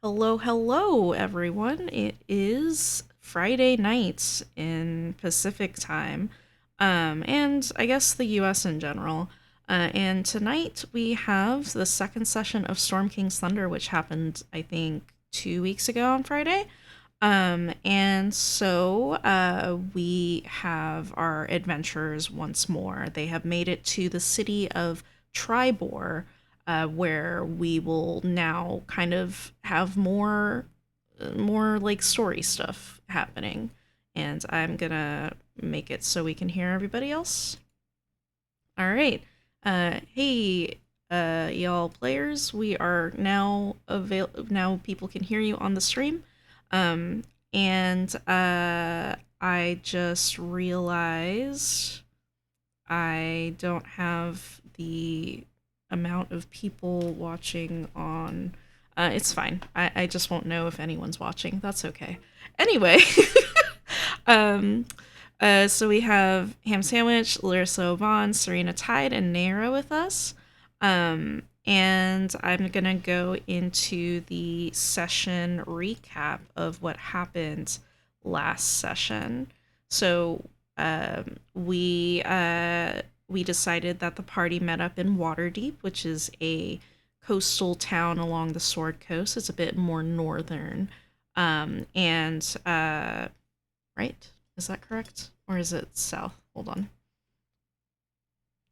Hello, hello, everyone. It is Friday night in Pacific time, and I guess the US in general. And tonight we have the second session of Storm King's Thunder, which happened, I think, 2 weeks ago on Friday. And so we have our adventurers once more. They have made it to the city of Tribor, where we will now kind of have more like story stuff happening. And I'm gonna make it so we can hear everybody else. All right. Hey, y'all players, we are now now people can hear you on the stream. And I just realized I don't have the amount of people watching on. It's fine. I just won't know if anyone's watching. That's okay. Anyway, um, so we have Ham Sandwich, Larissa Vaughn, Serena Tide, and Naira with us. And I'm going to go into the session recap of what happened last session. So we decided that the party met up in Waterdeep, which is a coastal town along the Sword Coast. It's a bit more northern. And right? Is that correct? Or is it south? Hold on.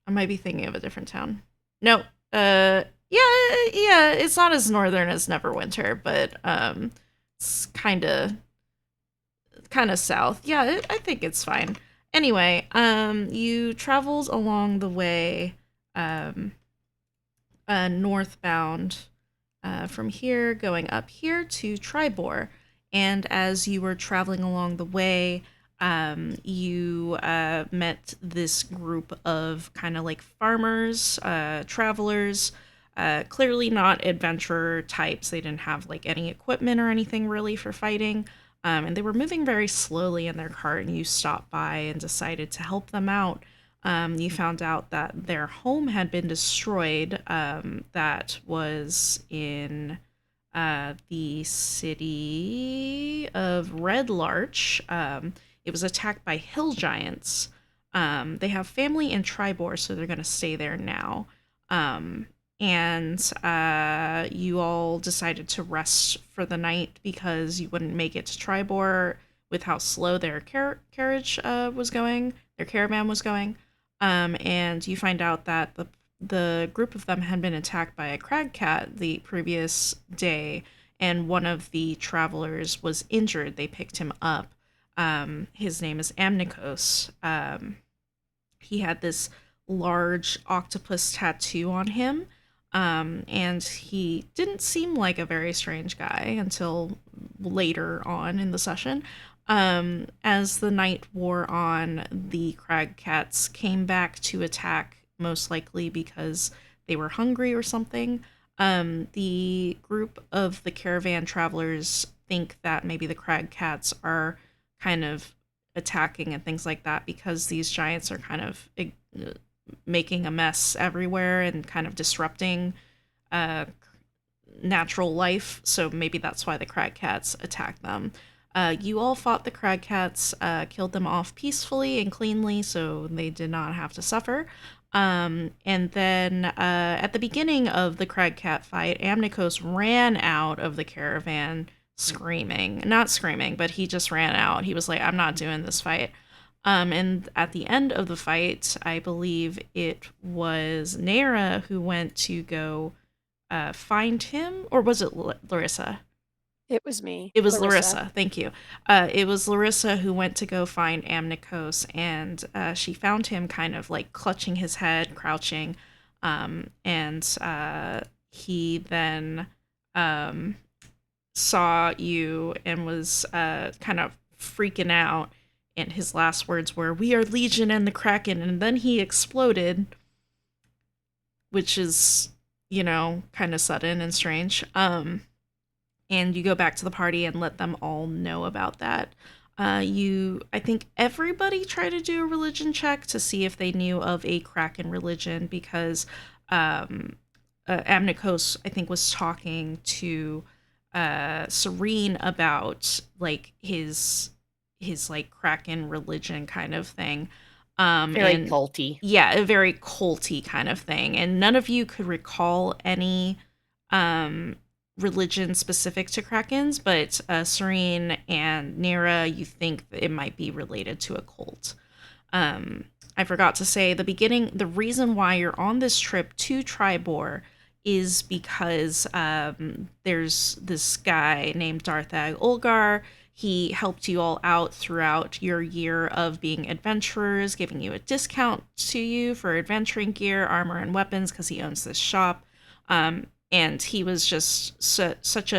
I might be thinking of a different town. No. Yeah, it's not as northern as Neverwinter, but it's kind of south. Yeah, I think it's fine. Anyway, you traveled along the way um northbound from here going up here to Tribor. And as you were traveling along the way, you met this group of kind of like farmers, travelers, clearly not adventurer types. They didn't have like any equipment or anything really for fighting. And they were moving very slowly in their cart, and you stopped by and decided to help them out. You found out that their home had been destroyed. That was in the city of Red Larch. It was attacked by hill giants. They have family in Tribor, so they're going to stay there now. And you all decided to rest for the night because you wouldn't make it to Tribor with how slow their carriage was going, their caravan was going. And you find out that the group of them had been attacked by a crag cat the previous day, and one of the travelers was injured. They picked him up. His name is Amnikos. He had this large octopus tattoo on him, and he didn't seem like a very strange guy until later on in the session. As the night wore on, the crag cats came back to attack, most likely because they were hungry or something. The group of the caravan travelers think that maybe the crag cats are kind of attacking and things like that because these giants are kind of making a mess everywhere and kind of disrupting uh, natural life. So maybe that's why the crag cats attacked them. You all fought the crag cats, killed them off peacefully and cleanly, so they did not have to suffer. And then at the beginning of the crag cat fight, Amnikos ran out of the caravan screaming. Not screaming, but he just ran out. He was like, I'm not doing this fight. And at the end of the fight, I believe it was Naira who went to go find him, or was it Larissa? It was me, It was Larissa. Larissa. Thank you. It was Larissa who went to go find Amnikos, and she found him kind of like clutching his head, crouching. And he then um, saw you and was kind of freaking out. And his last words were, "We are Legion and the Kraken." And then he exploded, which is, kind of sudden and strange. And you go back to the party and let them all know about that. I think everybody tried to do a religion check to see if they knew of a Kraken religion because Amnikos, I think, was talking to Serene about like his like Kraken religion kind of thing. Very And culty. yeah, a very culty kind of thing. And none of you could recall any um religion specific to Krakens, but Serene and Nira, you think that it might be related to a cult. Um, I forgot to say the reason why you're on this trip to Tribor is because there's this guy named Darthag Olgar. He helped you all out throughout your year of being adventurers, giving you a discount to you for adventuring gear, armor, and weapons because he owns this shop. And he was just such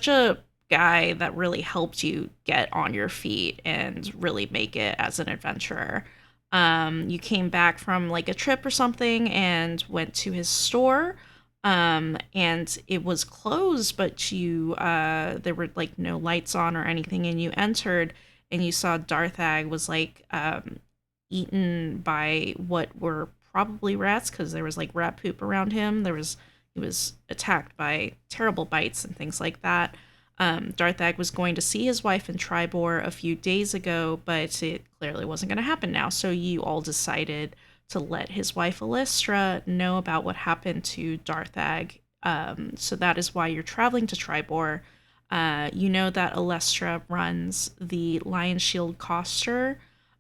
a guy that really helped you get on your feet and really make it as an adventurer. You came back from like a trip or something and went to his store. And it was closed, but you there were like no lights on or anything, and you entered and you saw Darthag was like eaten by what were probably rats because there was like rat poop around him. He was attacked by terrible bites and things like that. Darthag was going to see his wife in Tribor a few days ago, but it clearly wasn't going to happen now. So you all decided to let his wife Alestra know about what happened to Darthag. So that is why you're traveling to Tribor. You know that Alestra runs the Lion Shield Coster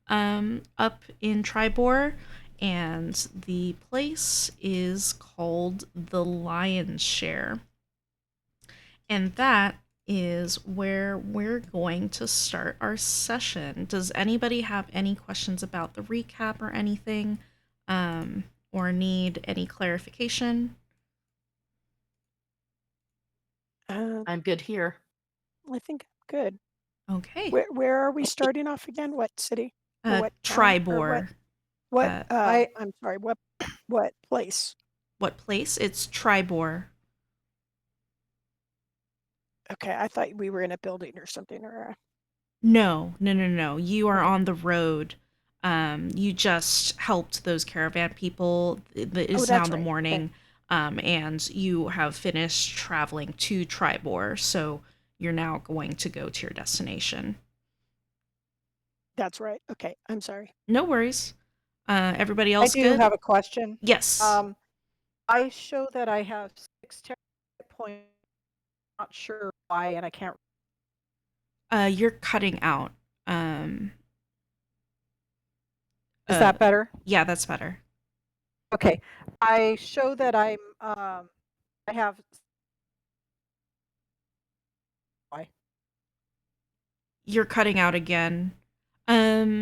up in Tribor, and the place is called the Lion's Share. And that is where we're going to start our session. Does anybody have any questions about the recap or anything? Or need any clarification? Uh, I'm good here. I think I'm good. Okay. Where are we starting off again? What city or what town or Tribor. what? Uh, I'm sorry. What place? what place? It's Tribor. Okay, I thought we were in a building or something. Or No, no, no, no. You are okay, on the road. You just helped those caravan people. It oh, is now that's the right. Okay, morning, and you have finished traveling to Tribor, so you're now going to go to your destination. that's right. Okay, I'm sorry. No worries. Everybody I else do good? have a question. Yes. I show that I have 6 points. Not sure why, and I can't. You're cutting out. Um, Is uh, that better? yeah, that's better. Okay. I show that I have. Why? You're cutting out again.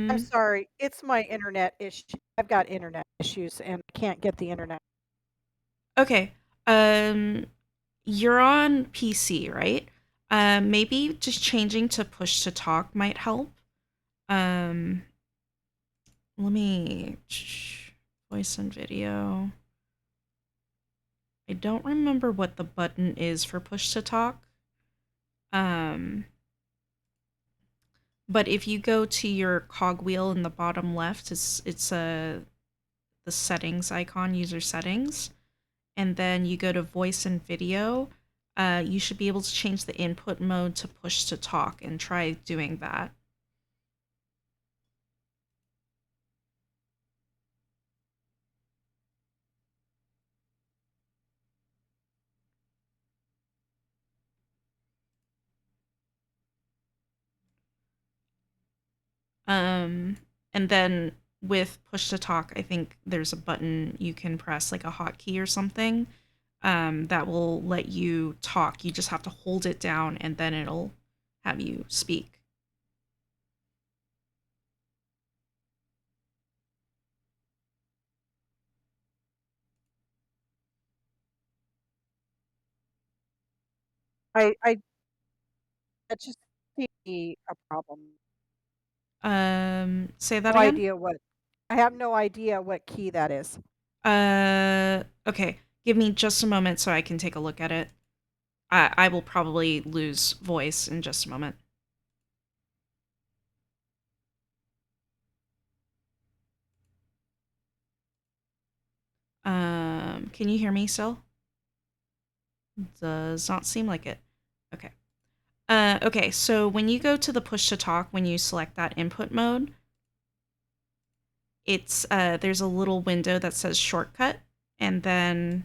I'm Um, sorry. It's my internet issue. I've got internet issues and I can't get the internet. okay. Um, you're on PC, right? Maybe just changing to push to talk might help. Um, let me voice and video. I don't remember what the button is for push to talk. Um, but if you go to your cogwheel in the bottom left, it's the settings icon, user settings, and then you go to voice and video. You should be able to change the input mode to push to talk and try doing that. Um, and then with push to talk, I think there's a button you can press, like a hotkey or something, that will let you talk. You just have to hold it down and then it'll have you speak. I that just seems to be a problem. Say that No again? idea what. I have no idea what key that is. Okay. Give me just a moment so I can take a look at it. I will probably lose voice in just a moment. Can you hear me still? Does not seem like it. Okay. Okay, so when you go to the push to talk, when you select that input mode, it's there's a little window that says shortcut and then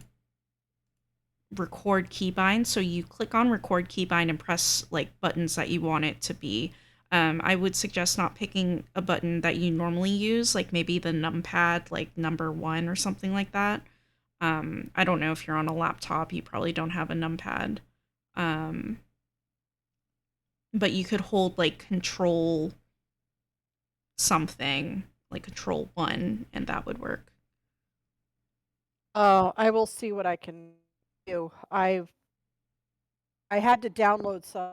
record keybind. So you click on record keybind and press like buttons that you want it to be. I would suggest not picking a button that you normally use, like maybe the numpad, like number 1 or something like that. I don't know if you're on a laptop, you probably don't have a numpad. Um, but you could hold like control something, like control 1, and that would work. Oh, I will see what I can do. I had to download some,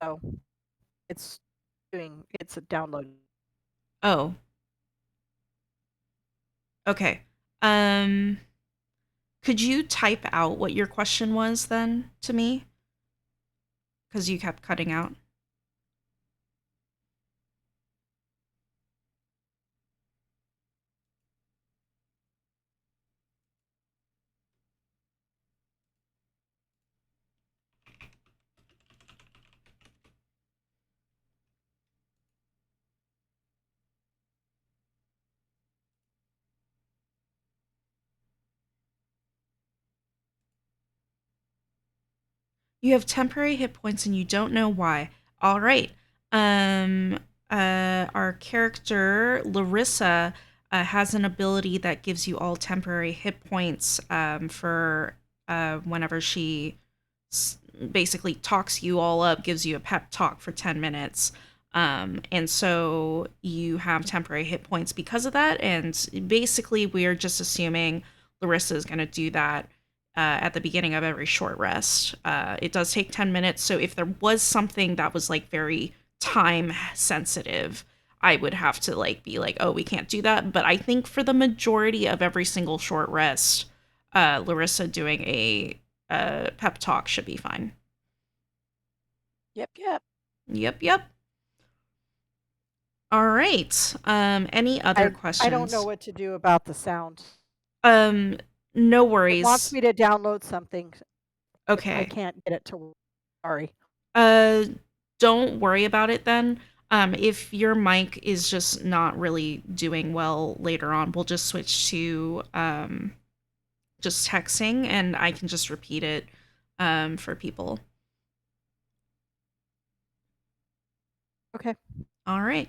so it's a download. Oh, okay. Um, could you type out what your question was then to me? Because you kept cutting out. You have temporary hit points and you don't know why. All right. Um, our character Larissa has an ability that gives you all temporary hit points for whenever she basically talks you all up, gives you a pep talk for 10 minutes. And so you have temporary hit points because of that. And basically, we're just assuming Larissa is going to do that at the beginning of every short rest. It does take 10 minutes. So if there was something that was like very time sensitive, I would have to like be like, oh, we can't do that. But I think for the majority of every single short rest, Larissa doing a pep talk should be fine. Yep, yep. Yep, yep. All right. Any other I don't know questions? what to do about the sound. Um, no It wants worries. me to download something. I Okay. can't get it to work. Sorry. Uh, don't worry about it then. If your mic is just not really doing well later on, we'll just switch to just texting and I can just repeat it for people. Okay. All right.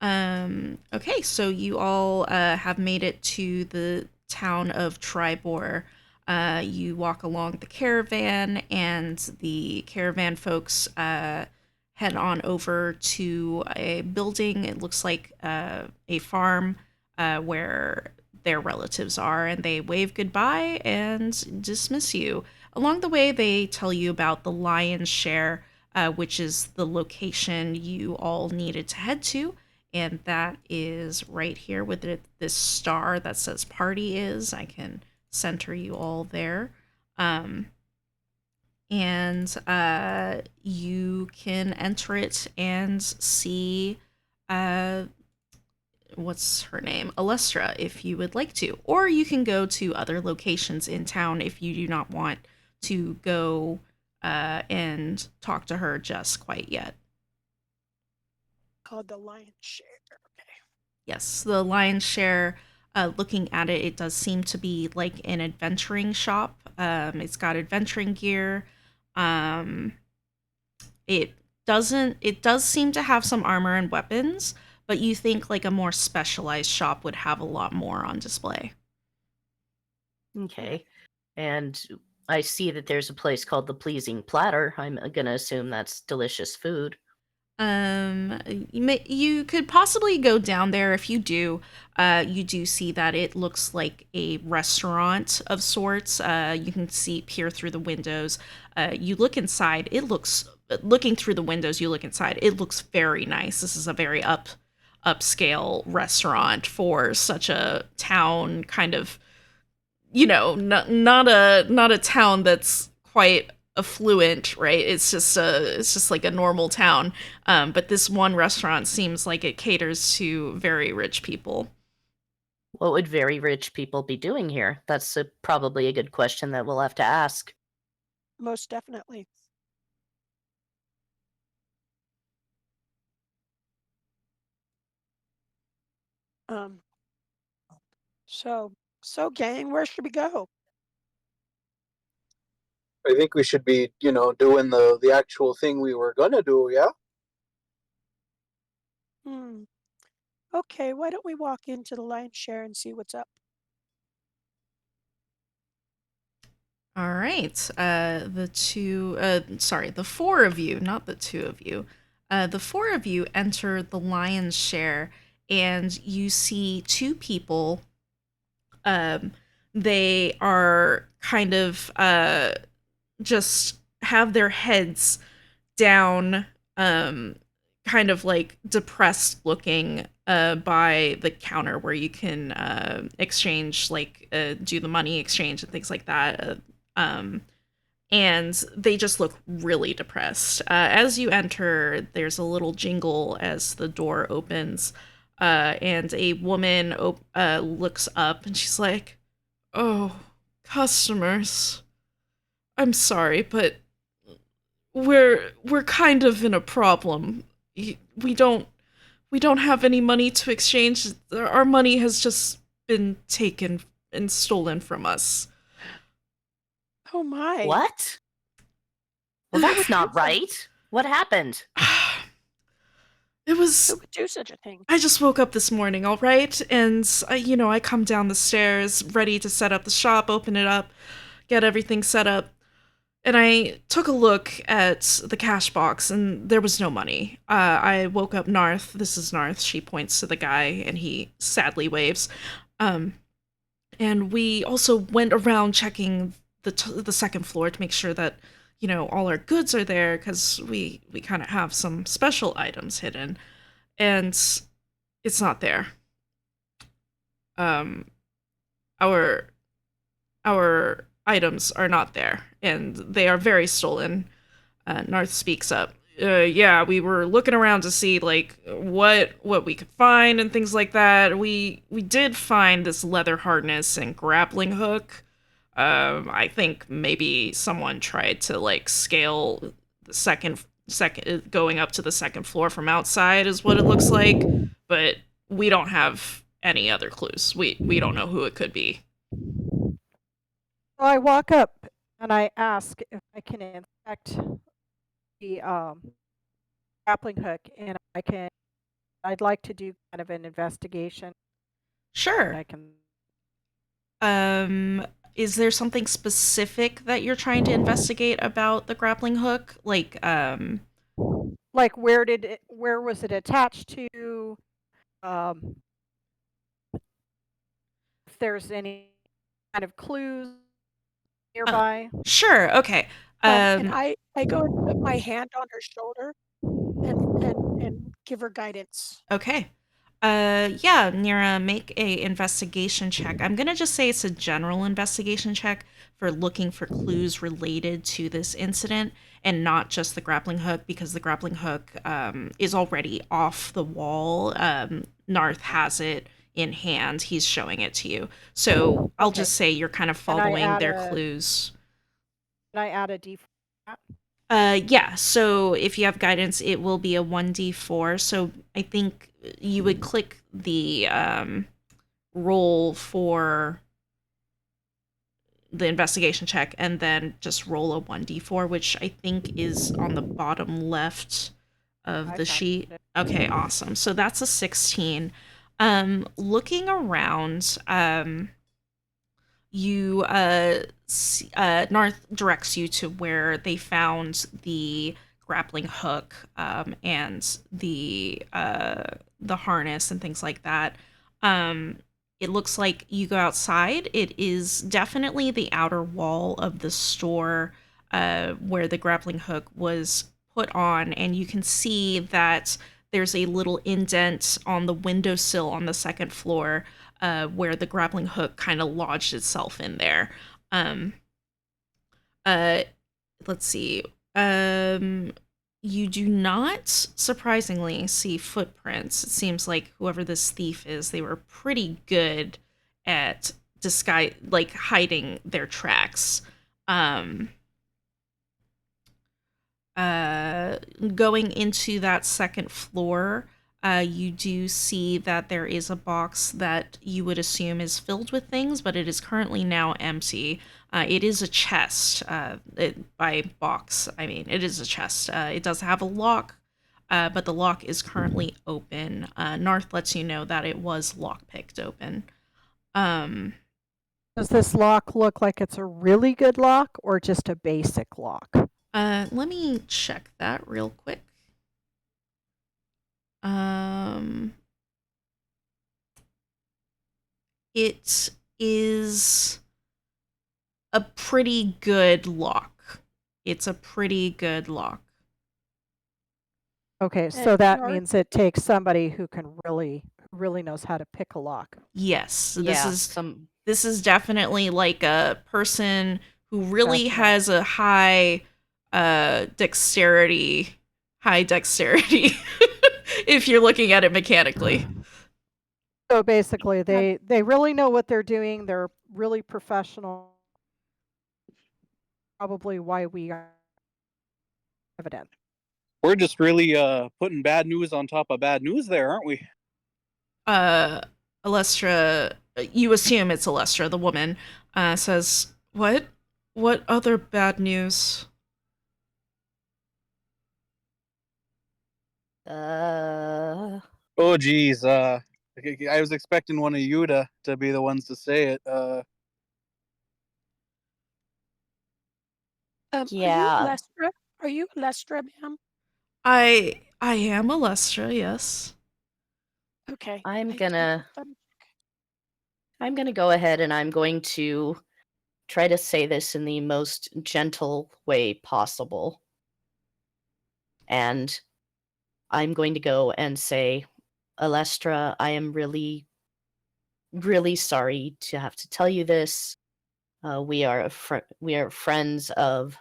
Okay, so you all have made it to the town of Tribor. You walk along the caravan, and the caravan folks head on over to a building. It looks like a farm where their relatives are, and they wave goodbye and dismiss you. Along the way, they tell you about the lion's share, which is the location you all needed to head to, and that is right here with this star that says party is. I can center you all there. Um, and you can enter it and see uh, what's her name? Alestra, if you would like to. Or you can go to other locations in town if you do not want to go and talk to her just quite yet. Called the lion's share. Okay. Yes, the lion's share. Looking at it, it does seem to be like an adventuring shop. It's got adventuring gear. Um, it doesn't. It does seem to have some armor and weapons, but you think like a more specialized shop would have a lot more on display. Okay. And I see that there's a place called the Pleasing Platter. I'm gonna assume that's delicious food. You could possibly go down there. If you do, you do see that it looks like a restaurant of sorts. You can see peer through the windows. You look inside. It looks looking through the windows. You look inside. It looks very nice. This is a very upscale restaurant for such a town kind of, not a town that's quite affluent, right? It's just like a normal town. But this one restaurant seems like it caters to very rich people. What would very rich people be doing here? That's probably a good question that we'll have to ask. most definitely. Um, so, gang, where should we go? I think we should be, doing the actual thing we were gonna do, yeah? Hmm. Okay, why don't we walk into the lion's share and see what's up? All right. The four of you, not the two of you. The four of you enter the lion's share, and you see two people. Um, they are kind of just have their heads down, kind of like depressed looking by the counter where you can exchange, like do the money exchange and things like that. Um, and they just look really depressed. As you enter, there's a little jingle as the door opens, and a woman looks up and she's like, "Oh, customers, I'm sorry, but we're kind of in a problem. We don't have any money to exchange. Our money has just been taken and stolen from us." Oh my. What? Well, Who that's would do not right. What happened? It was. Who would do such a thing? I just woke up this morning, all right? And, I come down the stairs ready to set up the shop, open it up, get everything set up. And I took a look at the cash box, and there was no money. I woke up Narth. This is Narth. She points to the guy, and he sadly waves. And we also went around checking the second floor to make sure that, all our goods are there, because we kind of have some special items hidden. And it's not there. Um, our items are not there, and they are very stolen. Narth speaks up. Yeah, we were looking around to see like what we could find and things like that. We did find this leather harness and grappling hook. I think maybe someone tried to like scale the second going up to the second floor from outside is what it looks like, but we don't have any other clues. We don't know who it could be. So I walk up and I ask if I can inspect the grappling hook, and I'd like to do kind of an investigation. Sure. I can. Um, is there something specific that you're trying to investigate about the grappling hook? Like where was it attached to? Um, if there's any kind of clues uh, nearby. sure, okay. And Um, I go and put my hand on her shoulder and give her guidance. okay. Yeah, Nira, make a investigation check. I'm gonna just say it's a general investigation check for looking for clues related to this incident and not just the grappling hook, because the grappling hook is already off the wall. Narth has it in hand. He's showing it to you. So I'll Okay. just say you're kind of And I following add their a clues. can I add a D4? Yeah, so if you have guidance, it will be a 1d4. So I think you would click the roll for the investigation check and then just roll a 1d4, which I think is on the bottom left of I the found sheet. it. Okay, awesome. So that's a 16. Looking around, you Narth directs you to where they found the grappling hook, and the harness and things like that. It looks like you go outside. It is definitely the outer wall of the store where the grappling hook was put on, and you can see that there's a little indent on the windowsill on the second floor where the grappling hook kind of lodged itself in there. Um, uh, let's see. You do not, surprisingly, see footprints. It seems like whoever this thief is, they were pretty good at disguise, like hiding their tracks. Um, Going into that second floor, you do see that there is a box that you would assume is filled with things, but it is currently now empty. It is a chest. By box, I mean it is a chest. It does have a lock, but the lock is currently open. Narth lets you know that it was lockpicked open. Does this lock look like it's a really good lock or just a basic lock? Let me check that real quick. It is a pretty good lock. It's a pretty good lock. Okay, so And that Narth, means it takes somebody who really knows how to pick a lock. Yes, Yeah, this is definitely like a person who really Professional. has a dexterity, high dexterity if you're looking at it mechanically. So basically, they really know what they're doing. They're really professional. Probably why we are evident. We're just really putting bad news on top of bad news there, aren't we? Alestra, you assume it's Alestra, the woman, says, "What? What other bad news?" Oh geez, I was expecting one of you to be the ones to say it. Yeah. Are you Lestra, ma'am? I am Alestra, yes. Okay. I'm I gonna double- I'm gonna go ahead and I'm going to try to say this in the most gentle way possible. And I'm going to go and say, Alestra, I am really, really sorry to have to tell you this. We are friends of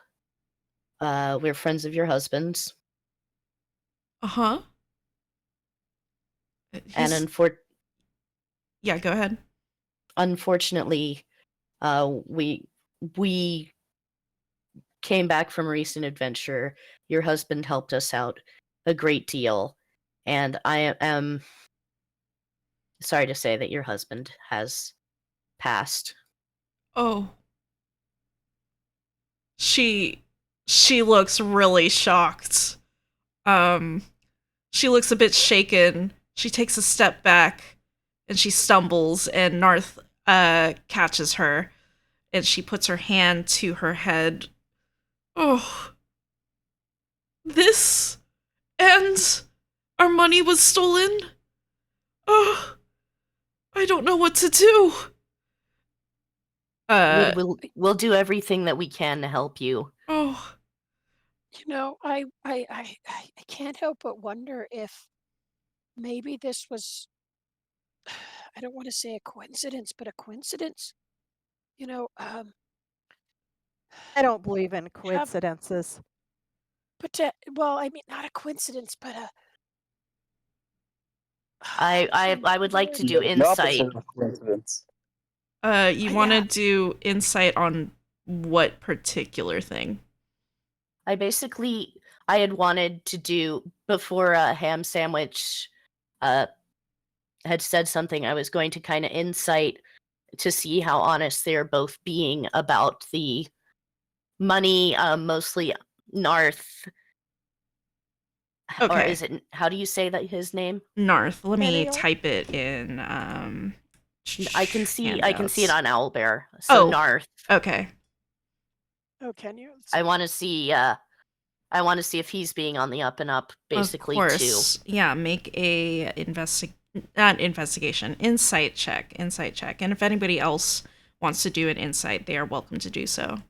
we're friends of your husband's, Uh-huh. and Yeah, go ahead. unfortunately, we came back from a recent adventure. Your husband helped us out a great deal, and I am sorry to say that your husband has passed. Oh. She looks really shocked. Um she looks a bit shaken. She takes a step back and she stumbles and Narth catches her and she puts her hand to her head. Oh, this and our money was stolen. Oh, I don't know what to do. We'll do everything that we can to help you. Oh, I can't help but wonder if maybe this was, I don't want to say a coincidence, but a coincidence. You know, I don't believe in have, coincidences. well, I mean, not a coincidence, but I would like to do The opposite insight. of coincidence. you want to yeah. do insight on what particular thing? I had wanted to do before Ham Sandwich had said something. I was going to kind of insight to see how honest they're both being about the money, mostly Narth. Or Okay. is it, how do you say that his name? Narth. Let me Ariel? type it in I can see it handouts. on Owlbear. So Oh. Narth. Okay. Oh, can you? I want to see if he's being on the up and up, basically, Of too. course. Yeah, make a not investigation, insight check. And if anybody else wants to do an insight, they are welcome to do so.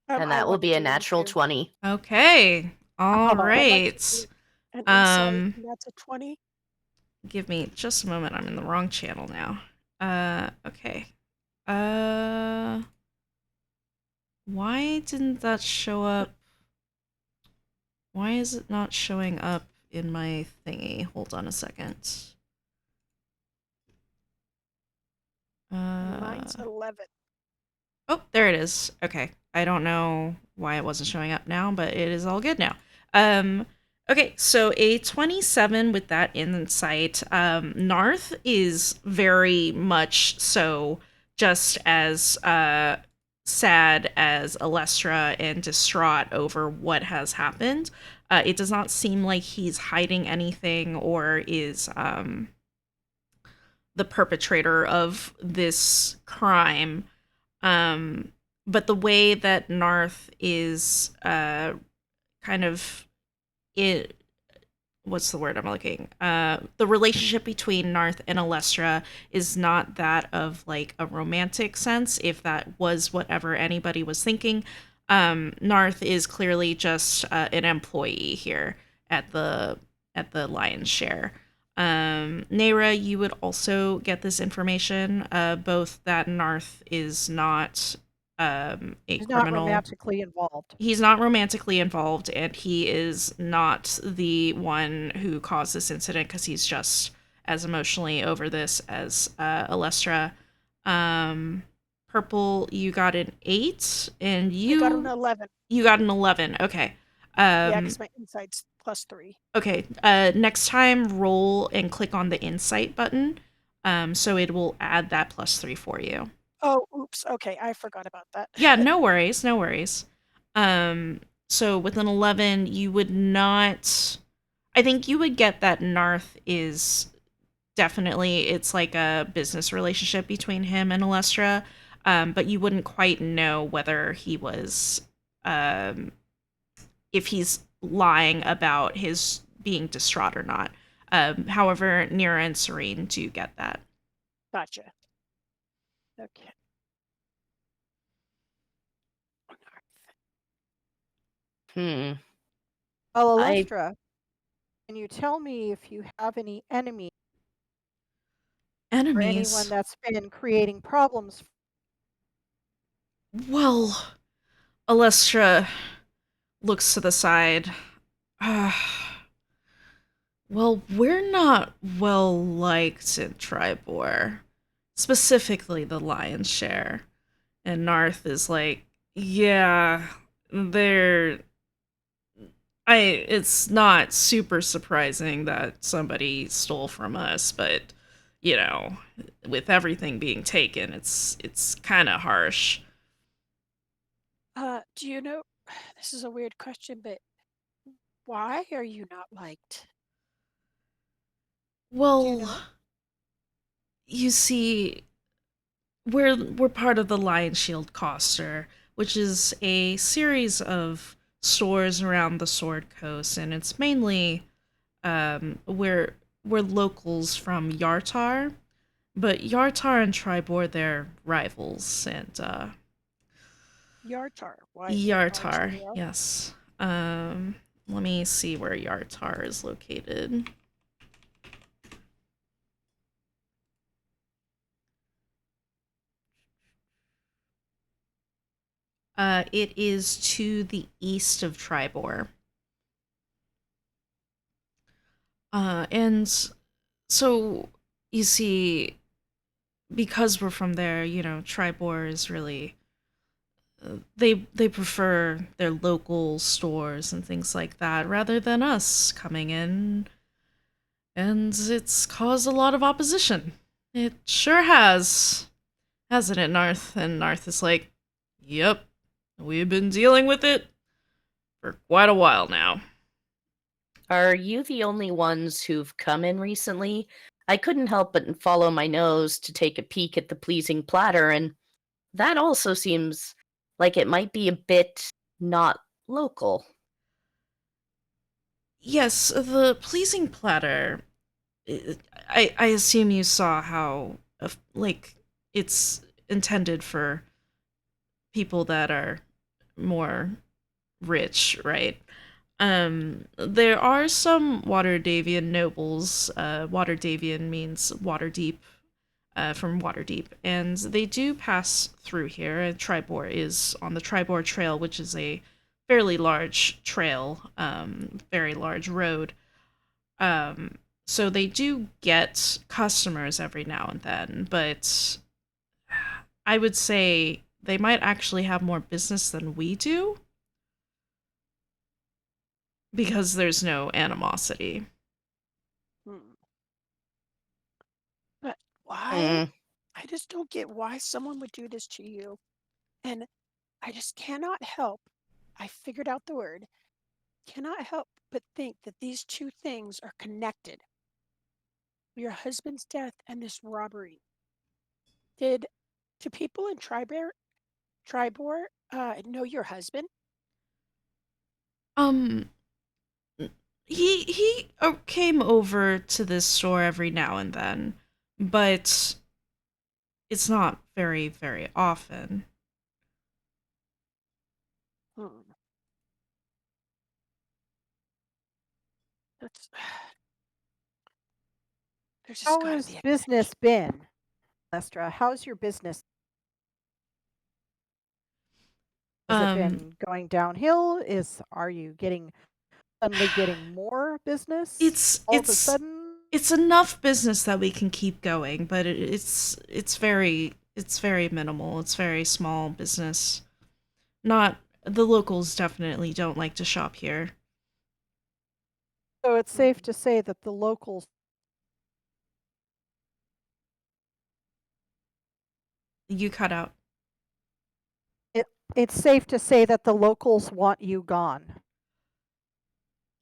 And I that will want to be a do one natural too. 20. Okay. All I'd like I'd like to right. do an insight, Um and that's a 20. give me just a moment. I'm in the wrong channel now. Okay. Why didn't that show up? Why is it not showing up in my thingy? Hold on a second. Mine's 11. Oh, there it is. Okay. I don't know why it wasn't showing up now, but it is all good now. Okay, so a 27 with that insight. Narth is very much so just as sad as Alestra and distraught over what has happened. It does not seem like he's hiding anything or is the perpetrator of this crime. But the way that Narth is kind of it what's the word I'm looking? The relationship between Narth and Alestra is not that of like a romantic sense, if that was whatever anybody was thinking. Narth is clearly just an employee here at the Lion's Share. Nera, you would also get this information, both that Narth is not a He's not criminal. romantically involved. He's not romantically involved, and he is not the one who caused this incident because he's just as emotionally over this as Alestra. Purple, you got an 8, and I got an 11. you got an 11. Okay. Yeah, because my insight's +3. Okay. Next time, roll and click on the insight button, so it will add that +3 for you. Oh, oops. Okay, I forgot about that. Yeah, no worries, no worries. So with an 11, you would not. I think you would get that Narth is definitely. It's like a business relationship between him and Alestra, but you wouldn't quite know whether he was, if he's lying about his being distraught or not. However, Nira and Serene do get that. Gotcha. Okay. Hmm. Well, I Alestra, can you tell me if you have any enemies or anyone Enemies. that's been creating problems? Well, Alestra looks to the side. Well, we're not well liked in Tribor, specifically the Lion's Share. And Narth is like, yeah, they're. It's not super surprising that somebody stole from us, but you know, with everything being taken, it's kind of harsh. Do you know, this is a weird question, but why are you not liked? Do you Well, know? you see, we're part of the Lion Shield Coster, which is a series of stores around the Sword Coast, and it's mainly we're locals from Yartar, but Yartar and Tribor they're rivals, and Yartar. Why is there Yartar, else? yes. Let me see where Yartar is located. It is to the east of Tribor. And so you see, because we're from there, you know, Tribor is really they prefer their local stores and things like that rather than us coming in, and it's caused a lot of opposition. It sure has, hasn't it, Narth? And Narth is like, "Yep, we've been dealing with it for quite a while now." Are you the only ones who've come in recently? I couldn't help but follow my nose to take a peek at the pleasing platter, and that also seems like it might be a bit not local. Yes, the pleasing platter. I assume you saw how like it's intended for people that are more rich, right? There are some Waterdavian nobles. Waterdavian means Waterdeep, from Waterdeep, and they do pass through here. And Tribor is on the Tribor Trail, which is a fairly large trail, very large road. So they do get customers every now and then, but I would say they might actually have more business than we do. because there's no animosity. Hmm. But why? Mm. I just don't get why someone would do this to you. And I just cannot help. I figured out the word. Cannot help but think that these two things are connected. Your husband's death and this robbery. Did do people in Tribor know your husband? Um, he came over to this store every now and then, but it's not very often. Hmm. That's there's just How got to has be a connection. business been, Lestra? How's your business? Has it Um, been going downhill? Are you getting suddenly getting more business it's all of a it's sudden? it's enough business that we can keep going, but it's very minimal. It's very small business. Not the locals definitely don't like to shop here. So it's safe Hmm. to say that the locals You cut out. it, it's safe to say that the locals want you gone.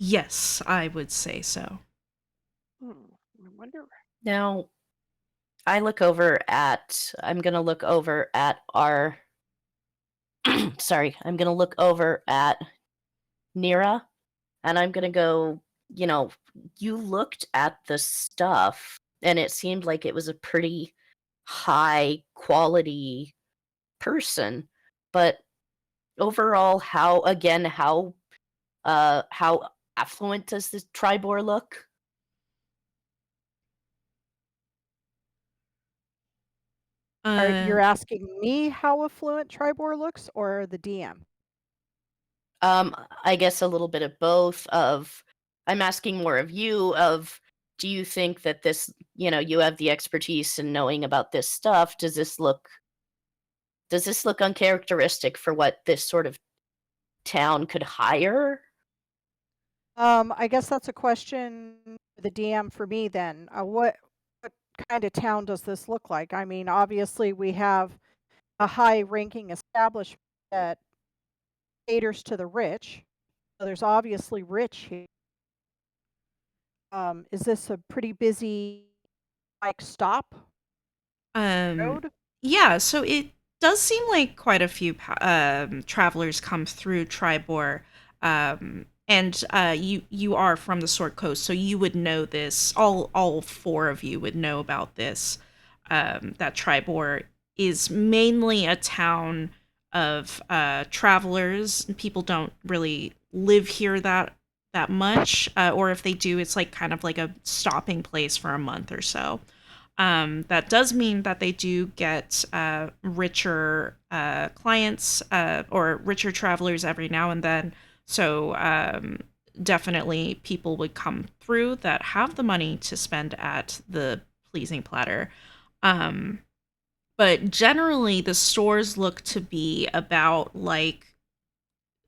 Yes, I would say so. Hmm. I wonder. Now, I'm going to look over at our, sorry, I'm going to look over at Nira and I'm going to go, you know, you looked at the stuff and it seemed like it was a pretty high quality person, but overall, how affluent does this Tribor look? Are Uh, you're asking me how affluent Tribor looks or the DM? I guess a little bit of both. I'm asking more of you. Do you think that this, you have the expertise in knowing about this stuff? Does this look uncharacteristic for what this sort of town could hire? I guess that's a question for the DM for me then. What kind of town does this look like? I mean, obviously we have a high ranking establishment that caters to the rich. So there's obviously rich here. Is this a pretty busy like stop Um, road? yeah, so it does seem like quite a few travelers come through Tribor, and you are from the Sword Coast, so you would know this. All four of you would know about this. That Tribor is mainly a town of travelers. People don't really live here that much, or if they do, it's like kind of like a stopping place for a month or so. That does mean that they do get richer clients or richer travelers every now and then. So definitely people would come through that have the money to spend at the Pleasing Platter. Um, but generally, the stores look to be about like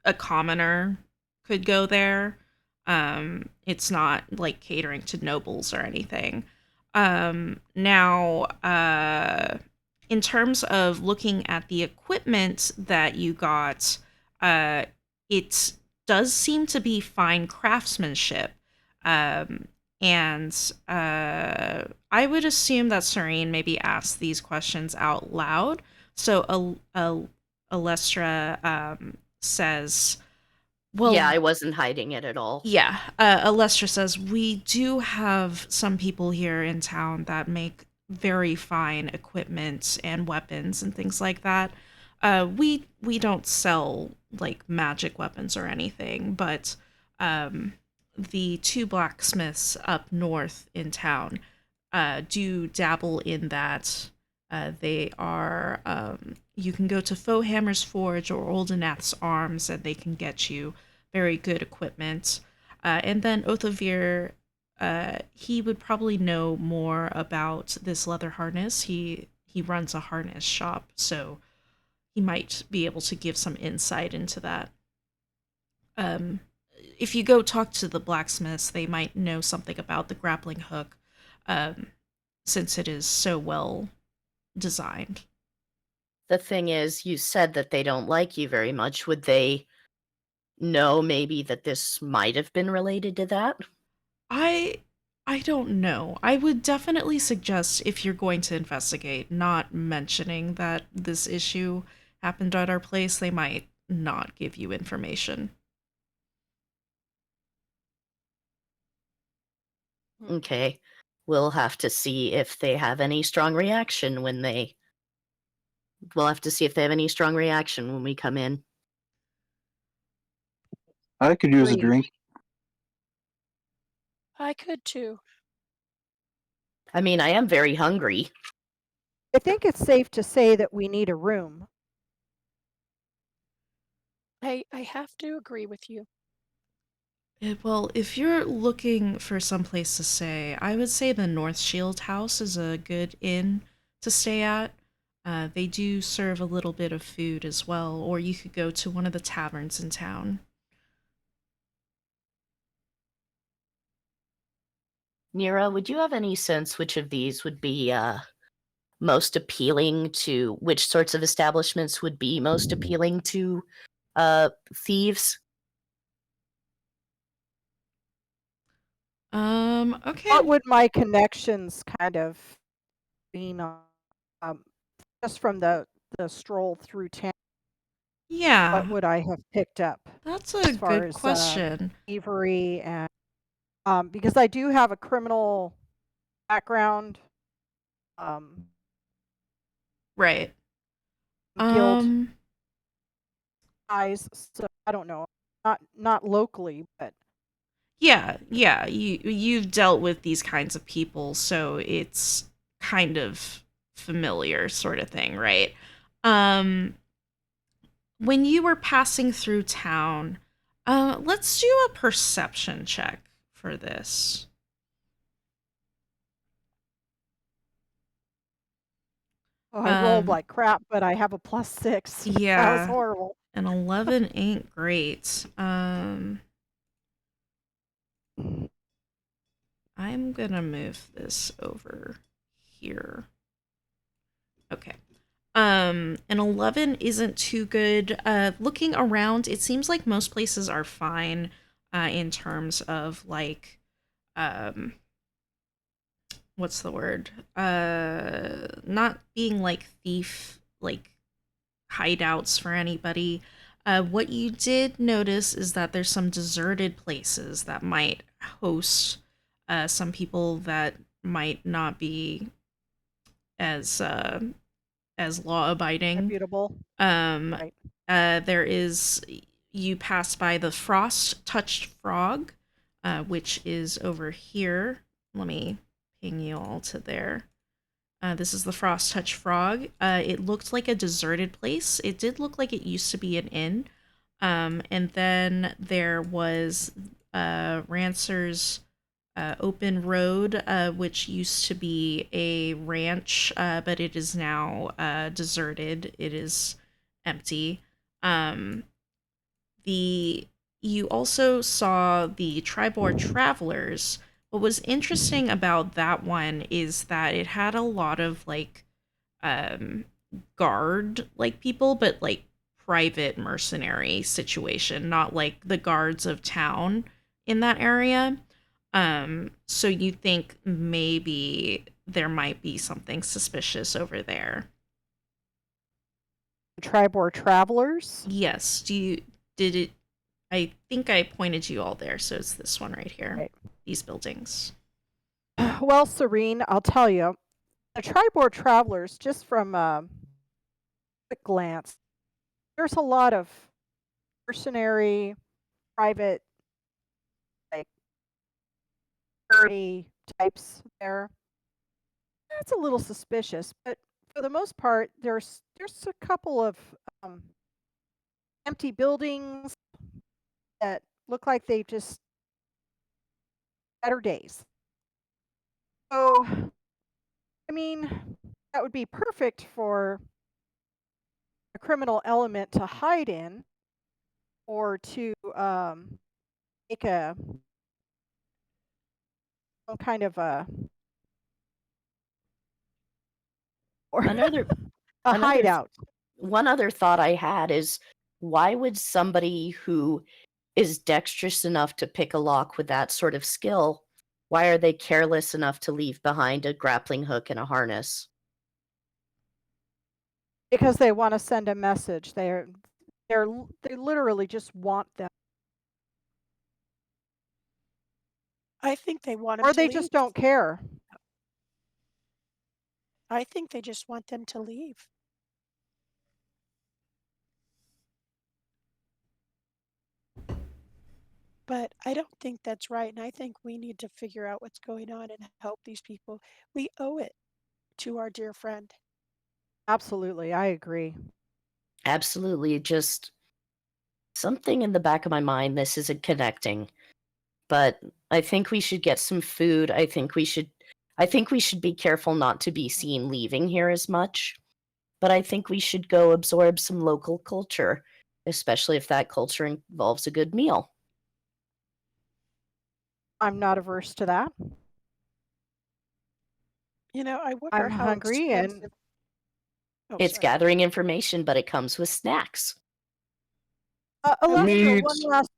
a commoner could go there. It's not like catering to nobles or anything. Now, in terms of looking at the equipment that you got, uh, it does seem to be fine craftsmanship. Um, and I would assume that Serene maybe asked these questions out loud. So, Alestra says, Yeah, well, I wasn't hiding it at all. yeah, Alestra says, we do have some people here in town that make very fine equipment and weapons and things like that. We don't sell like magic weapons or anything, but um, the two blacksmiths up north in town do dabble in that. They are you can go to Fohammer's Forge or Oldenath's Arms, and they can get you very good equipment. And then Othavir, he would probably know more about this leather harness. He runs a harness shop, so he might be able to give some insight into that. Um, if you go talk to the blacksmiths, they might know something about the grappling hook, um, since it is so well designed. The thing is, you said that they don't like you very much. Would they know maybe that this might have been related to that? I I don't know. I would definitely suggest if you're going to investigate, not mentioning that this issue happened at our place. They might not give you information. Okay. We'll have to see if they have any strong reaction we'll have to see if they have any strong reaction when we come in. I could use a Agreed. drink. I could too. I mean, I am very hungry. I think it's safe to say that we need a room. I have to agree with you. Well, if you're looking for some place to stay, I would say the North Shield House is a good inn to stay at. They do serve a little bit of food as well, or you could go to one of the taverns in town. Nira, would you have any sense which of these would be most appealing to which sorts of establishments would be most appealing to thieves? Okay. What would my connections kind of mean um, just from the stroll through town? What Yeah, would I have picked up that's as a far good as question. thievery and because I do have a criminal background, um, Right. guild Um, ties, so I don't know, not locally, but yeah, you've dealt with these kinds of people, so it's kind of familiar sort of thing, right? Um, when you were passing through town, let's do a perception check for this. oh, I rolled Um, like crap, but I have a +6. That was yeah, horrible. an 11 ain't great. I'm gonna move this over here. Okay. An 11 isn't too good. Looking around, it seems like most places are fine in terms of like um what's the word? Not being like thief like hideouts for anybody. What you did notice is that there's some deserted places that might host some people that might not be as law abiding. Reputable, Um, right. there is you pass by the frost touched frog, which is over here. Let me ping you all to there. This is the Frost Touch Frog. It looked like a deserted place. It did look like it used to be an inn. And then there was Rancer's Open Road, which used to be a ranch, but it is now deserted. It is empty. Um, the You also saw the Tribor Travelers. What was interesting about that one is that it had a lot of like um guard like people, but like private mercenary situation, not like the guards of town in that area. So you think maybe there might be something suspicious over there. Tribor Travelers. Yes, did it I think I pointed you all there, so it's this one right here. Right. These buildings. Well, Serene, I'll tell you, the Tribor Travelers, just from a quick glance, there's a lot of mercenary, private, like security types there. That's a little suspicious, but for the most part, there's a couple of um, empty buildings that look like they've just better days. So, I mean, that would be perfect for a criminal element to hide in or to make some kind of a or Another a another th- hideout. one other thought I had is, why would somebody who is dexterous enough to pick a lock with that sort of skill, why are they careless enough to leave behind a grappling hook and a harness? Because they wanna send a message. They literally just want them, I think they want them or to they leave. just don't care. I think they just want them to leave. But I don't think that's right. And I think we need to figure out what's going on and help these people. We owe it to our dear friend. Absolutely, I agree. Absolutely, just something in the back of my mind, this isn't connecting. But I think we should get some food. I think we should be careful not to be seen leaving here as much. But I think we should go absorb some local culture, especially if that culture involves a good meal. I'm not averse to that. I wonder I'm how hungry and expensive. Oh, It's sorry. gathering information, but it comes with snacks. Alestra, Meat. one last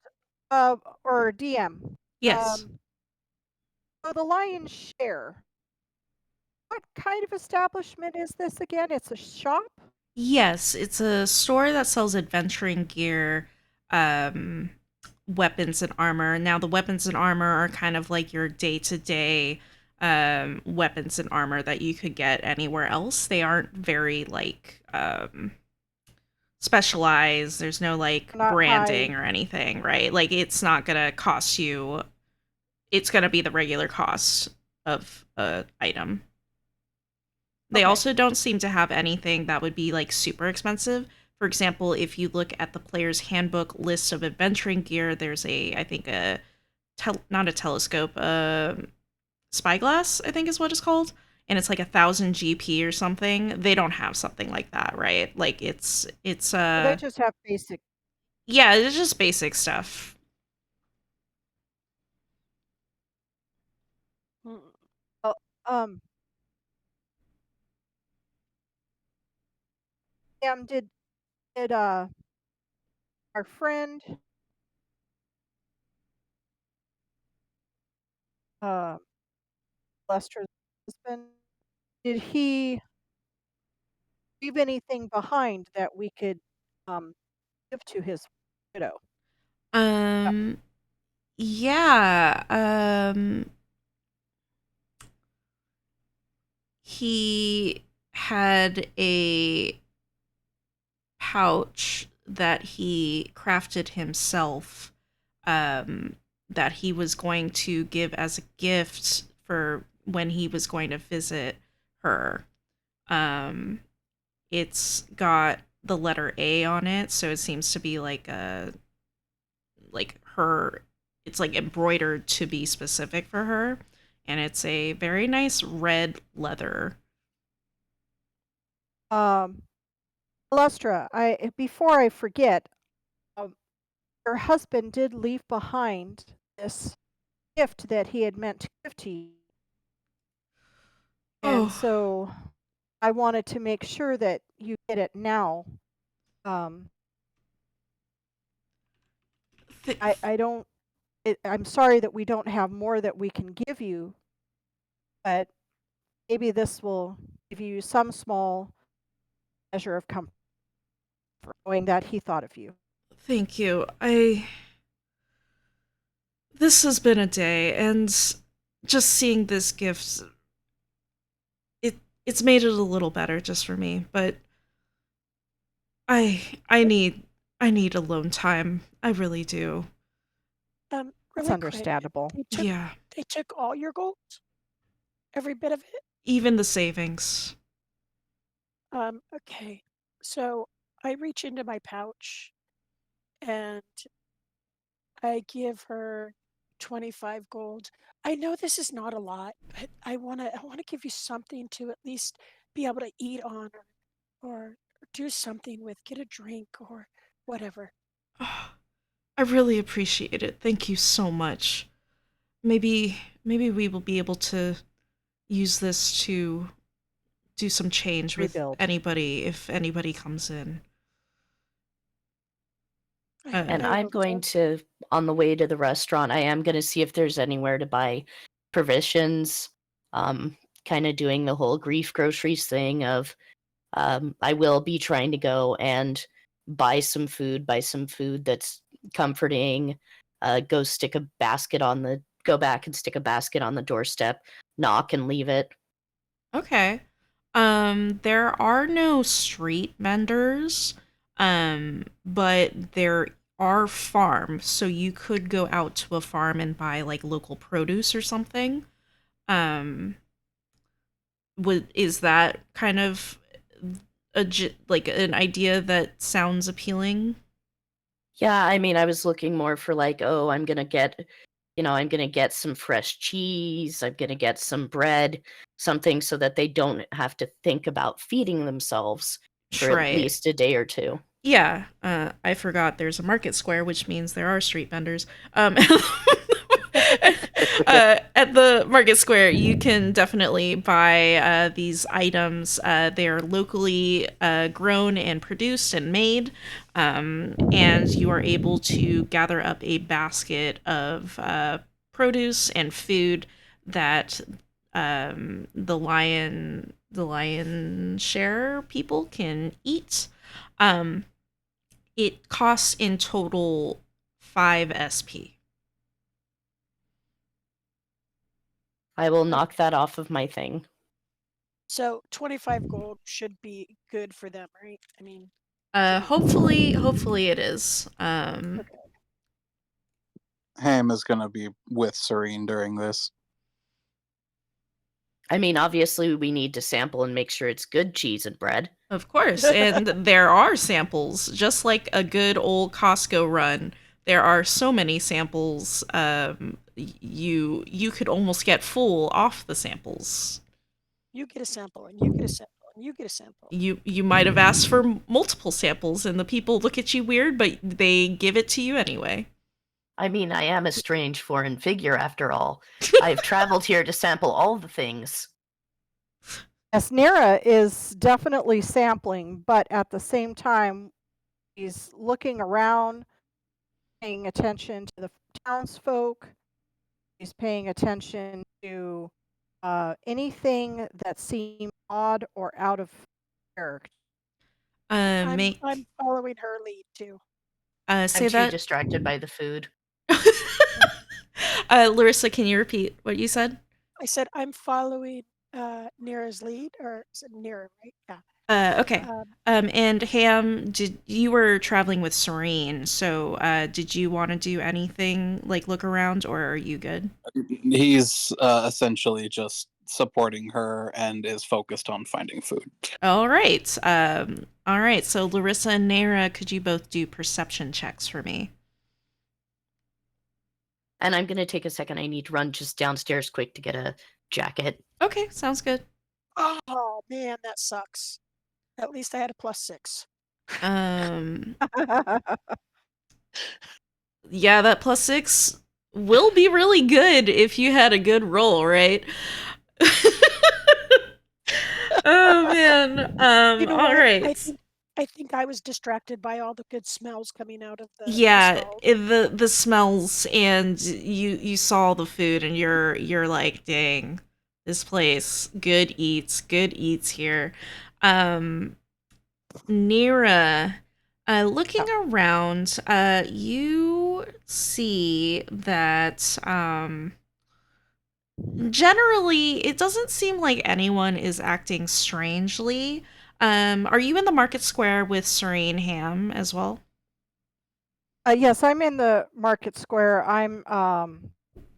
or DM. Yes. Um, so the lion's share. What kind of establishment is this again? It's a shop? Yes, it's a store that sells adventuring gear, um, weapons and armor. Now, the weapons and armor are kind of like your day to day weapons and armor that you could get anywhere else. They aren't very like specialized. There's no like Not high. branding or anything, right? Like it's not gonna cost you. It's gonna be the regular cost of a item. They Okay. also don't seem to have anything that would be like super expensive. For example, if you look at the player's handbook list of adventuring gear, there's I think not a telescope, spyglass, I think is what it's called, and it's like 1,000 GP or something. They don't have something like that, right? Like it's So they just have basic. yeah, it's just basic stuff. Mm. Oh, um, did our friend uh Lester's husband, did he leave anything behind that we could um give to his widow? Uh, Um yeah, he had a pouch that he crafted himself, um, that he was going to give as a gift for when he was going to visit her. Um, it's got the letter A on it, so it seems to be like her. It's like embroidered to be specific for her, and it's a very nice red leather. Um, Lestra, I before I forget, um, her husband did leave behind this gift that he had meant to give to you, and Oh, so I wanted to make sure that you get it now. Um, th- I don't. I'm sorry that we don't have more that we can give you, but maybe this will give you some small measure of comfort knowing that he thought of you. thank you. This has been a day, and just seeing this gift, it it's made it a little better just for me. But I need alone time. I really do. It's Really quick. understandable. They took Yeah, they took all your gold, every bit of it. even the savings. Okay. So I reach into my pouch and I give her 25 gold. I know this is not a lot, but I wanna give you something to at least be able to eat on or do something with, get a drink or whatever. I really appreciate it. Thank you so much. Maybe we will be able to use this to do some change with Rebuild. anybody if anybody comes in. And I I'm hope going so. to, on the way to the restaurant, I am going to see if there's anywhere to buy provisions. Kind of doing the whole grief groceries thing of I will be trying to go and buy some food that's comforting. Go back and stick a basket on the doorstep, knock and leave it. Okay. There are no street vendors, but there are farms, so you could go out to a farm and buy like local produce or something. Um, is that kind of like an idea that sounds appealing? Yeah, I mean, I was looking more for like, oh, I'm gonna get some fresh cheese, I'm gonna get some bread, something so that they don't have to think about feeding themselves for at Right. least a day or two. Yeah, I forgot there's a market square, which means there are street vendors. At the market square, you can definitely buy these items. They are locally grown and produced and made, and you are able to gather up a basket of produce and food that the lion share people can eat. Um, it costs in total 5 SP. I will knock that off of my thing. So 25 gold should be good for them, right? I mean, Hopefully it is. okay. Ham is gonna be with Serene during this. I mean, obviously, we need to sample and make sure it's good cheese and bread. Of course, and there are samples, just like a good old Costco run. There are so many samples. You could almost get full off the samples. You get a sample, and you get a sample, and you get a sample. You might have asked for multiple samples, and the people look at you weird, but they give it to you anyway. I mean, I am a strange foreign figure after all. I've traveled here to sample all the things. Yes, Nira is definitely sampling, but at the same time, he's looking around, paying attention to the townsfolk. He's paying attention to anything that seems odd or out of character. Make I'm following her lead too. say I'm too that. distracted by the food. Larissa, can you repeat what you said? I said I'm following Nira's lead, or is it Nira, right? Yeah. Okay. And Ham, did you were traveling with Serene, so did you want to do anything like look around, or are you good? He's essentially just supporting her and is focused on finding food. All right. All right. So Larissa and Naira, could you both do perception checks for me? And I'm gonna take a second. I need to run just downstairs quick to get a jacket. Okay, sounds good. Oh man, that sucks. At least I had a +6. Um, yeah, that +6 will be really good if you had a good roll, right? Oh man. You know All what? right. I think I was distracted by all the good smells coming out of the Yeah, stalls. the smells, and you saw the food, and you're like, dang, this place, good eats here. Um, Nira, looking around, you see that generally it doesn't seem like anyone is acting strangely. Are you in the market square with Serene Ham as well? Yes, I'm in the market square. I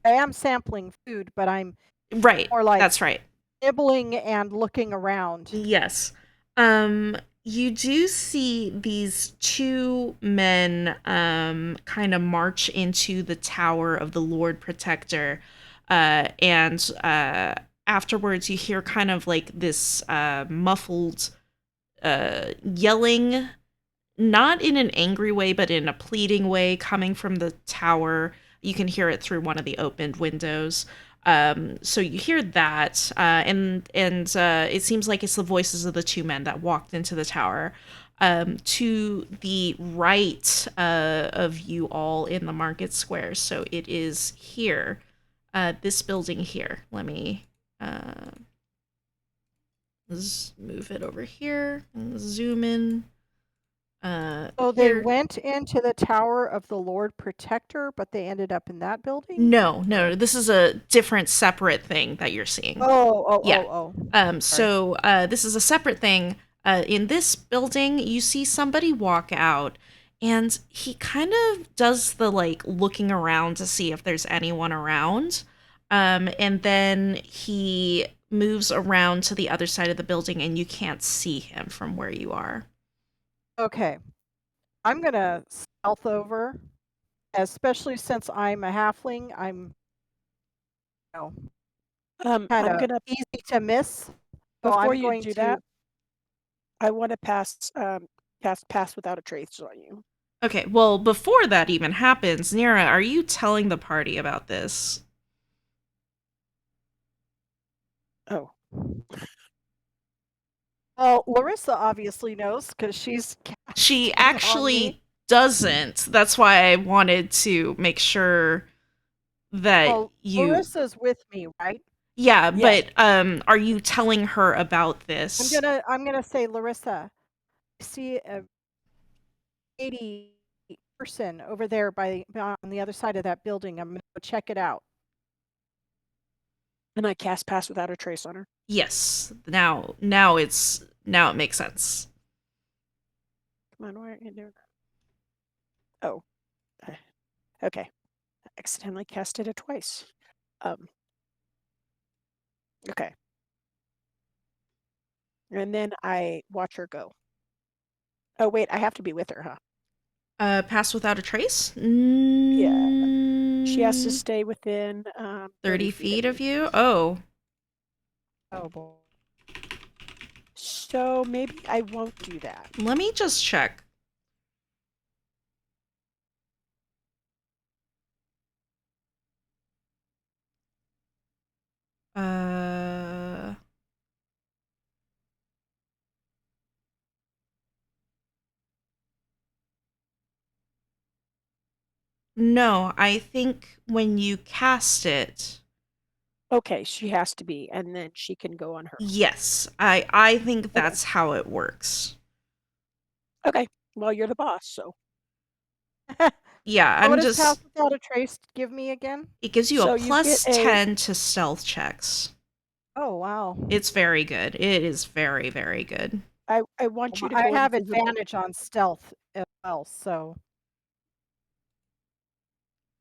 am sampling food, but I'm Right, more like that's right. nibbling and looking around. Yes. You do see these two men kind of march into the tower of the Lord Protector. And afterwards you hear kind of like this muffled yelling not in an angry way, but in a pleading way, coming from the tower. You can hear it through one of the opened windows. So you hear that, and it seems like it's the voices of the two men that walked into the tower. To the right of you all in the market square. So it is here, this building here. Let me move it over here and zoom in. So they Here. went into the Tower of the Lord Protector, but they ended up in that building? No, this is a different, separate thing that you're seeing. Yeah. Sorry. So this is a separate thing. In this building, you see somebody walk out, and he kind of does the like looking around to see if there's anyone around. And then he moves around to the other side of the building, and you can't see him from where you are. Okay. I'm going to stealth over, especially since I'm a halfling. I'm you know, kind I'm of gonna easy to miss. So before I'm you going do to. that, I want to cast pass without a trace on you. Okay, well, before that even happens, Nira, are you telling the party about this? Oh, Well, Larissa obviously knows because she's She casting on me. actually doesn't. That's why I wanted to make sure that Well, you. Larissa's with me, right? Yeah, yes. but are you telling her about this? I'm gonna say, Larissa, I see a 80 person over there on the other side of that building. I'm gonna go check it out. And I cast pass without a trace on her. Yes. Now it makes sense. Come on, why aren't you doing that? Oh, okay. I accidentally casted it twice. Okay. And then I watch her go. Oh wait, I have to be with her, huh? Pass without a trace? Yeah. She has to stay within 30 feet of you? Oh. Oh boy. So maybe I won't do that. Let me just check. Uh No, I think when you cast it, Okay, she has to be, and then she can go on her. yes, I think Okay. that's how it works. Okay. Well, you're the boss, so. Yeah, So what I'm does pass just. without a trace give me again? It gives you a So you get plus a 10 to stealth checks. Oh wow. It's very good. It is very, very good. I want you to I go have invisible. advantage on stealth as well, so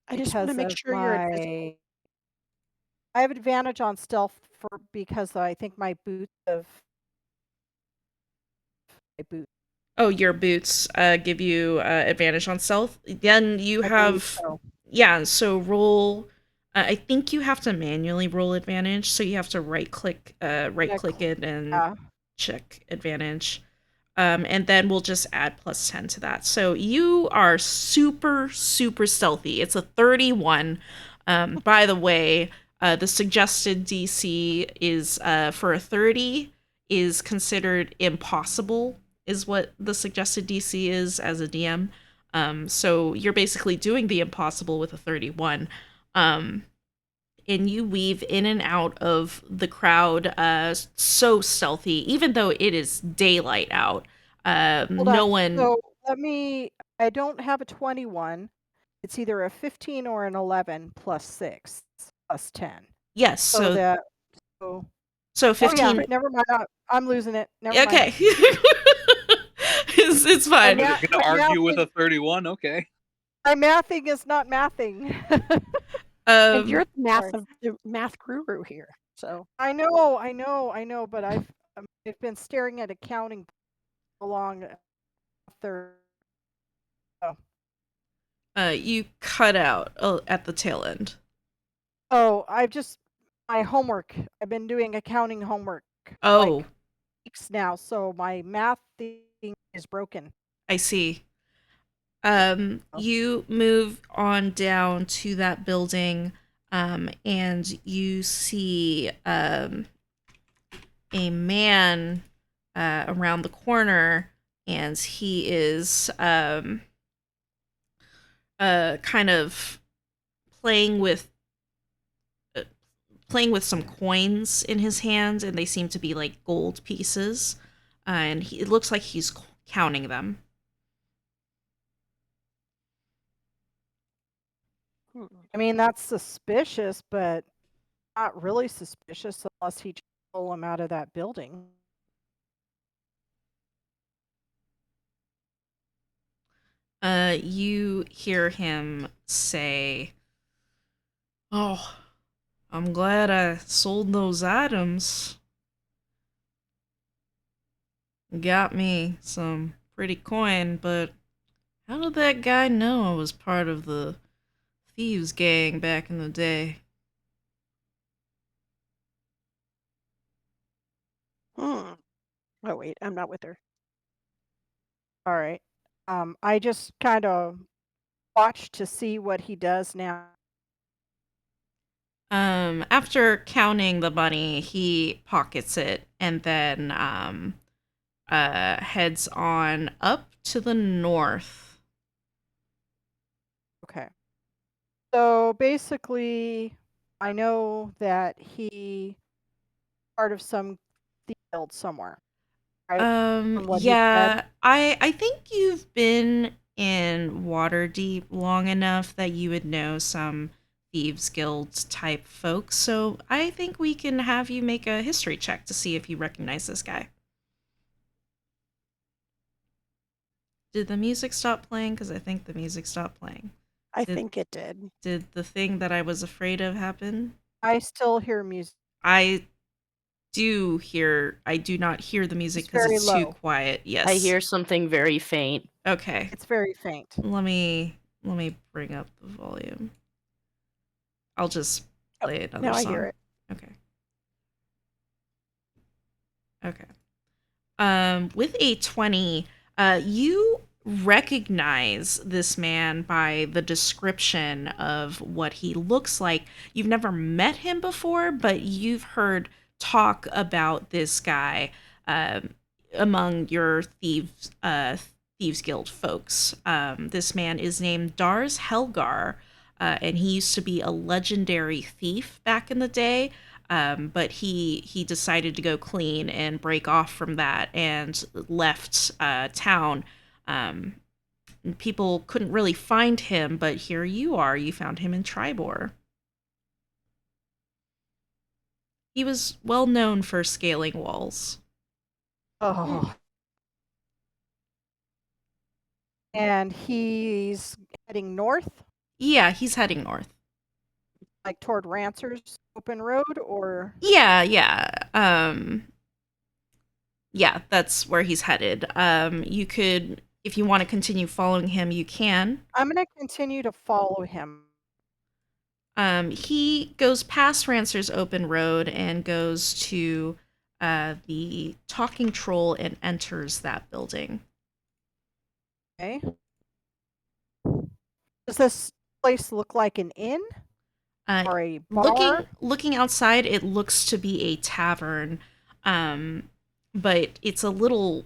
I just want to because make of sure you're invisible. my I have advantage on stealth because I think my boots of my boot. Oh, your boots give you advantage on stealth. Then you I believe have. so. Yeah, so roll. I think you have to manually roll advantage, so you have to right click it and Yeah. check advantage. And then we'll just add plus 10 to that. So you are super, super stealthy. It's a 31. By the way, the suggested DC is for a 30 is considered impossible, is what the suggested DC is as a DM. So you're basically doing the impossible with a 31. And you weave in and out of the crowd so stealthy, even though it is daylight out. Hold No on. one. So I don't have a 21. It's either a 15 or an 11 plus 6 plus 10. Yes, So so that so so oh 15. yeah, never mind. I'm losing it. Never mind. Okay. it's fine. You're gonna argue with a 31? Okay. My mathing is not mathing. And you're Sorry. the math guru here. So I know, but I've been staring at accounting for long. Third. You cut out at the tail end. Oh, my homework. I've been doing accounting homework Oh, like weeks now, so my math thing is broken. I see. Oh. You move on down to that building, and you see a man around the corner, and he is kind of playing with uh, playing with some coins in his hand, and they seem to be like gold pieces, and it looks like he's counting them. Hmm. I mean, that's suspicious, but not really suspicious unless he just stole him out of that building. You hear him say, "Oh, I'm glad I sold those items. Got me some pretty coin, but how did that guy know I was part of the thieves gang back in the day?" Hmm. Oh wait, I'm not with her. All right. I just kind of watch to see what he does now. After counting the money, he pockets it and then heads on up to the north. Okay. So basically, I know that he part of some field somewhere, right? From what he said. Yeah, I think you've been in Waterdeep long enough that you would know some Thieves Guild type folks, so I think we can have you make a history check to see if you recognize this guy. Did the music stop playing? Because I think the music stopped playing. I Did think it did. did the thing that I was afraid of happen? I still hear music. I I do not hear the music It's because very it's too low. quiet. Yes. I hear something very faint. Okay. It's very faint. Let me bring up the volume. I'll just Oh, play another now I hear song. it. Okay. Okay. With a 20, you recognize this man by the description of what he looks like. You've never met him before, but you've heard talk about this guy um, among your thieves guild folks. This man is named Dars Helgar, and he used to be a legendary thief back in the day. But he decided to go clean and break off from that and left town. Um, People couldn't really find him, but here you are. You found him in Tribor. He was well known for scaling walls. Hmm. Oh. And he's heading north, Yeah, he's heading north. like toward Rancer's open road, or Yeah. Yeah, that's where he's headed. You could, if you want to continue following him, you can. I'm going to continue to follow him. He goes past Rancer's open road and goes to the talking troll and enters that building. Okay. Does this place look like an inn Uh, or a looking bar? looking outside, it looks to be a tavern, but it's a little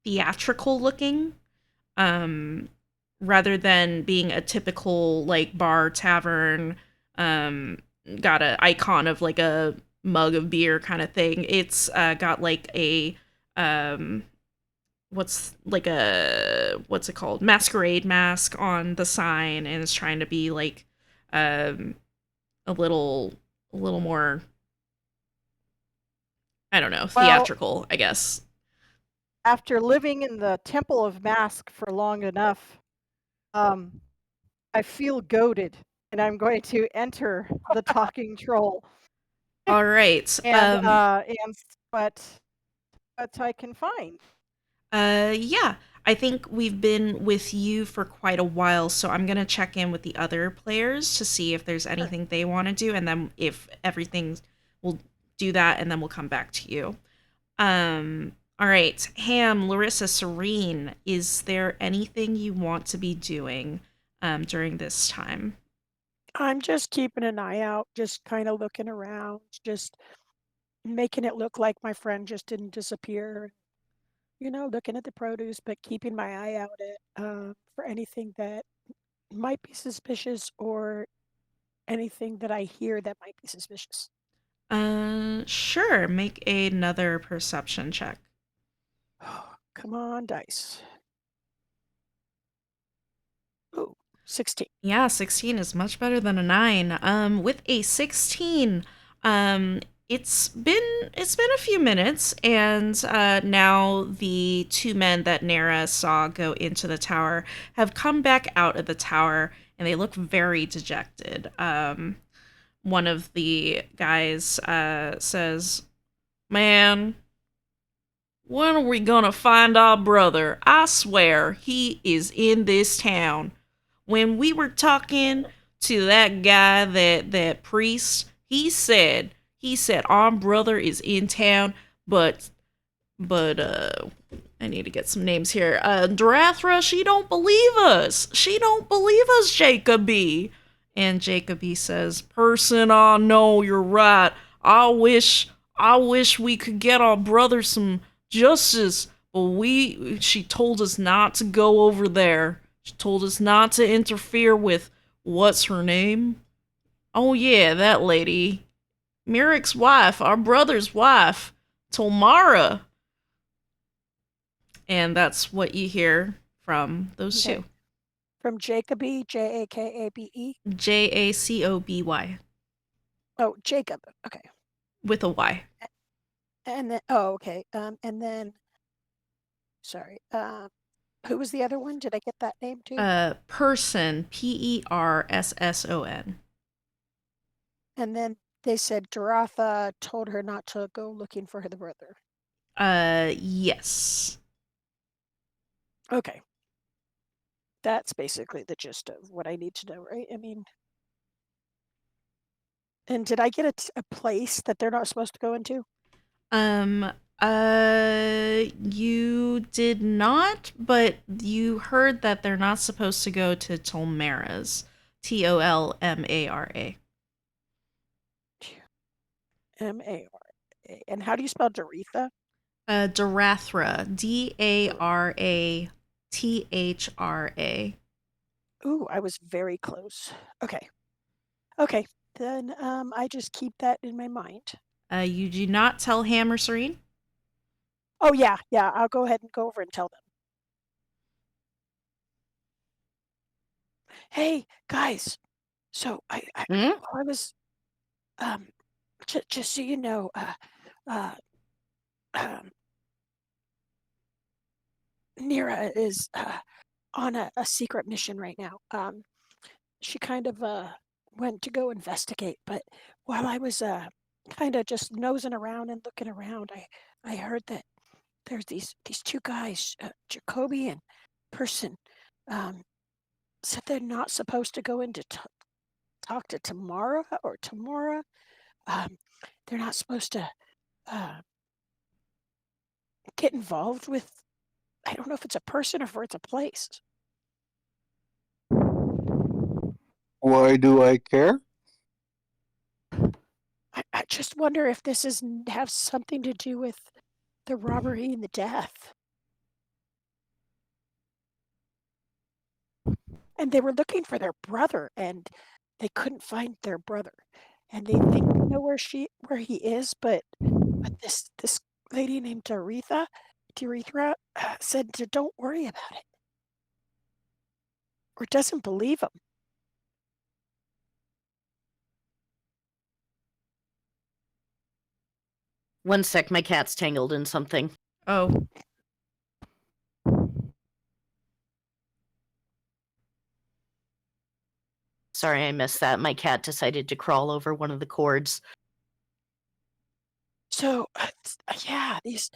theatrical looking, um, rather than being a typical like bar tavern. Um, got a icon of like a mug of beer kind of thing. It's got like a um, what's it called, masquerade mask on the sign, and it's trying to be like um a little more, I don't know, Well, theatrical, I guess. after living in the Temple of Mask for long enough, um, I feel goaded, and I'm going to enter the talking troll All right. and see what I can find. Yeah, I think we've been with you for quite a while, so I'm gonna check in with the other players to see if there's Sure. anything they want to do, and then if everything, we'll do that, and then we'll come back to you. Um, All right, Ham, Larissa, Serene, is there anything you want to be doing during this time? I'm just keeping an eye out, just kind of looking around, just making it look like my friend just didn't disappear. Looking at the produce, but keeping my eye out for anything that might be suspicious or anything that I hear that might be suspicious. Sure. Make another perception check. Come on, dice. Oh, 16. Yeah, 16 is much better than a 9. With a 16, um, it's been a few minutes, and now the two men that Nara saw go into the tower have come back out of the tower, and they look very dejected. One of the guys says, "Man, when are we gonna find our brother? I swear he is in this town. When we were talking to that guy, that priest, he said our brother is in town, but I need to get some names here. Darathra, she don't believe us. She don't believe us, Jacoby." And Jacoby says, "Person, I know you're right. I wish we could get our brother some justice, but she told us not to go over there. She told us not to interfere with what's her name? Oh yeah, that lady. Merrick's wife, our brother's wife, Tomara." And that's what you hear from those Okay. two. From Jacoby, Jakabe. Jacoby Oh, Jacob. Okay. with a Y. And then, okay. And then, sorry. Who was the other one? Did I get that name too? Person, Persson. And then they said Daratha told her not to go looking for the brother. Yes. Okay. That's basically the gist of what I need to know, right? I mean, and did I get a place that they're not supposed to go into? You did not, but you heard that they're not supposed to go to Tolmera's. Tolmara. M-A-R-A. And how do you spell Daretha? Darathra. Darathra. Ooh, I was very close. Okay. Okay. Then I just keep that in my mind. You do not tell Hammer Serene? Oh yeah, I'll go ahead and go over and tell them. Hey, guys. So Hmm? I was just so you know, um, Nira is on a secret mission right now. She kind of went to go investigate, but while I was kind of just nosing around and looking around, I heard that there's these two guys, Jacoby and Person, said they're not supposed to go in to talk to Tamara. Um, they're not supposed to uh, get involved with. I don't know if it's a person or if it's a place. Why do I care? I just wonder if this have something to do with the robbery and the death. And they were looking for their brother, and they couldn't find their brother, and they think they know where he is, but this lady named Darethra said to don't worry about it, or doesn't believe him. One sec, my cat's tangled in something. Oh. Sorry, I missed that. My cat decided to crawl over one of the cords. So yeah, these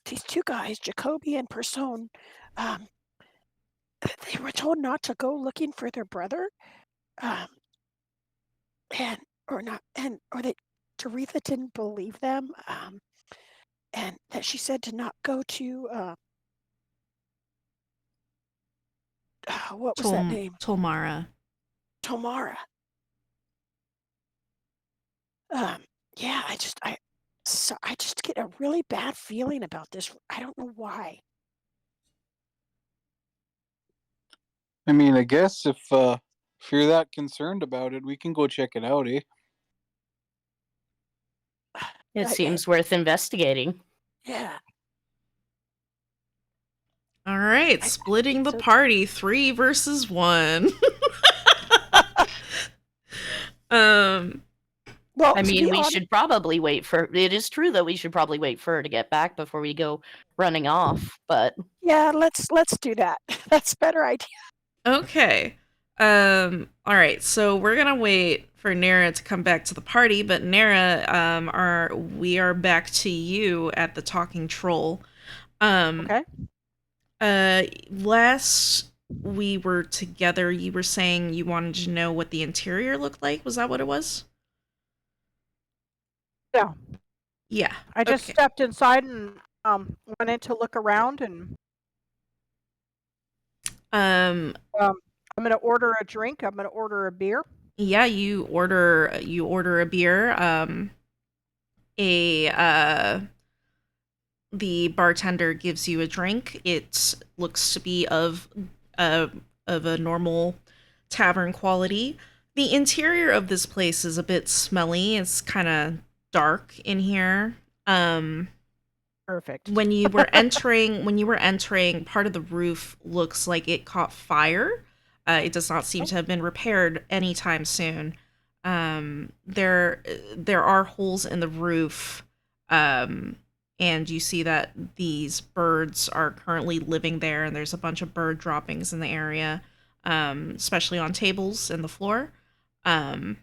two guys, Jacoby and Person, um, they were told not to go looking for their brother, um, and or not, and or that Teresa didn't believe them, and that she said to not go to what was that name? Tolmara. Tomara. Yeah, I just get a really bad feeling about this. I don't know why. I mean, I guess if you're that concerned about it, we can go check it out, eh? It I seems worth investigating. yeah, All right, I splitting think the so too. party, 3 versus 1. um, Well, I to mean, be we honest, should probably wait for it is true that we should probably wait for her to get back before we go running off, but yeah, let's do that. That's a better idea. okay. All right, so we're gonna wait for Nara to come back to the party, but Nara, we are back to you at the talking troll. Um, Okay. Last we were together, you were saying you wanted to know what the interior looked like. Was that what it was? Yeah. Yeah. I just Okay. stepped inside and went in to look around, and Um, I'm gonna order a drink. I'm gonna order a beer. yeah, you order a beer. A The bartender gives you a drink. It looks to be uh of a normal tavern quality. The interior of this place is a bit smelly. It's kind of dark in here. Perfect. When you were entering, part of the roof looks like it caught fire. It does not seem Oh, to have been repaired anytime soon. There are holes in the roof, and you see that these birds are currently living there, and there's a bunch of bird droppings in the area, especially on tables and the floor. Um,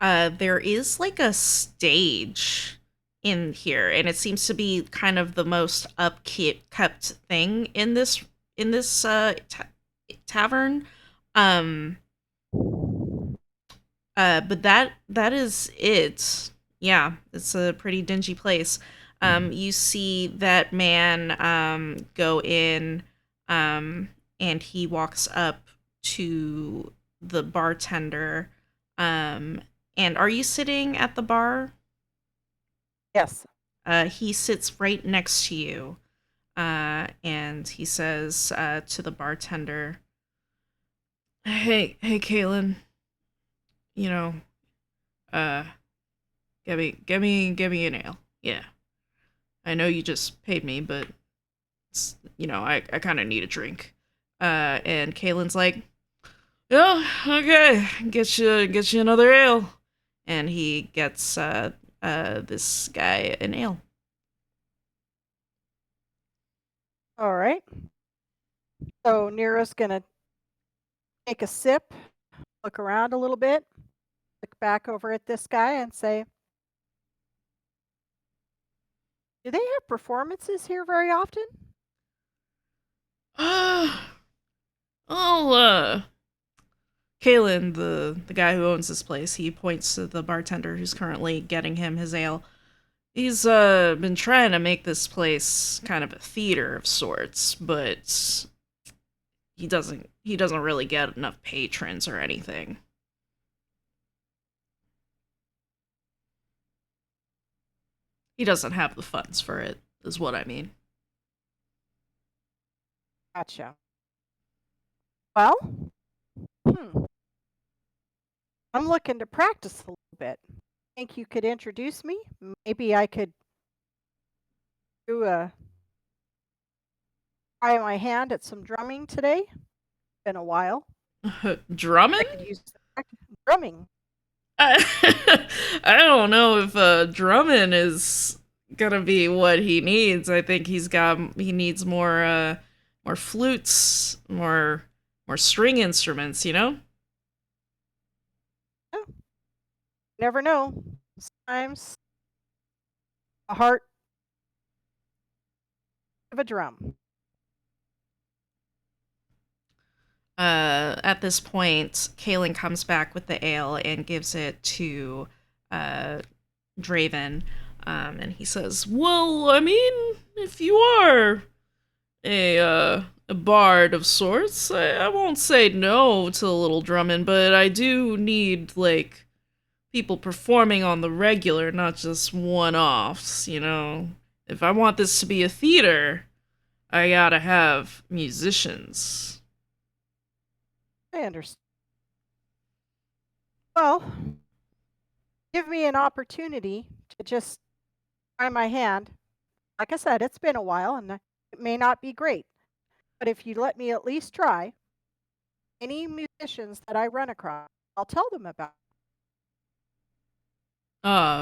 there is like a stage in here, and it seems to be kind of the most kept thing in this tavern. Um, but that is it. Yeah, it's a pretty dingy place. You see that man go in, and he walks up to the bartender. Um, and are you sitting at the bar? yes. He sits right next to you, and he says to the bartender, hey, Caitlin, you know, uh, get me an ale. Yeah, I know you just paid me, but I kind of need a drink. And Kaylin's like, yeah, okay, get you another ale, and he gets this guy an ale. All right. So Nera's gonna take a sip, look around a little bit, look back over at this guy, and say, "Do they have performances here very often?" Uh, oh, Kaylin, the guy who owns this place, he points to the bartender who's currently getting him his ale. He's been trying to make this place kind of a theater of sorts, but he doesn't really get enough patrons or anything. He doesn't have the funds for it, is what I mean. Gotcha. Well, hmm, I'm looking to practice a little bit. Think you could introduce me? Maybe I could do a try my hand at some drumming today. Been a while. Drumming? I could use the drumming. I don't know if drumming is gonna be what he needs. I think he needs more flutes, more string instruments, you know? Oh, never know. Sometimes a heart of a drum. At this point, Kaylin comes back with the ale and gives it to Draven. And he says, "Well, I mean, if you are a bard of sorts, I won't say no to a little drumming, but I do need like people performing on the regular, not just one-offs. You know, if I want this to be a theater, I gotta have musicians." I understand. Well, give me an opportunity to just try my hand. Like I said, it's been a while and it may not be great, but if you let me at least try, any musicians that I run across, I'll tell them about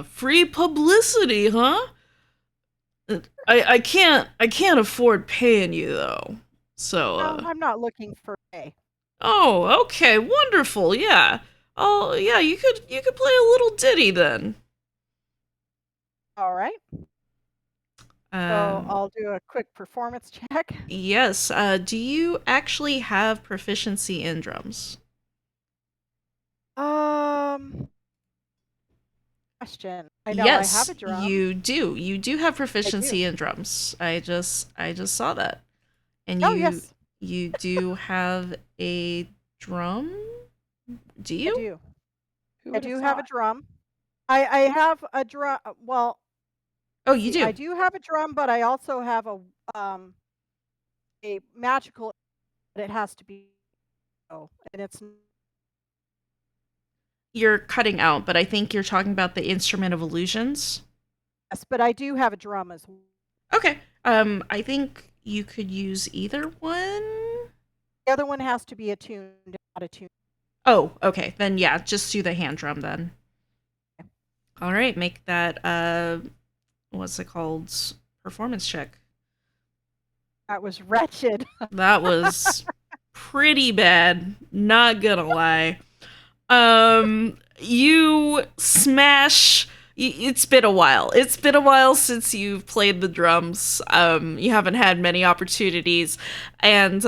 Free publicity, huh? I can't afford paying you though. So, it. No, I'm not looking for pay. oh, okay, wonderful, yeah. Oh, yeah, you could play a little ditty then. All right. So Um, I'll do a quick performance check. yes. Do you actually have proficiency in drums? Um, Question. I know I have Yes, a drum. you do. You do have I do. proficiency in drums. I just saw that. And Oh, you yes, you do have a drum? Do I you? do. Who I would have do have a thought? drum. I have a drum. Well, Oh, let's you see. I do. do have a drum, but I also have um a magical. But it has to be and it's You're cutting out, but I think you're talking about the instrument of illusions. yes. But I do have a drum as well. Okay. I think you could use either one. The other one has to be attuned, not attuned. Oh, okay. Then yeah, just do the hand drum then. All right, make that what's it called? Performance check. That was wretched. That was pretty bad, not gonna lie. You smash. It's been a while. It's been a while since you've played the drums. You haven't had many opportunities, and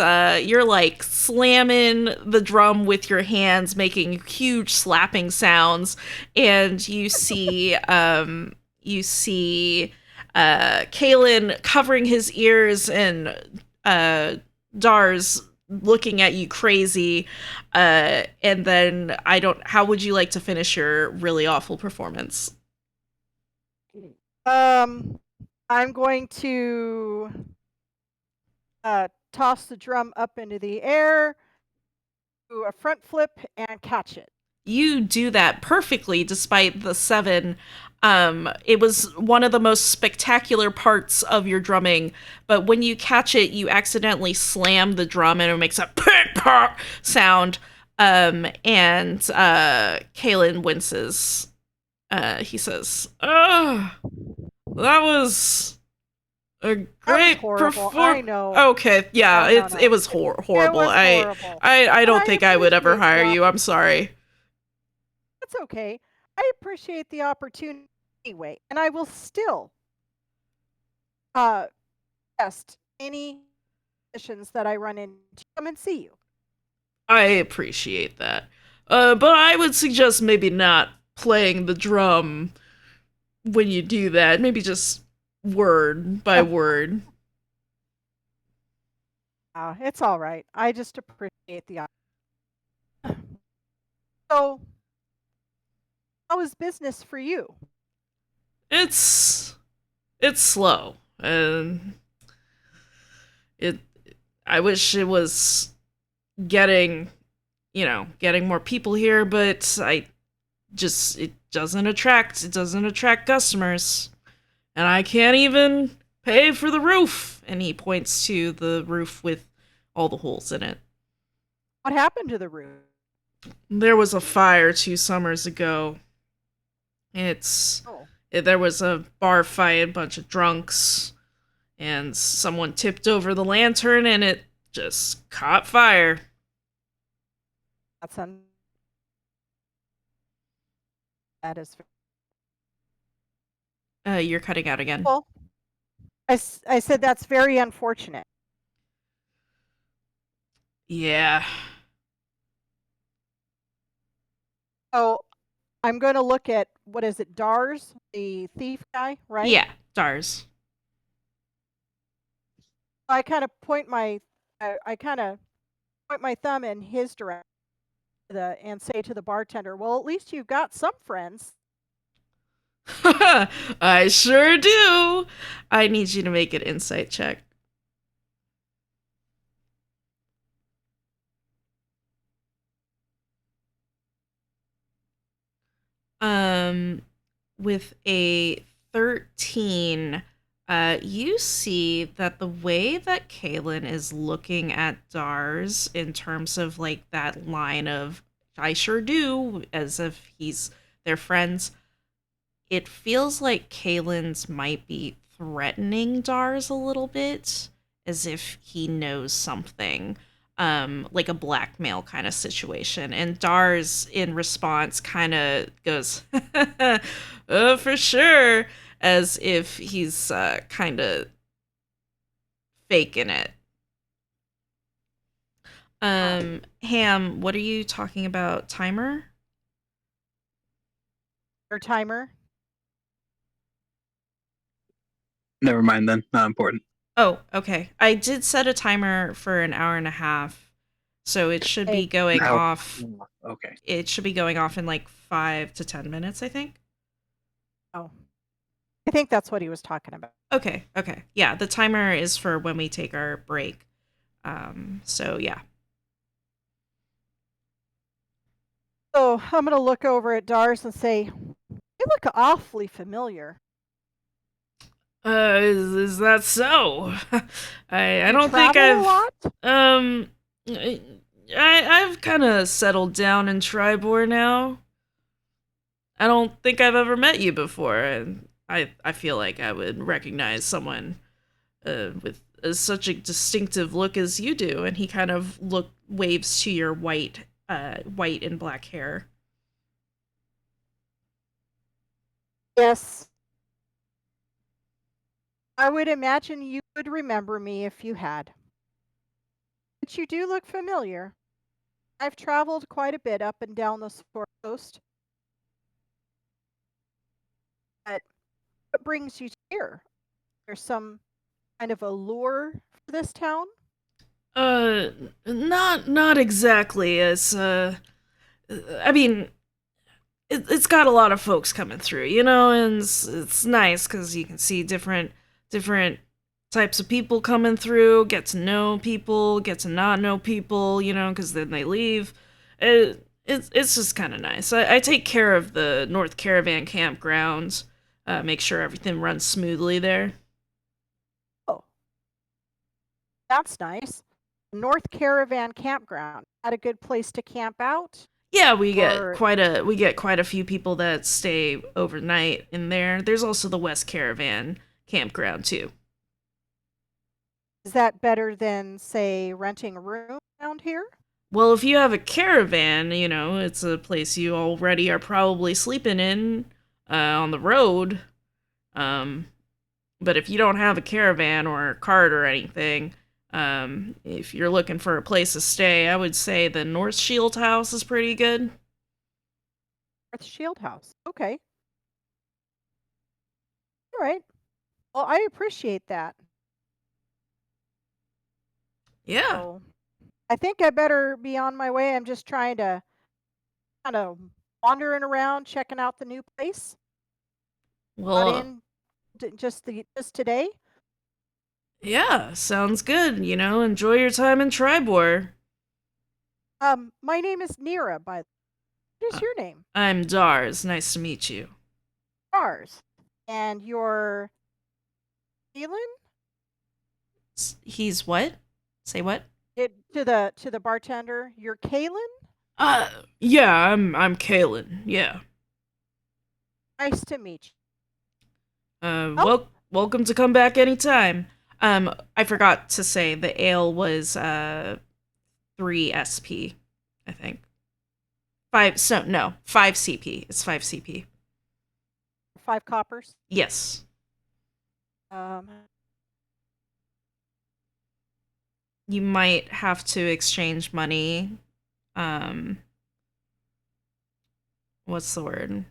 you're like slamming the drum with your hands, making huge slapping sounds. And you see Kalen covering his ears and Dars looking at you crazy. And then I don't. How would you like to finish your really awful performance? Um, I'm going to toss the drum up into the air, do a front flip, and catch it. You do that perfectly, despite the 7. It was one of the most spectacular parts of your drumming, but when you catch it, you accidentally slam the drum and it makes a pick pop sound. And Kalen winces. He says, "Oh, that was a That was great horrible. I perform." know. Okay, yeah, No, no, it no. was It horrible. was I horrible. I I But don't I think I would ever appreciate the hire you. I'm sorry. That's okay. I appreciate the opportunity anyway, and I will still uh test any missions that I run into. Come and see you. I appreciate that. But I would suggest maybe not playing the drum when you do that. Maybe just word by word. It's all right. I just appreciate the So, how is business for you? It's it's slow, and it. I wish it was getting, getting more people here, but it doesn't attract customers, and I can't even pay for the roof. And he points to the roof with all the holes in it. What happened to the roof? There was a fire 2 summers ago. It's Oh, there was a bar fight, a bunch of drunks, and someone tipped over the lantern, and it just caught fire. that's that is You're cutting out again. well. I said that's very unfortunate. Yeah. So I'm going to look at, what is it, Dars, the thief guy, right? Yeah, Dars. I kind of point my, I kind of point my thumb in his direction and say to the bartender, well, at least you've got some friends. I sure do. I need you to make an insight check. With a 13, you see that the way that Kaylin is looking at Dars in terms of like that line of I sure do, as if he's their friends, it feels like Kaylin's might be threatening Dars a little bit, as if he knows something, like a blackmail kind of situation. And Dars, in response, kind of goes, for sure, as if he's kind of faking it. Ham, what are you talking about? Timer? Your timer. Never mind then. Not important. Oh, okay. I did set a timer for an hour and a half, so it should be going off. Okay. It should be going off in like 5 to 10 minutes, I think. Oh, I think that's what he was talking about. Okay. Yeah, the timer is for when we take our break. So yeah. So I'm going to look over at Dars and say, you look awfully familiar. Is that so? I You don't think travel I've a lot? I've kind of settled down in Tribor now. I don't think I've ever met you before, and I feel like I would recognize someone with such a distinctive look as you do. And he kind of waves to your white and black hair. Yes. I would imagine you would remember me if you had. But you do look familiar. I've traveled quite a bit up and down the Sword Coast. But what brings you here? There's some kind of allure for this town? Uh, not exactly. I mean, it's got a lot of folks coming through, you know, and it's nice because you can see different types of people coming through, get to know people, get to not know people, you know, because then they leave. It's just kind of nice. I take care of the North Caravan campgrounds, make sure everything runs smoothly there. Oh, that's nice. North Caravan Campground. Had a good place to camp out? Yeah, we get Or quite a few people that stay overnight in there. There's also the West Caravan campground too. is that better than, say, renting a room around here? Well, if you have a caravan, you know, it's a place you already are probably sleeping in on the road. But if you don't have a caravan or a cart or anything, if you're looking for a place to stay, I would say the North Shield House is pretty good. North Shield House. Okay. All right. Well, I appreciate that. Yeah. So I think I better be on my way. I'm just trying to kind of wandering around, checking out the new place. Got Well, in just today. yeah, sounds good. You know, enjoy your time in Tribor. My name is Nira. What is Uh, your name? I'm Dars. Nice to meet you. Stars. And you're Keelan? He's what? Say what? To the bartender. You're Kaylin? Yeah, I'm Kalen. Yeah. Nice to meet you. Welcome to come back anytime. I forgot to say the ale was 3 SP, I think. 5 CP. It's 5 CP. 5 coppers. Yes. You might have to exchange money. what's the word?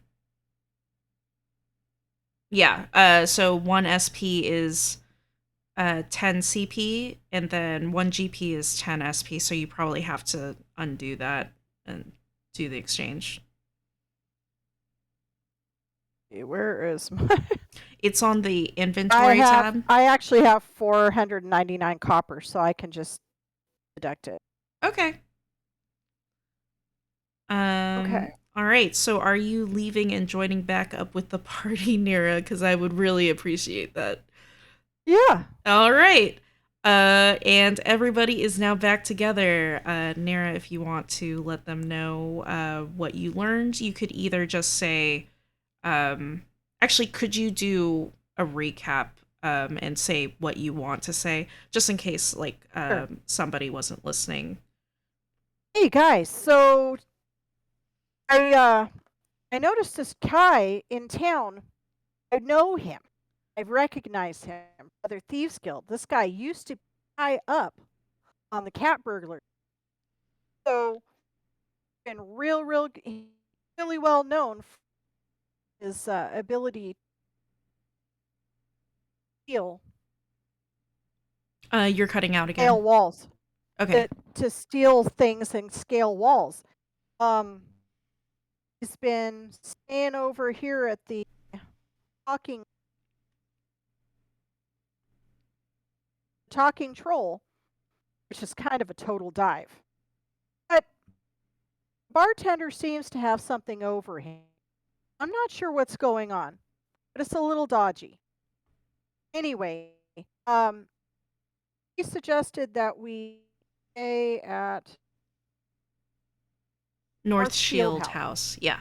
Yeah. So 1 SP is 10 CP, and then 1 GP is 10 SP. So you probably have to undo that and do the exchange. Where is my? It's on the inventory tab. I actually have 499 copper, so I can just deduct it. Okay. Okay. All right. So are you leaving and joining back up with the party, Nira? Because I would really appreciate that. Yeah. All right. And everybody is now back together. Nira, if you want to let them know what you learned, you could either just say, actually, could you do a recap and say what you want to say, just in case like Sure. somebody wasn't listening? Hey guys, so I noticed this guy in town. I know him. I've recognized him. Other Thieves Guild. This guy used to be high up on the cat burglar. So been really well known for his ability to steal You're cutting out scale again. walls. Okay. To steal things and scale walls. He's been staying over here at the talking talking troll, which is kind of a total dive. But bartender seems to have something over him. I'm not sure what's going on, but it's a little dodgy. Anyway, um, he suggested that we stay at North North Shield Shield House. House. Yeah.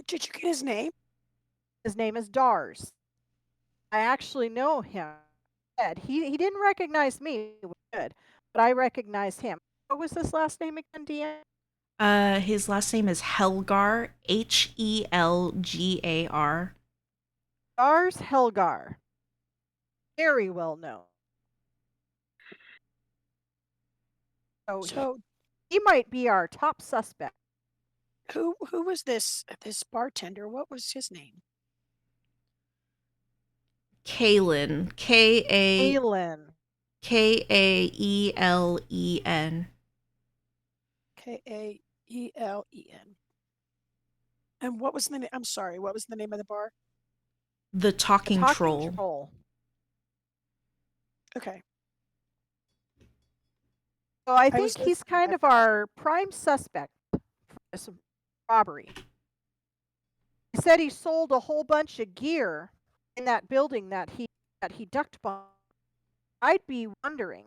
Did you get his name? His name is Dars. I actually know him. He didn't recognize me, which was good, but I recognized him. What was his last name again, DM? His last name is Helgar, Helgar. Dars Helgar. Very well known. So So he might be our top suspect. who was this bartender? What was his name? Kaelen, Aelin. Kaelen. Kaelen. And what was the name? I'm sorry. What was the name of the bar? The The Talking talking Troll. troll. Okay. So I I think was he's listening. kind of our prime suspect for this robbery. He said he sold a whole bunch of gear in that building that he ducked behind. I'd be wondering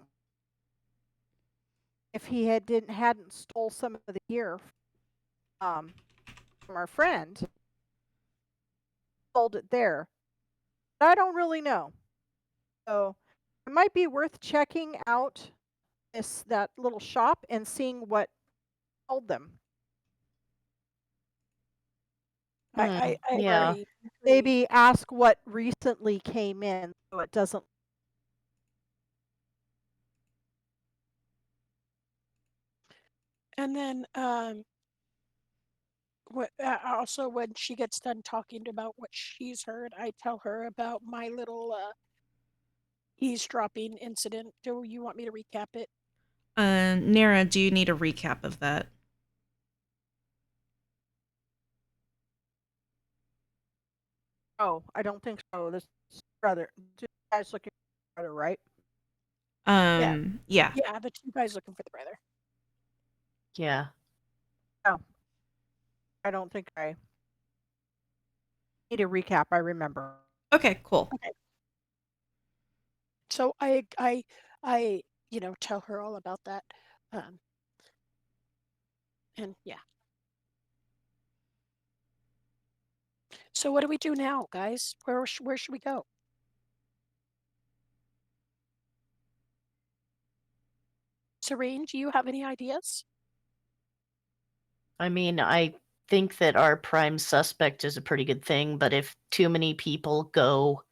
if he hadn't stole some of the gear from our friend, sold it there. But I don't really know. So it might be worth checking out that little shop and seeing what sold them. I Yeah. agree. Maybe ask what recently came in so it doesn't. And then what also when she gets done talking about what she's heard, I tell her about my little eavesdropping incident. Do you want me to recap it? Nira, do you need a recap of that? Oh, I don't think so. This brother, two guys looking for brother, right? Yeah. Yeah, the two guys looking for the brother. Yeah. No, I don't think I need a recap. I remember. Okay, cool. Okay. So I tell her all about that. And yeah. So what do we do now, guys? Where should we go? Serene, do you have any ideas? I mean, I think that our prime suspect is a pretty good thing, but if too many people go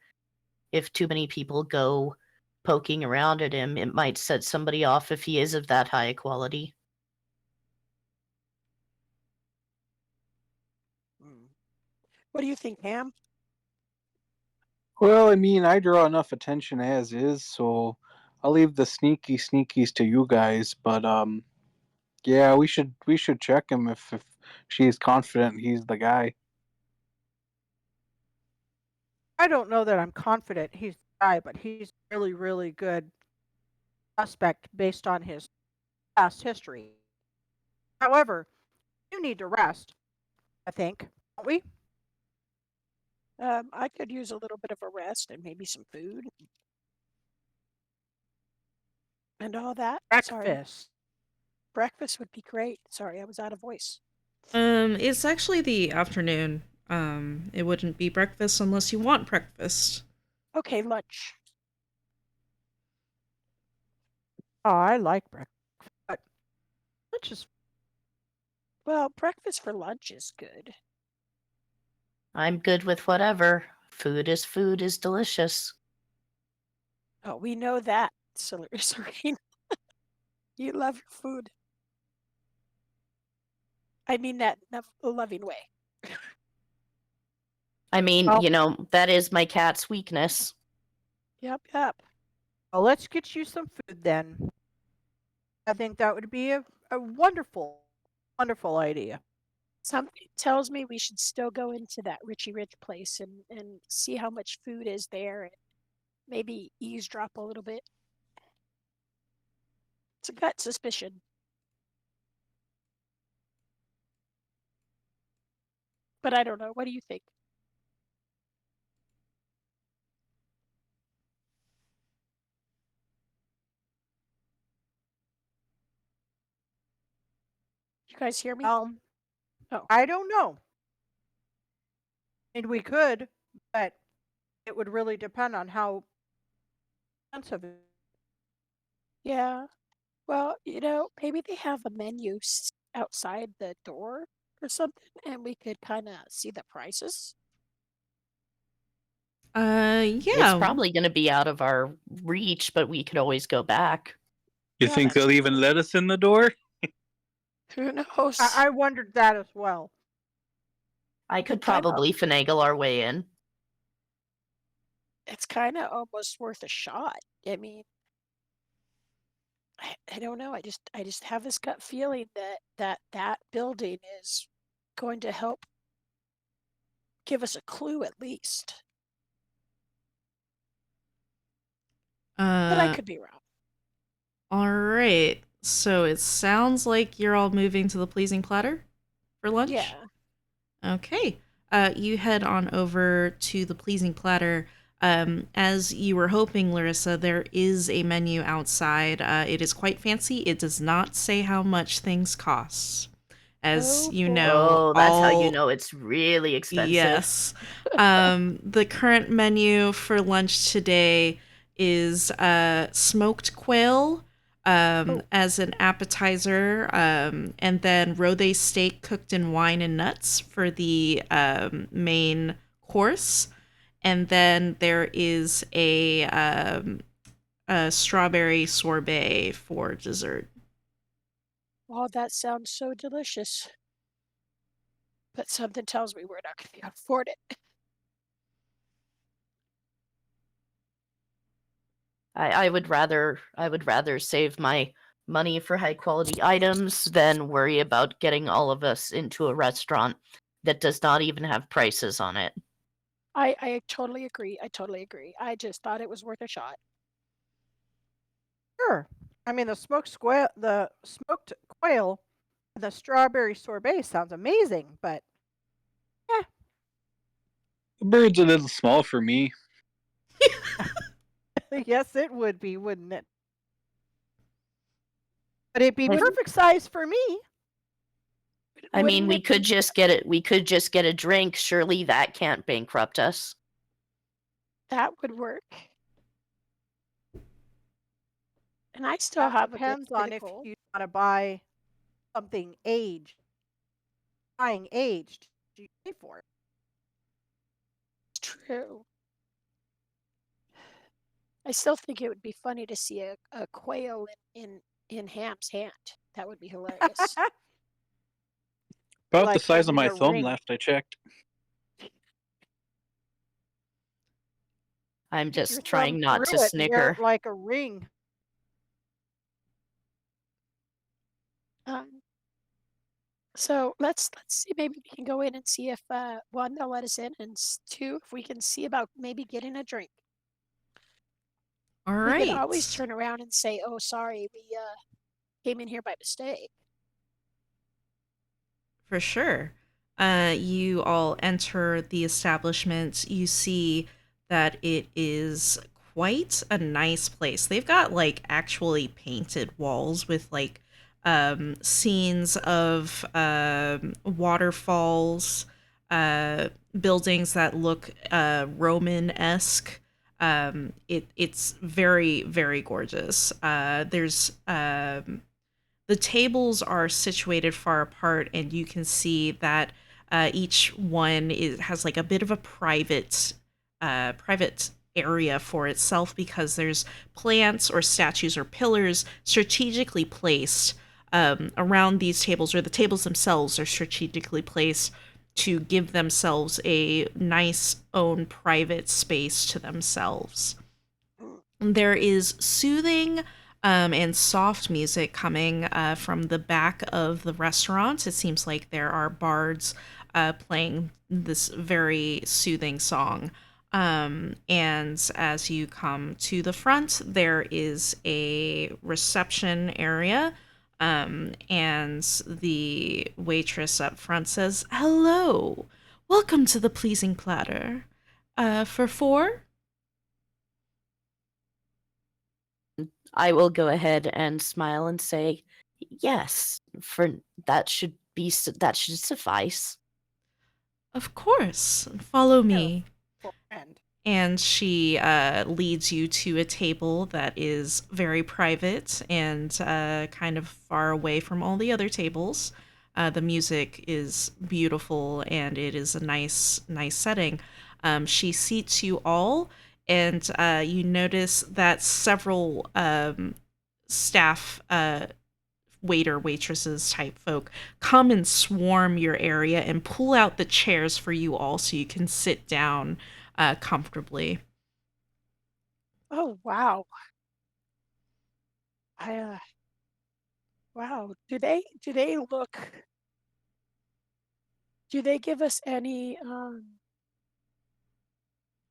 poking around at him, it might set somebody off if he is of that high quality. What do you think, Ham? Well, I mean, I draw enough attention as is, so I'll leave the sneaky sneakies to you guys. But yeah, we should check him if she's confident he's the guy. I don't know that I'm confident he's the guy, but he's really, really good suspect based on his past history. However, you need to rest, I think, don't we? I could use a little bit of a rest and maybe some food and all that. Sorry. Breakfast. Breakfast would be great. Sorry, I was out of voice. It's actually the afternoon. It wouldn't be breakfast unless you want breakfast. Okay, lunch. Oh, I like breakfast, but lunch is Well, breakfast for lunch is good. I'm good with whatever. Food is delicious. Oh, we know that, Serene. You love your food. I mean that in a loving way. I mean, well. that is my cat's weakness. Yep, yep. Well, let's get you some food then. I think that would be a wonderful, wonderful idea. Something tells me we should still go into that Richie Rich place and see how much food is there and maybe eavesdrop a little bit. It's a gut suspicion. But I don't know. What do you think? You guys hear me? Oh. I don't know. And we could, but it would really depend on how expensive it is. Yeah. Well, maybe they have a menu outside the door or something, and we could kind of see the prices. It's Yeah. probably going to be out of our reach, but we could always go back. You Yeah, think that's they'll even true. let us in the door? Who knows? I wondered that as well. I could Kinda- probably finagle our way in. It's kind of almost worth a shot. I mean, I don't know. I just have this gut feeling that building is going to help give us a clue at least. But I could be wrong. All right. So it sounds like you're all moving to the Pleasing Platter for lunch? Yeah. Okay. You head on over to the Pleasing Platter. As you were hoping, Larissa, there is a menu outside. It is quite fancy. It does not say how much things cost. As Oh, you boy. know, Oh, that's how you all know it's really expensive. yes. The current menu for lunch today is smoked quail as an appetizer, and then rode steak cooked in wine and nuts for the main course. And then there is a strawberry sorbet for dessert. Oh, that sounds so delicious. But something tells me we're not going to be able to afford it. I would rather save my money for high quality items than worry about getting all of us into a restaurant that does not even have prices on it. I totally agree. I totally agree. I just thought it was worth a shot. Sure. I mean, the smoked quail, and the strawberry sorbet sounds amazing, but The bird's a little small for me. yes, it would be, wouldn't it? But it'd be If- perfect size for me. I mean, Wouldn't we it could be- just get it. We could just get a drink. Surely that can't bankrupt us. That would work. And I still That have a depends bit on if you want to buy something aged. Buying aged, do you pay for it? It's true. I still think it would be funny to see a quail in Ham's hand. That would be hilarious. About Like the size of handing my a thumb ring. left, I checked. I'm Your just thumb trying not to through it, and wear snicker. it like a ring. Um, so let's see. Maybe we can go in and see if one, they'll let us in, and two, if we can see about maybe getting a drink. All We could always right. turn around and say, "Oh, sorry, we came in here by mistake." For sure. You all enter the establishment. You see that it is quite a nice place. They've got like actually painted walls with like scenes of waterfalls, uh, buildings that look Roman esque. It's very, very gorgeous. There's the tables are situated far apart, and you can see that each one has like a bit of a private area for itself because there's plants or statues or pillars strategically placed around these tables, or the tables themselves are strategically placed to give themselves a nice own private space to themselves. Mm. There is soothing and soft music coming from the back of the restaurant. It seems like there are bards playing this very soothing song. And as you come to the front, there is a reception area. And the waitress up front says, "Hello, welcome to the Pleasing Platter. For four?" I will go ahead and smile and say, "Yes, for that should suffice." Of course. Follow Here, me. friend. And she leads you to a table that is very private and kind of far away from all the other tables. The music is beautiful and it is a nice setting. She seats you all, and you notice that several staff waiter waitresses type folk come and swarm your area and pull out the chairs for you all so you can sit down comfortably. Oh, wow. I wow. Do they look? Do they give us any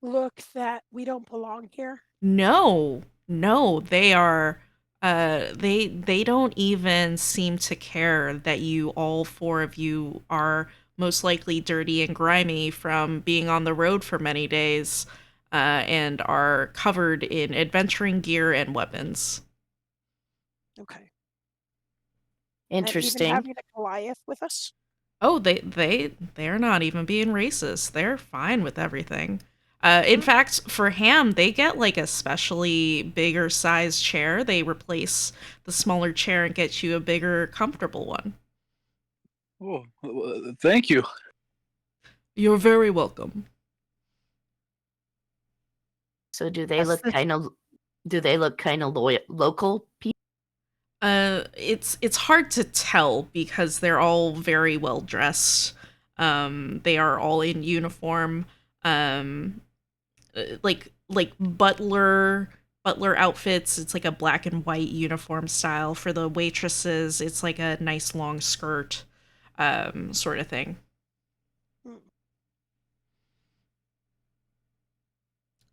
look that we don't belong here? No, they are they don't even seem to care that you, all four of you, are most likely dirty and grimy from being on the road for many days, and are covered in adventuring gear and weapons. Okay. And even Interesting. having a Goliath with us? Oh, they're not even being racist. They're fine with everything. In Mm. fact, for Ham, they get like a specially bigger size chair. They replace the smaller chair and get you a bigger, comfortable one. Oh, thank you. You're very welcome. So Yes, the do they look kind of local people? It's hard to tell because they're all very well dressed. They are all in uniform. Um, like butler outfits. It's like a black and white uniform style. For the waitresses, it's like a nice long skirt, sort of thing.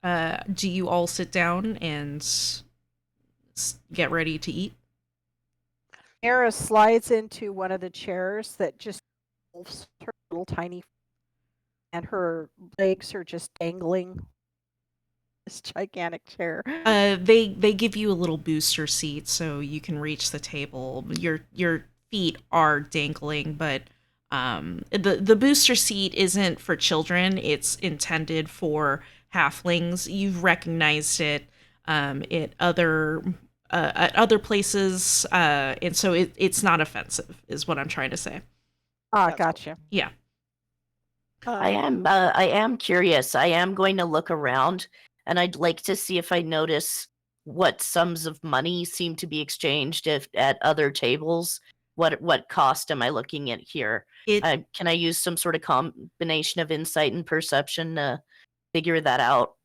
Mm. Do you all sit down and get ready to eat? Mara slides into one of the chairs that just wolfs her little tiny, and her legs are just dangling. This gigantic chair. They give you a little booster seat so you can reach the table. Your feet are dangling, but the booster seat isn't for children. It's intended for halflings. You've recognized it at other places, and so it's not offensive, is what I'm trying to say. Ah, That's cool. gotcha. Yeah. I am curious. I am going to look around, and I'd like to see if I notice what sums of money seem to be exchanged if at other tables. What cost am I looking at here? It Can I use some sort of combination of insight and perception to figure that out?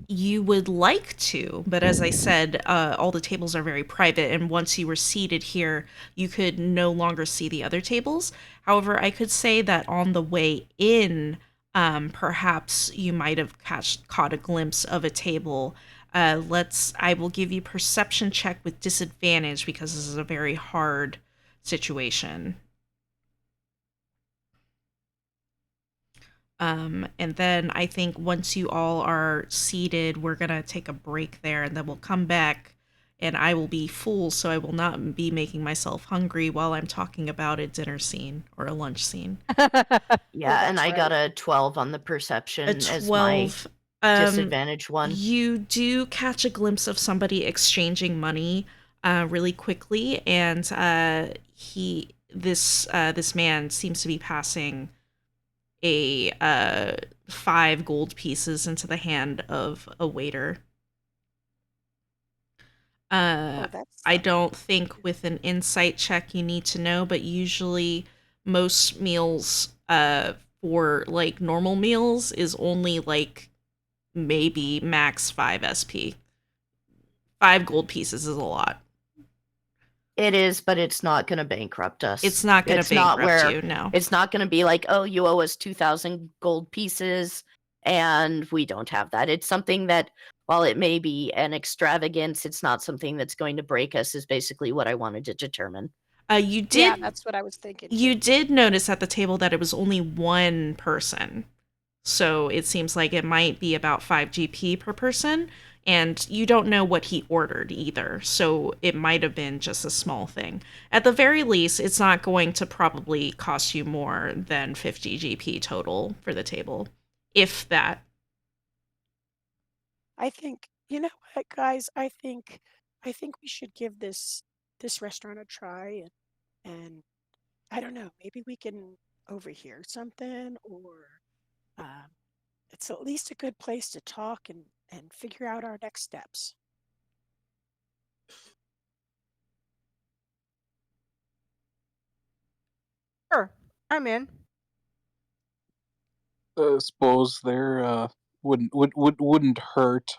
You would like to, but as I said, all the tables are very private, and once you were seated here, you could no longer see the other tables. However, I could say that on the way in, perhaps you might have caught a glimpse of a table. I will give you perception check with disadvantage because this is a very hard situation. And then I think once you all are seated, we're going to take a break there and then we'll come back and I will be full, so I will not be making myself hungry while I'm talking about a dinner scene or a lunch scene. Yeah, and that's I got right. a 12 on the A perception as my 12. disadvantage one. You do catch a glimpse of somebody exchanging money really quickly, and this man seems to be passing a 5 gold pieces into the hand of a waiter. Oh, that's I don't think with an insight check you need to know, but usually most meals for like normal meals is only like maybe max 5 SP. 5 gold pieces is a lot. It is, but it's not going to bankrupt us. It's not going to It's not bankrupt where you, no. it's not going to be like, oh, you owe us 2,000 gold pieces, and we don't have that. It's something that, while it may be an extravagance, it's not something that's going to break us. Is basically what I wanted to determine. You yeah, did that's what I was thinking you too. did notice at the table that it was only one person. So it seems like it might be about 5 GP per person. And you don't know what he ordered either. So it might have been just a small thing. At the very least, it's not going to probably cost you more than 50 GP total for the table. If that. I think, you know what, guys, I think we should give this restaurant a try, and I don't know, maybe we can overhear something, or um, it's at least a good place to talk and figure out our next steps. Sure, I'm in. Suppose there wouldn't hurt.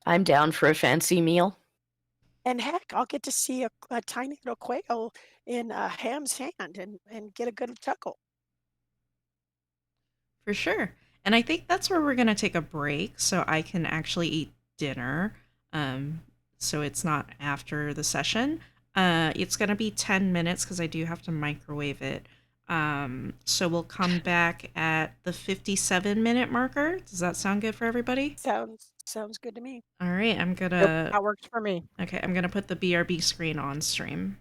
I'm down for a fancy meal. And heck, I'll get to see a tiny little quail in Ham's hand and get a good chuckle. For sure. And I think that's where we're going to take a break so I can actually eat dinner. Um, so it's not after the session. It's going to be 10 minutes because I do have to microwave it. So we'll come back at the 57-minute marker. Does that sound good for everybody? Sounds good to me. All right, Yep, that works for me. I'm gonna put the BRB screen on stream.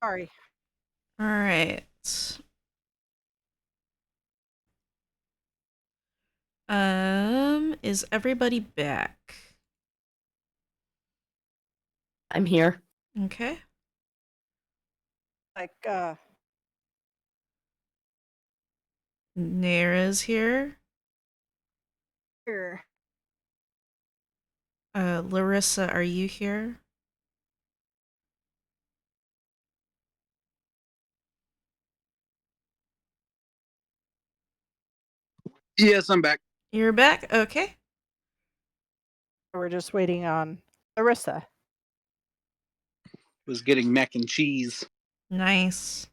Sorry. All right. Is everybody back? I'm here. Okay. Like, Nara's here. here. Larissa, are you here? Yes, I'm back. You're back? Okay. We're just waiting on Larissa. Was getting mac and cheese. Nice.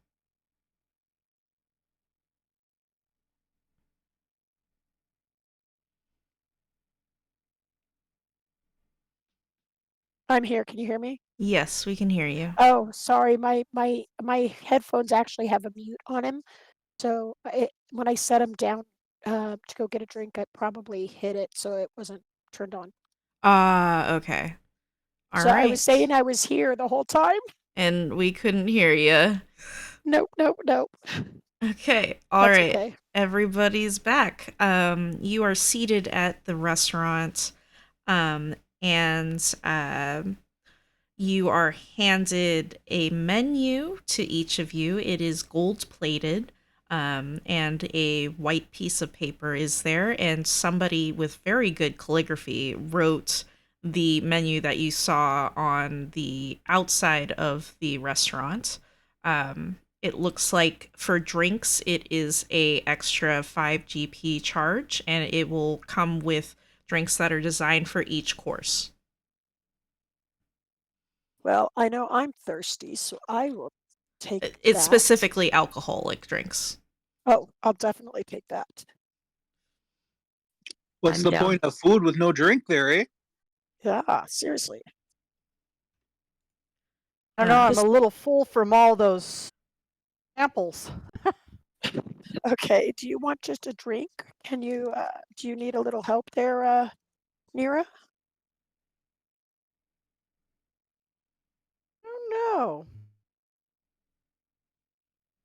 I'm here. Can you hear me? Yes, we can hear you. Oh, sorry. My headphones actually have a mute on them. So when I set them down to go get a drink, I probably hit it so it wasn't turned on. Okay. All So I was right. saying I was here the whole time. And we couldn't hear you. Nope, nope, nope. Okay. All That's right. okay. Everybody's back. You are seated at the restaurant. And you are handed a menu to each of you. It is gold plated, and a white piece of paper is there. And somebody with very good calligraphy wrote the menu that you saw on the outside of the restaurant. It looks like for drinks, it is a extra 5 GP charge, and it will come with drinks that are designed for each course. Well, I know I'm thirsty, so I will take It's that. specifically alcoholic drinks. Oh, I'll definitely take that. What's I'm the down. point of food with no drink there, eh? Yeah, seriously. I don't know. I'm This- a little full from all those samples. Okay, do you want just a drink? Can you do you need a little help there, Nira? Oh no.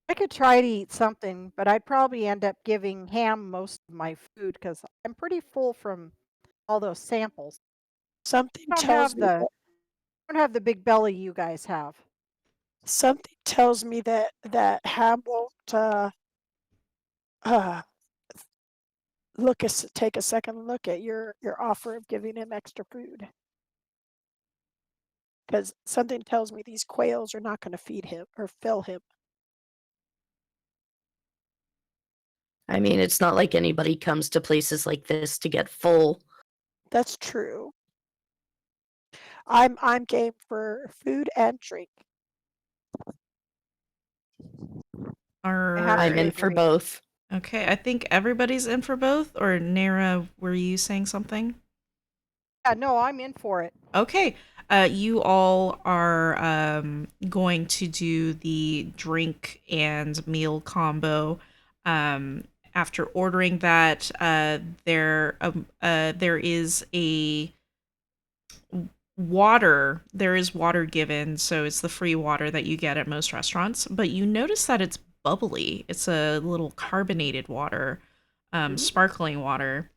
I could try to eat something, but I'd probably end up giving Ham most of my food because I'm pretty full from all those samples. Something I tells me that don't have the big belly you guys have. something tells me that Ham won't uh take a second look at your offer of giving him extra food. Because something tells me these quails are not going to feed him or fill him. I mean, it's not like anybody comes to places like this to get full. That's true. I'm game for food and drink. All have to I'm in right. for agree. both. Okay, I think everybody's in for both. Or Nara, were you saying something? Yeah, no, I'm in for it. Okay. You all are going to do the drink and meal combo. After ordering that, there is a water. There is water given, so it's the free water that you get at most restaurants. But you notice that it's bubbly. It's a little carbonated water, sparkling water.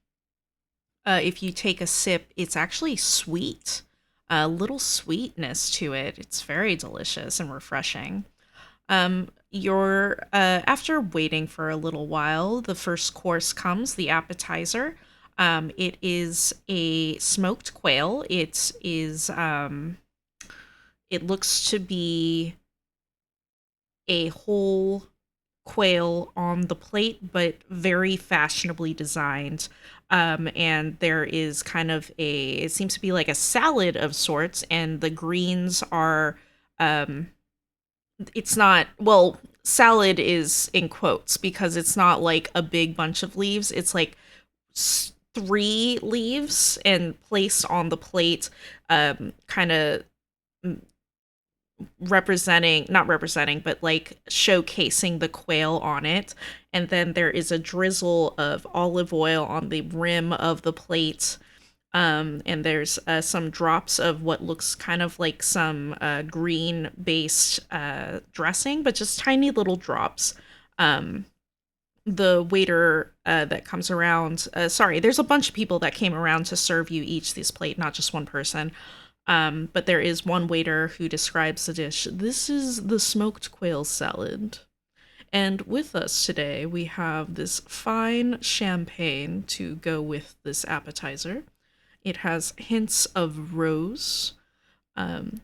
If you take a sip, it's actually sweet. A little sweetness to it. It's very delicious and refreshing. You're after waiting for a little while, the first course comes, the appetizer. It is a smoked quail. It looks to be a whole quail on the plate, but very fashionably designed. And there is kind of it seems to be like a salad of sorts, and the greens are, it's not, well, salad is in quotes because it's not like a big bunch of leaves. It's like three leaves and placed on the plate, kind of representing, not representing, but like showcasing the quail on it. And then there is a drizzle of olive oil on the rim of the plate. And there's some drops of what looks kind of like some green based dressing, but just tiny little drops. The waiter that comes around, sorry, there's a bunch of people that came around to serve you each this plate, not just one person. But there is one waiter who describes the dish. This is the smoked quail salad. And with us today, we have this fine champagne to go with this appetizer. It has hints of rose, and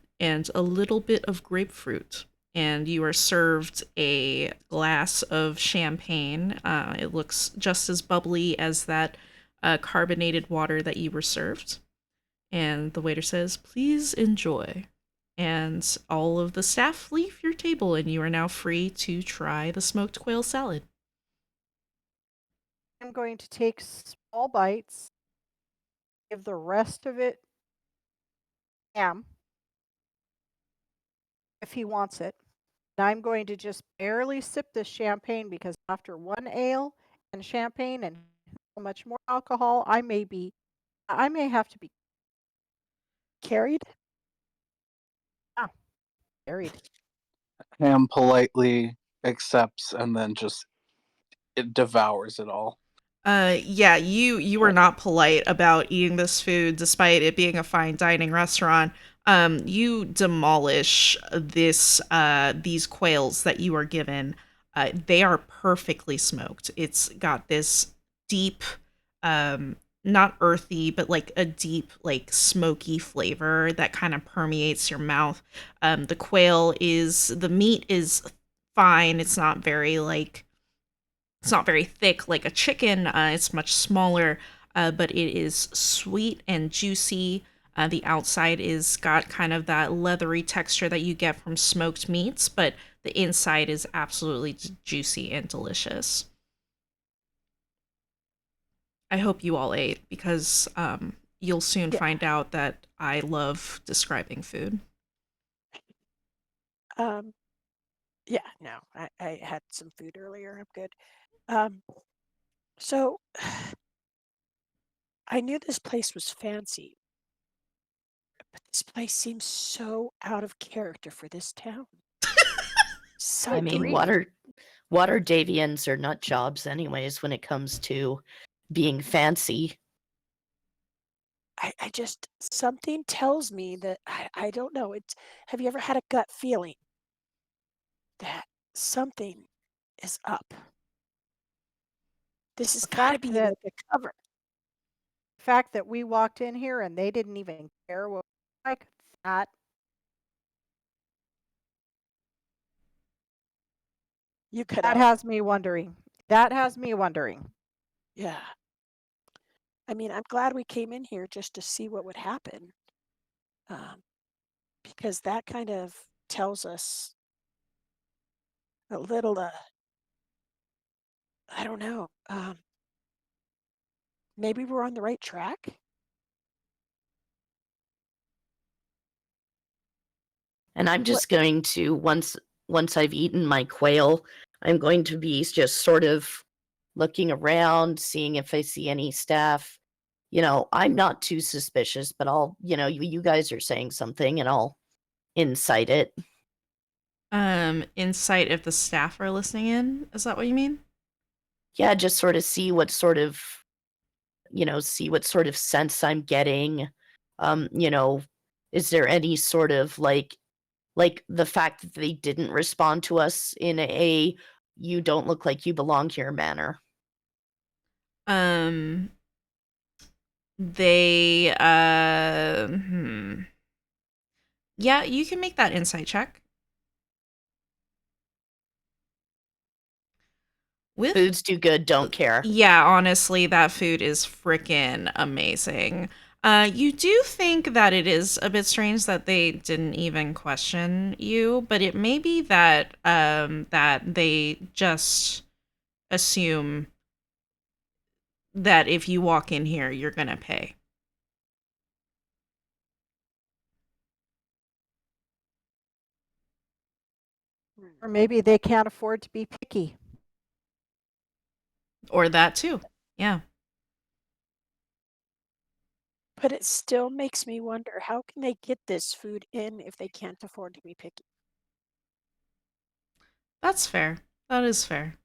a little bit of grapefruit. And you are served a glass of champagne. It looks just as bubbly as that carbonated water that you were served. And the waiter says, "Please enjoy." And all of the staff leave your table, and you are now free to try the smoked quail salad. I'm going to take small bites, give the rest of it Ham if he wants it. And I'm going to just barely sip this champagne because after one ale and champagne and so much more alcohol, I may have to be Carried? carried. Ham politely accepts and then just it devours it all. Yeah, you were not polite about eating this food despite it being a fine dining restaurant. You demolish these quails that you are given. They are perfectly smoked. It's got this deep, not earthy, but like a deep, like smoky flavor that kind of permeates your mouth. The meat is fine. It's not very thick like a chicken. It's much smaller, but it is sweet and juicy. The outside is got kind of that leathery texture that you get from smoked meats, but the inside is absolutely juicy and delicious. I hope you all ate because you'll soon Yeah. find out that I love describing food. Um, yeah, no, I had some food earlier. I'm good. Um, so I knew this place was fancy, but this place seems so out of character for this town. So I mean, dreamy. water Davians are nut jobs anyways when it comes to being fancy. I just something tells me that I don't know. It's have you ever had a gut feeling that something is up? This has The got to fact be that like a cover. we walked in here and they didn't even care what like that You cut that out. has me wondering. That has me wondering. Yeah. I mean, I'm glad we came in here just to see what would happen, um, because that kind of tells us a little. I don't know. Maybe we're on the right track. And I'm What? just going to once I've eaten my quail, I'm going to be just sort of looking around, seeing if I see any staff. I'm not too suspicious, but you guys are saying something and I'll incite it. Insight if the staff are listening in. Is that what you mean? Yeah, just sort of see what sort of see what sort of sense I'm getting. You know, is there any sort of like the fact that they didn't respond to us in a you don't look like you belong here manner? Um, they, yeah, you can make that insight check. With Foods do good, don't care. Yeah, honestly, that food is freaking amazing. You do think that it is a bit strange that they didn't even question you, but it may be that that they just assume that if you walk in here, you're gonna pay. Or maybe they can't afford to be picky. Or that too. Yeah. But it still makes me wonder, how can they get this food in if they can't afford to be picky? That's fair. That is fair.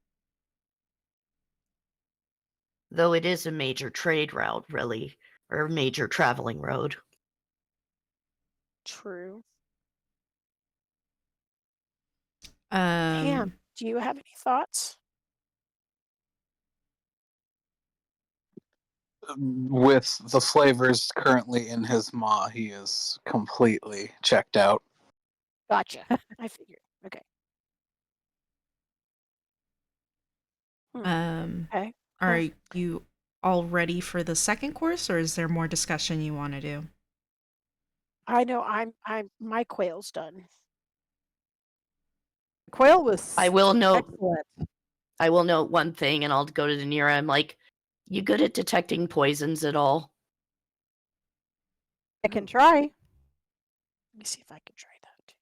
Though it is a major trade route, really, or a major traveling road. True. Um Pam, do you have any thoughts? With the flavors currently in his maw, he is completely checked out. Gotcha. I figured. Okay. Okay. are you all ready for the second course, or is there more discussion you want to do? I know my quail's done. Quail was I will note excellent. I will note one thing, and I'll go to Danira. I'm like, you good at detecting poisons at all? I can try. Let me see if I can try that.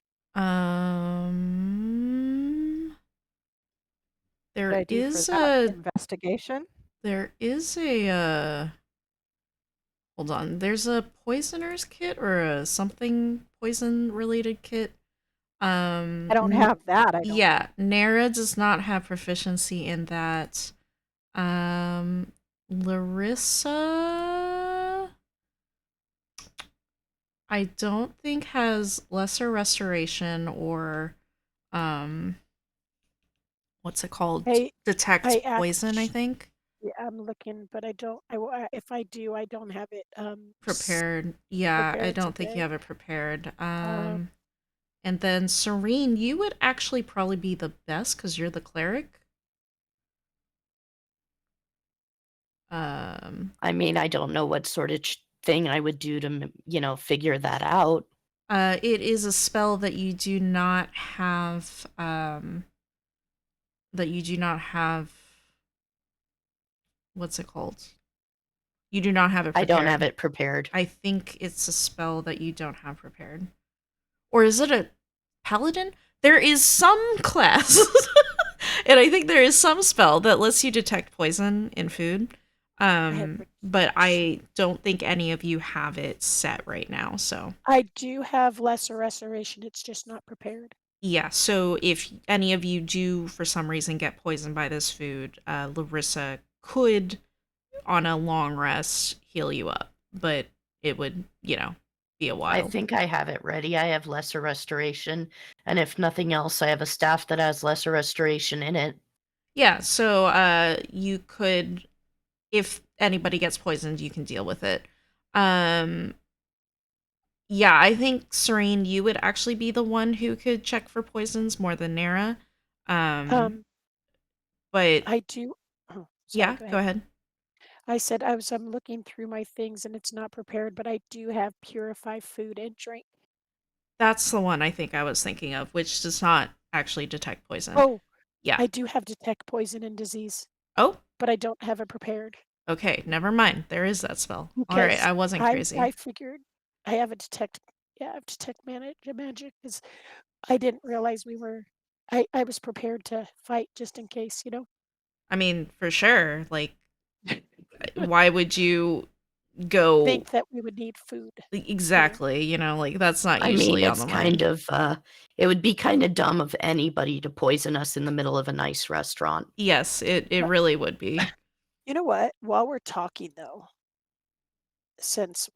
What There I do for is that a investigation. hold on. There's a poisoner's kit or a something poison related kit. I don't have that. I don't. Yeah, Nara does not have proficiency in that. Larissa, I don't think has lesser restoration or what's it called? Detect I poison, I actually, think. yeah, I'm looking, but I don't. If I do, I don't have it Prepared. Yeah, I prepared don't think you today. have it prepared. And then Serene, you would actually probably be the best because you're the cleric. I mean, I don't know what sort of thing I would do to, figure that out. It is a spell that you do not have. That you do not have. What's it called? You do not have it I prepared. don't have it prepared. I think it's a spell that you don't have prepared. Or is it a paladin? There is some class, and I think there is some spell that lets you detect poison in food. But I don't think any of you have it set right now, so. I do have lesser restoration. It's just not prepared. Yeah, so if any of you do, for some reason, get poisoned by this food, Larissa could, on a long rest, heal you up. But it would, be a I while. think I have it ready. I have lesser restoration, and if nothing else, I have a staff that has lesser restoration in it. Yeah, so you could, if anybody gets poisoned, you can deal with it. Yeah, I think Serene, you would actually be the one who could check for poisons more than Nara. But I do. Oh, sorry, yeah, go go ahead. ahead. I said I'm looking through my things and it's not prepared, but I do have purify food and drink. That's the one I think I was thinking of, which does not actually detect poison. Oh, Yeah. I do have detect poison and disease, Oh, but I don't have it prepared. okay. Never mind. There is that spell. All right. I wasn't crazy. I figured I have a detect. Yeah, I have detect magic because I didn't realize I was prepared to fight just in case, I mean, for sure. Like, why would you go think that we would need food. exactly? Like that's not I mean, usually on it's the kind mind. of, it would be kind of dumb of anybody to poison us in the middle of a nice restaurant. Yes, it really would be. You know what? While we're talking though, since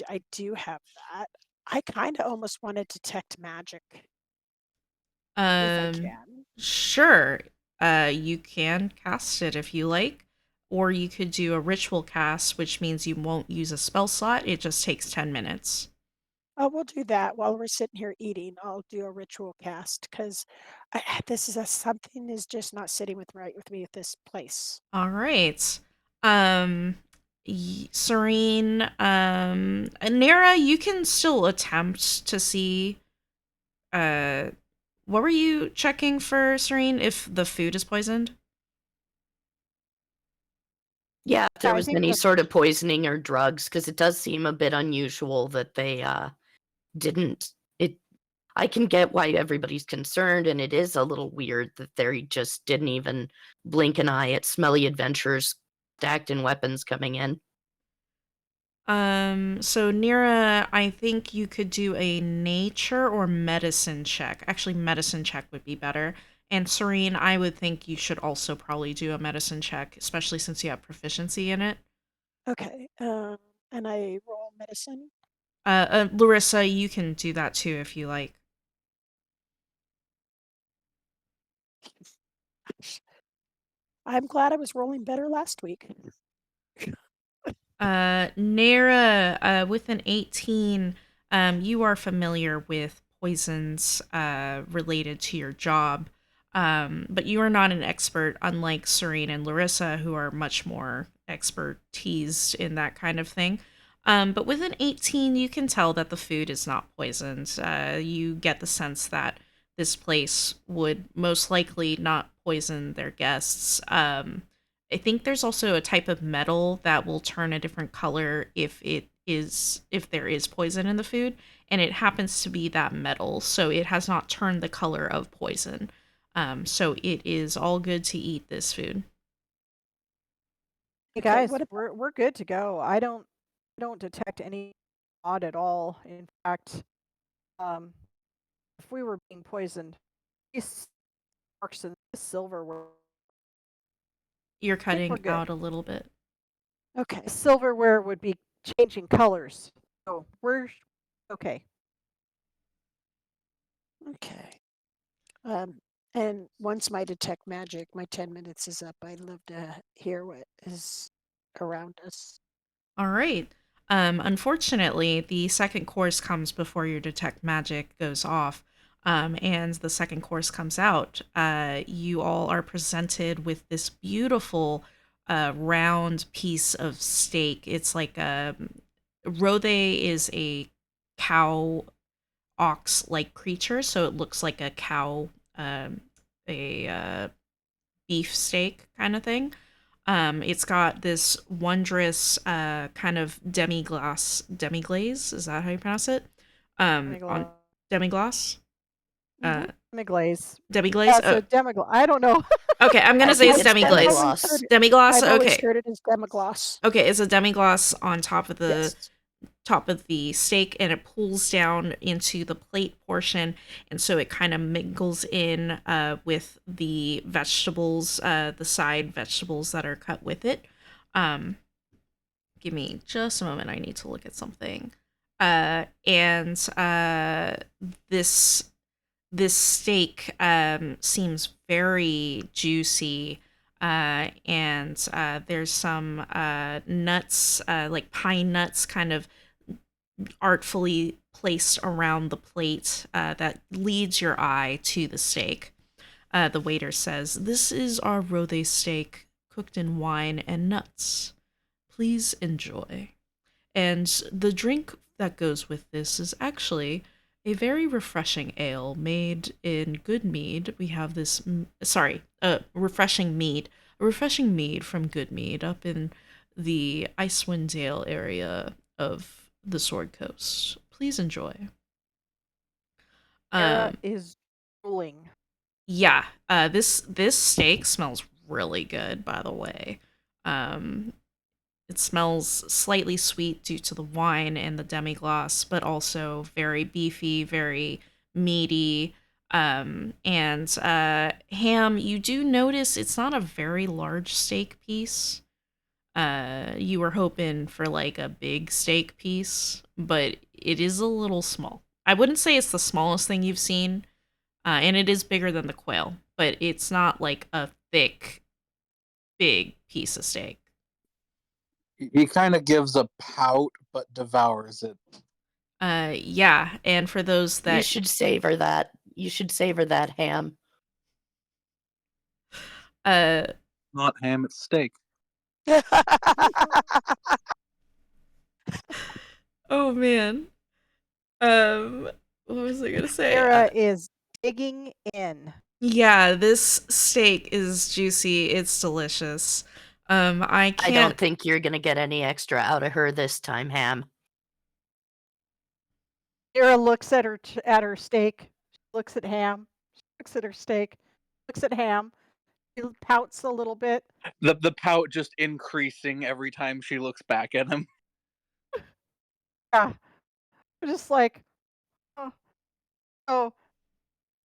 I do have that, I kind of almost want to detect magic if I Um, can. sure. You can cast it if you like, or you could do a ritual cast, which means you won't use a spell slot. It just takes 10 minutes. Oh, we'll do that while we're sitting here eating. I'll do a ritual cast because this is something is just not sitting right with me at this place. All right. Um, Serene, Nera, you can still attempt to see. Uh, what were you checking for, Serene? If the food is poisoned? Yeah, if there I was think any the sort of poisoning or drugs, because it does seem a bit unusual that they didn't. It. I can get why everybody's concerned, and it is a little weird that they just didn't even blink an eye at smelly adventurers stacked in weapons coming in. So Nira, I think you could do a nature or medicine check. Actually, medicine check would be better. And Serene, I would think you should also probably do a medicine check, especially since you have proficiency in it. Okay. And I roll medicine. Larissa, you can do that too if you like. I'm glad I was rolling better last week. Nara, with an 18, you are familiar with poisons related to your job, but you are not an expert, unlike Serene and Larissa, who are much more expertised in that kind of thing. But with an 18, you can tell that the food is not poisoned. You get the sense that this place would most likely not poison their guests. I think there's also a type of metal that will turn a different color if there is poison in the food, and it happens to be that metal, so it has not turned the color of poison. So it is all good to eat this food. Hey Okay. guys, What about we're good to go. I don't detect any odd at all. In fact, um, if we were being poisoned, these sparks and this silverware, You're I think we're cutting good. out a little bit. okay? The silverware would be changing colors, so we're okay. Okay. Um, and once my detect magic, my 10 minutes is up. I'd love to hear what is around us. All right. Unfortunately, the second course comes before your detect magic goes off. And the second course comes out. You all are presented with this beautiful round piece of steak. It's like Rothe is a cow ox like creature, so it looks like a cow, a beef steak kind of thing. It's got this wondrous kind of demiglaze. Is that how you pronounce it? On Demiglaze. demiglace, uh, Demiglaze. demiglaze. Yeah, so demiglaze. I don't know. Okay, I'm gonna I say think it's it's I've always demiglaze. demigloss. heard it. Demiglace. I've always Okay, heard it as demigloss. okay. It's a demiglace on Yes. top of the steak, and it pulls down into the plate portion, and so it kind of mingles in with the vegetables, the side vegetables that are cut with it. Um, Give me just a moment. I need to look at something. And this steak seems very juicy. And there's some nuts, like pine nuts, kind of artfully placed around the plate that leads your eye to the steak. The waiter says, "This is our rothe steak, cooked in wine and nuts. Please enjoy." And the drink that goes with this is actually a very refreshing ale made in good mead. We have this, a refreshing mead from Good Mead up in the Icewind Dale area of the Sword Coast. Please enjoy. Sarah Um, is drooling. yeah, this steak smells really good, by the way. Um, It smells slightly sweet due to the wine and the demi-glace, but also very beefy, very meaty. And Ham, you do notice it's not a very large steak piece. You were hoping for like a big steak piece, but it is a little small. I wouldn't say it's the smallest thing you've seen, and it is bigger than the quail, but it's not like a thick, big piece of steak. He kind of gives a pout, but devours it. Yeah, and for those You that should savor that. You should savor that ham. uh Not ham, it's steak. oh man. What was I gonna say? Sarah is digging in. Yeah, this steak is juicy. It's delicious. I I can't. don't think you're gonna get any extra out of her this time, ham. Sarah looks at her steak. She looks at ham. She looks at her steak. Looks at ham. She pouts a little bit. The pout just increasing every time she looks back at him. Yeah, just like, oh, oh.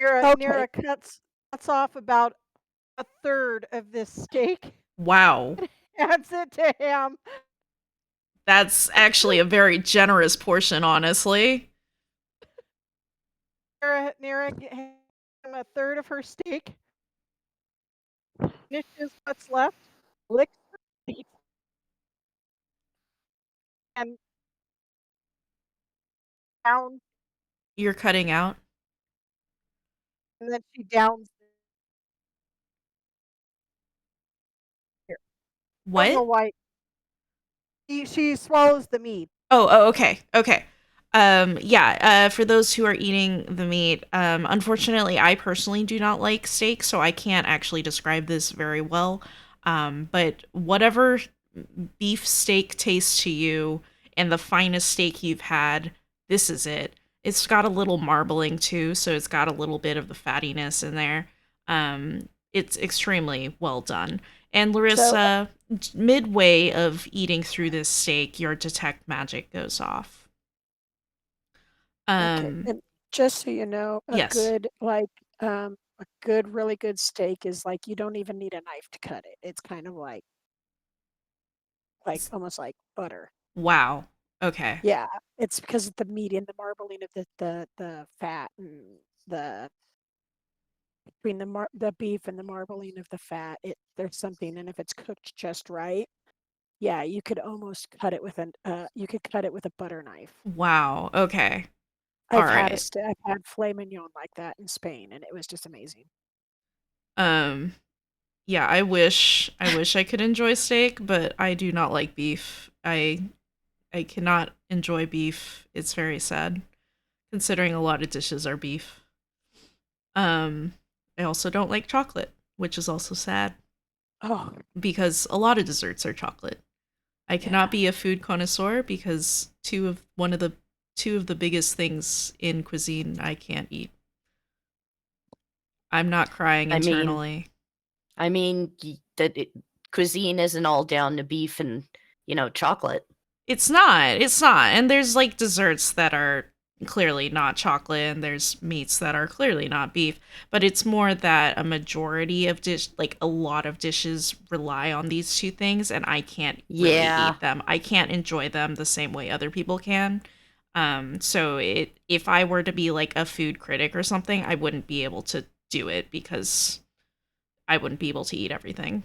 Okay. Nira cuts off about a third of this steak, Wow, adds it to ham. that's actually a very generous portion, honestly. Nira hands him a third of her steak, finishes what's left, licks her teeth, and downs, You're cutting out. and then she downs. Here. I don't know What? why. She swallows the meat. Oh, okay, okay. Yeah. For those who are eating the meat, unfortunately, I personally do not like steak, so I can't actually describe this very well. But whatever beef steak tastes to you, and the finest steak you've had, this is it. It's got a little marbling too, so it's got a little bit of the fattiness in there. It's extremely well done. And Larissa, midway of eating through this steak, your detect magic goes off. Okay. And just so you know, a Yes. good a good, really good steak is like you don't even need a knife to cut it. It's kind of like almost like butter. Wow. Okay. Yeah, it's because of the meat and the marbling of the fat and the between the beef and the marbling of the fat. There's something, and if it's cooked just right, yeah, you could almost cut it with you could cut it with a butter knife. Wow. Okay. All right. I've had filet mignon like that in Spain, and it was just amazing. Yeah, I wish I could enjoy steak, but I do not like beef. I cannot enjoy beef. It's very sad, considering a lot of dishes are beef. I also don't like chocolate, which is also sad Oh, because a lot of desserts are chocolate. I cannot be a food connoisseur because two of the biggest things in cuisine I can't eat. I'm not crying I mean- internally. Cuisine isn't all down to beef and, chocolate. It's not. It's not. And there's like desserts that are clearly not chocolate and there's meats that are clearly not beef, but it's more that a majority of a lot of dishes rely on these two things and I can't really eat them. I can't enjoy them the same way other people can. So if I were to be like a food critic or something, I wouldn't be able to do it because I wouldn't be able to eat everything.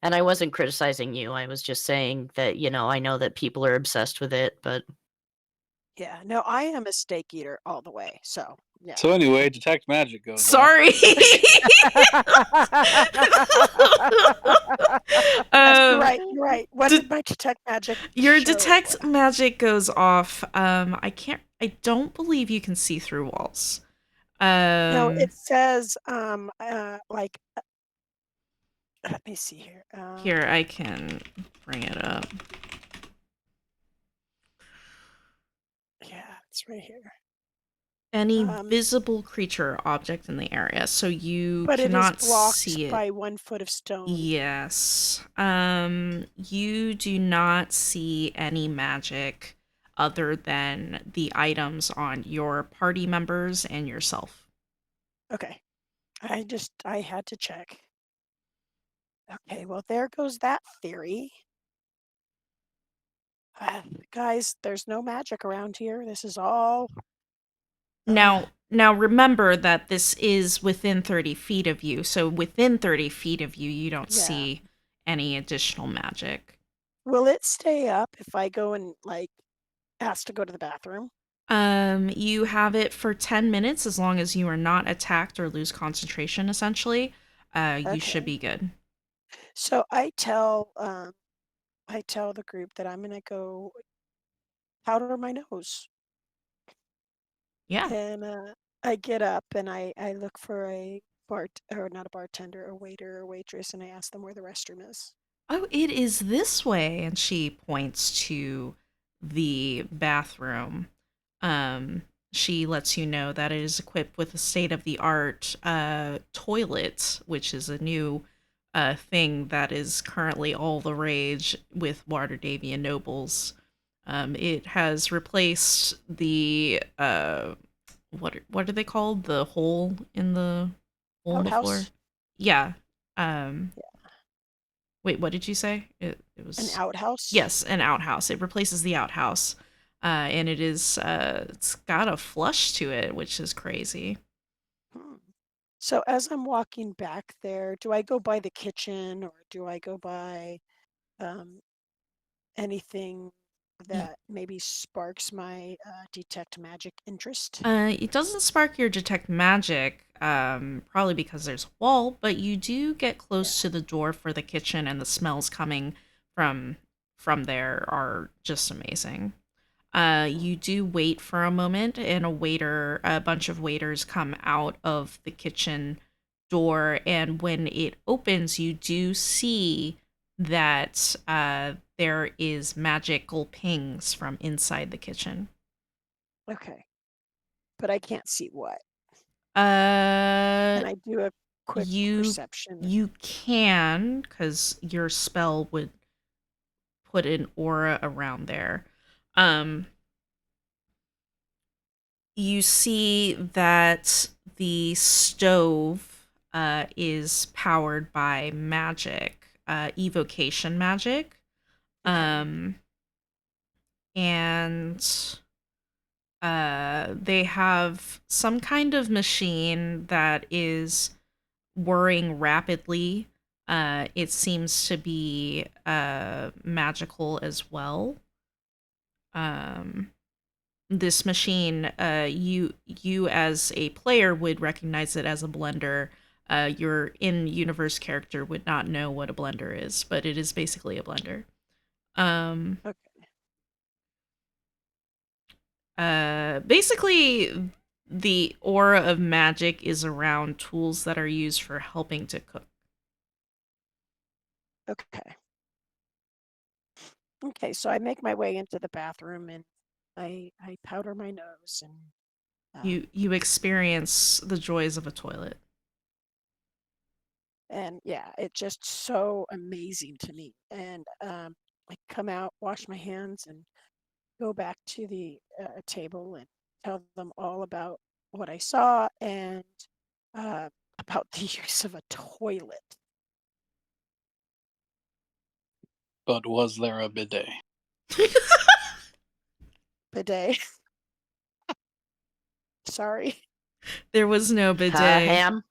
And I wasn't criticizing you. I was just saying that, I know that people are obsessed with it, but yeah. No, I am a steak eater all the way. So yeah. So anyway, detect magic goes. Sorry. You're right. What did my detect magic? Your show? detect magic goes off. I don't believe you can see through walls. No, it says let me see here. Here, I can bring it up. Yeah, it's right here. Any visible creature or object in the area, so you but cannot it is blocked see it. by 1 foot of stone. Yes. You do not see any magic other than the items on your party members and yourself. Okay. I had to check. Okay, well there goes that theory. Guys, there's no magic around here. This is all. Now remember that this is within 30 feet of you. So within 30 feet of you, you don't Yeah. see any additional magic. Will it stay up if I go and ask to go to the bathroom? You have it for 10 minutes as long as you are not attacked or lose concentration, essentially. You should Okay. be good. So I tell the group that I'm gonna go powder my nose, Yeah. and I get up and I look for a or not a bartender, a waiter or waitress, and I ask them where the restroom is. Oh, it is this way. And she points to the bathroom. Um, she lets you know that it is equipped with a state of the art toilet, which is a new thing that is currently all the rage with Waterdavian nobles. It has replaced the what are they called? The hole in the floor. Outhouse? Yeah. Um, Yeah. Wait, what did you say? It An was outhouse? yes, an outhouse. It replaces the outhouse, and it's got a flush to it, which is crazy. Hmm. So as I'm walking back there, do I go by the kitchen or do I go by um, anything Y- that maybe sparks my detect magic interest? It doesn't spark your detect magic, probably because there's a wall, but you do get Yeah. close to the door for the kitchen, and the smells coming from from there are just amazing. You do wait for a moment, and a bunch of waiters come out of the kitchen door, and when it opens, you do see that there is magical pings from inside the kitchen. Okay. But I can't see what. Uh, Can I do a quick you perception? you can, because your spell would put an aura around there. Um, you see that the stove is powered by magic, evocation magic. Okay. Um, and they have some kind of machine that is whirring rapidly. It seems to be magical as well. Um, this machine, you as a player would recognize it as a blender. Your in-universe character would not know what a blender is, but it is basically a blender. Um, Okay. Basically, the aura of magic is around tools that are used for helping to cook. Okay. Okay. So I make my way into the bathroom and I powder my nose and um, You experience the joys of a toilet. yeah, it's just so amazing to me. And I come out, wash my hands, and go back to the table and tell them all about what I saw and uh, about the use of a toilet. But was there a bidet? Bidet. Sorry. There was no bidet. Ham?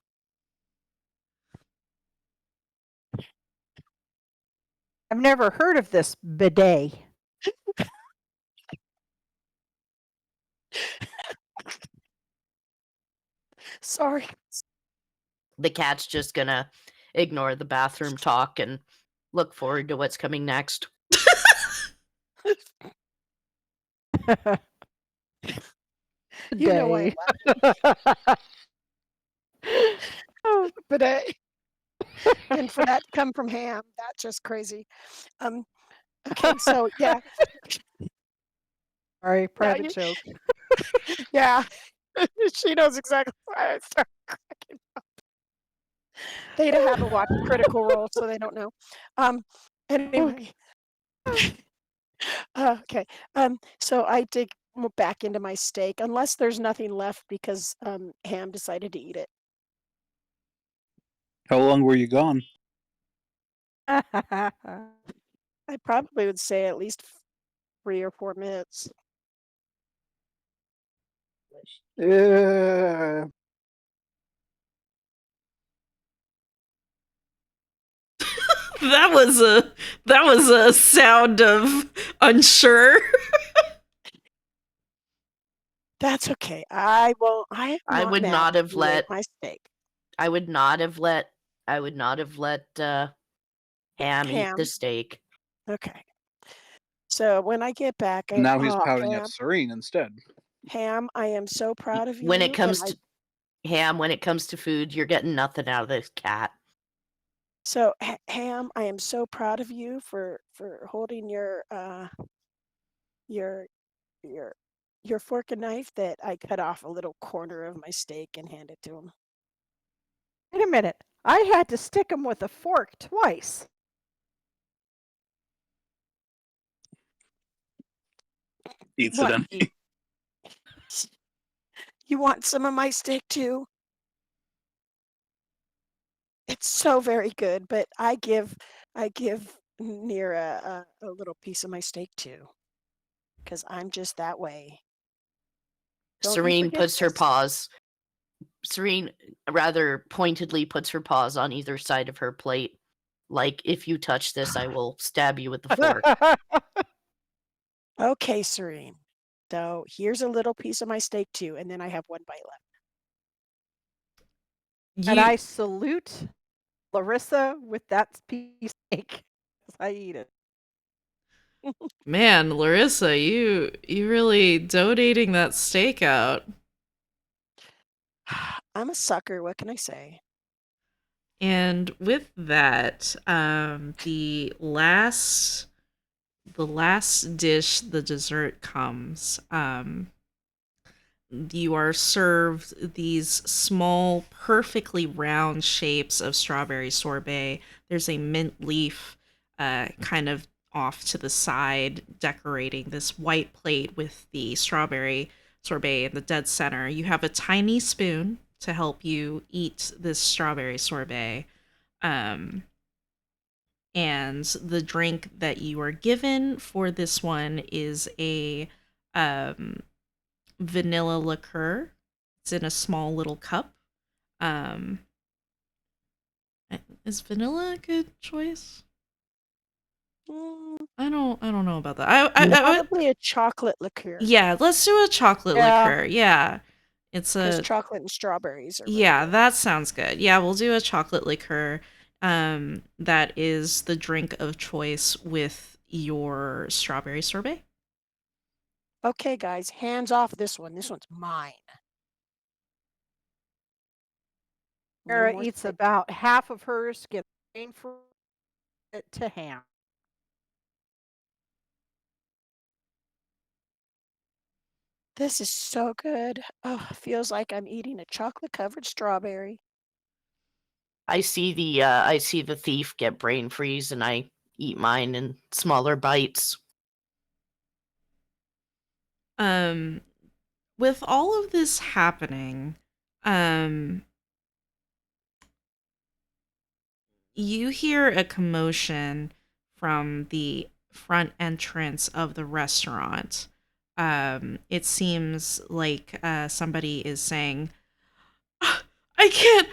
I've never heard of this bidet. Sorry. The cat's just gonna ignore the bathroom talk and look forward to what's coming next. You know why Day. I laughed. Oh, bidet. And for that to come from Ham, that's just crazy. Um, okay, so yeah, Sorry, yeah, private joke. yeah. She knows exactly why I started cracking. They haven't watched Critical Role, so they don't know. Anyway, okay. So I dig back into my steak, unless there's nothing left because Ham decided to eat it. How long were you gone? I probably would say at least 3 or 4 minutes. Yeah. That was a sound of unsure. That's okay. I won't. I am I not would mad not that have you ate let my steak. I would not have let Ham eat the Ham. steak. Okay. So when I get back, And now he's oh, pouting at Serene instead. Ham, I am so proud of When it you. comes to Ham, when it comes to food, you're getting nothing out of this cat. So Ham, I am so proud of you for holding your your fork and knife that I cut off a little corner of my steak and handed to him. Wait a minute. I had to stick him with a fork twice. Eats it What? in. You want some of my steak too? It's so very good, but I give Nira a little piece of my steak too, because I'm just that way. Don't you Serene forget puts her this. paws. Serene rather pointedly puts her paws on either side of her plate. Like, if you touch this, I will stab you with the fork. Okay, Serene. So here's a little piece of my steak too, and then I have one bite left. And I salute Larissa with that piece of steak as I eat it. Man, Larissa, you really donating that steak out. I'm a sucker. What can I say? And with that, the last dish, the dessert comes. You are served these small, perfectly round shapes of strawberry sorbet. There's a mint leaf kind of off to the side, decorating this white plate with the strawberry sorbet in the dead center. You have a tiny spoon to help you eat this strawberry sorbet. And the drink that you are given for this one is a um, vanilla liqueur. It's in a small little cup. Um, is vanilla a good choice? Mm, I don't know about that. I probably a chocolate liqueur, yeah, let's do a chocolate Yeah. liqueur. Yeah, it's because a chocolate and strawberries are really yeah. good. That sounds good. Yeah, we'll do a chocolate liqueur. That is the drink of choice with your strawberry sorbet. Okay, guys, hands off this one. This one's mine. No Sarah more eats steak. about half of hers, gets brain for it to Ham. This is so good. Oh, feels like I'm eating a chocolate-covered strawberry. I see the thief get brain freeze, and I eat mine in smaller bites. Um, with all of this happening, um, you hear a commotion from the front entrance of the restaurant. It seems like somebody is saying, "Ah, I can't,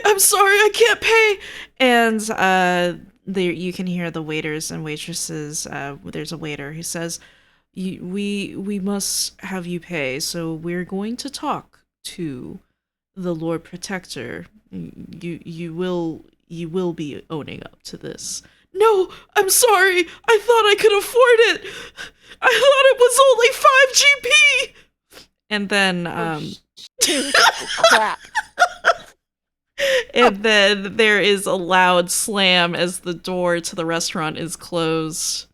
I'm sorry, I can't pay." And there you can hear the waiters and waitresses. There's a waiter who says, we must have you pay, so we're going to talk to the Lord Protector. You will be owning up to this. No, I'm sorry. I thought I could afford it. I thought it was only 5 GP. And then Dude, crap. and then there is a loud slam as the door to the restaurant is closed.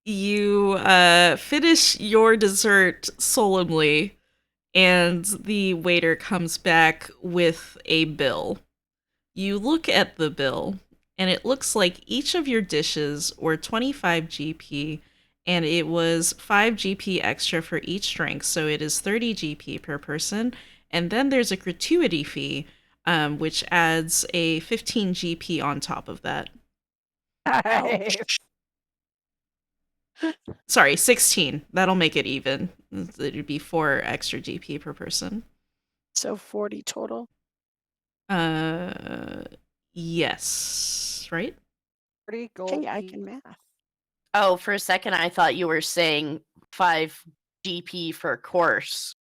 You finish your dessert solemnly, and the waiter comes back with a bill. You look at the bill, and it looks like each of your dishes were 25 GP, and it was 5 GP extra for each drink, so it is 30 GP per person. And then there's a gratuity fee, which adds a 15 GP on top of that. Ouch. Sorry, 16. That'll make it even. It'd be 4 extra GP per person. So 40 total. Uh, yes, right? 40 gold. Hey, I can math. Oh, for a second, I thought you were saying 5 GP for course.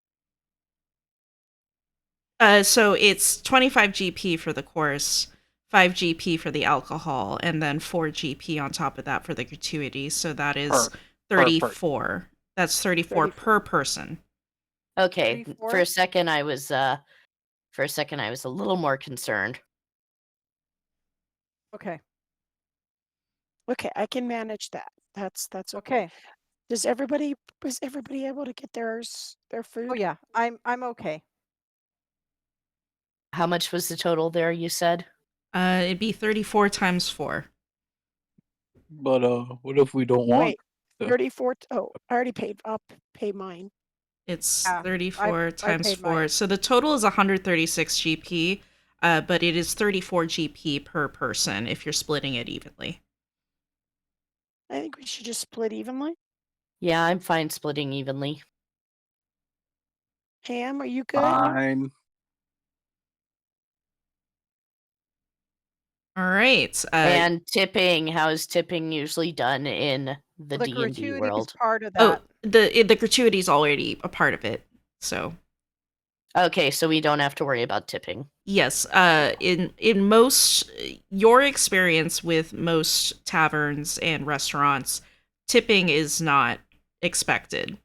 So it's 25 GP for the course, 5 GP for the alcohol, and then 4 GP on top of that for the gratuities. So that is Per 34. That's 34 per person. Okay, 34? for a second I was a little more concerned. Okay. Okay, I can manage that. That's okay. Okay. Was everybody able to get their food? Oh yeah, I'm okay. How much was the total there, you said? It'd be 34 times 4. But what if we don't want? Wait, 34. Oh, I already paid. I'll pay mine. It's Yeah, 34 I times paid 4. mine. So the total is 136 GP, but it is 34 GP per person if you're splitting it evenly. I think we should just split evenly. Yeah, I'm fine splitting evenly. Ham, are you good? Fine. All right. And tipping, how is tipping usually done in the The D&D gratuity is world? part of Oh, that. the gratuity is already a part of it. So Okay, so we don't have to worry about tipping. yes, in most your experience with most taverns and restaurants, tipping is not expected.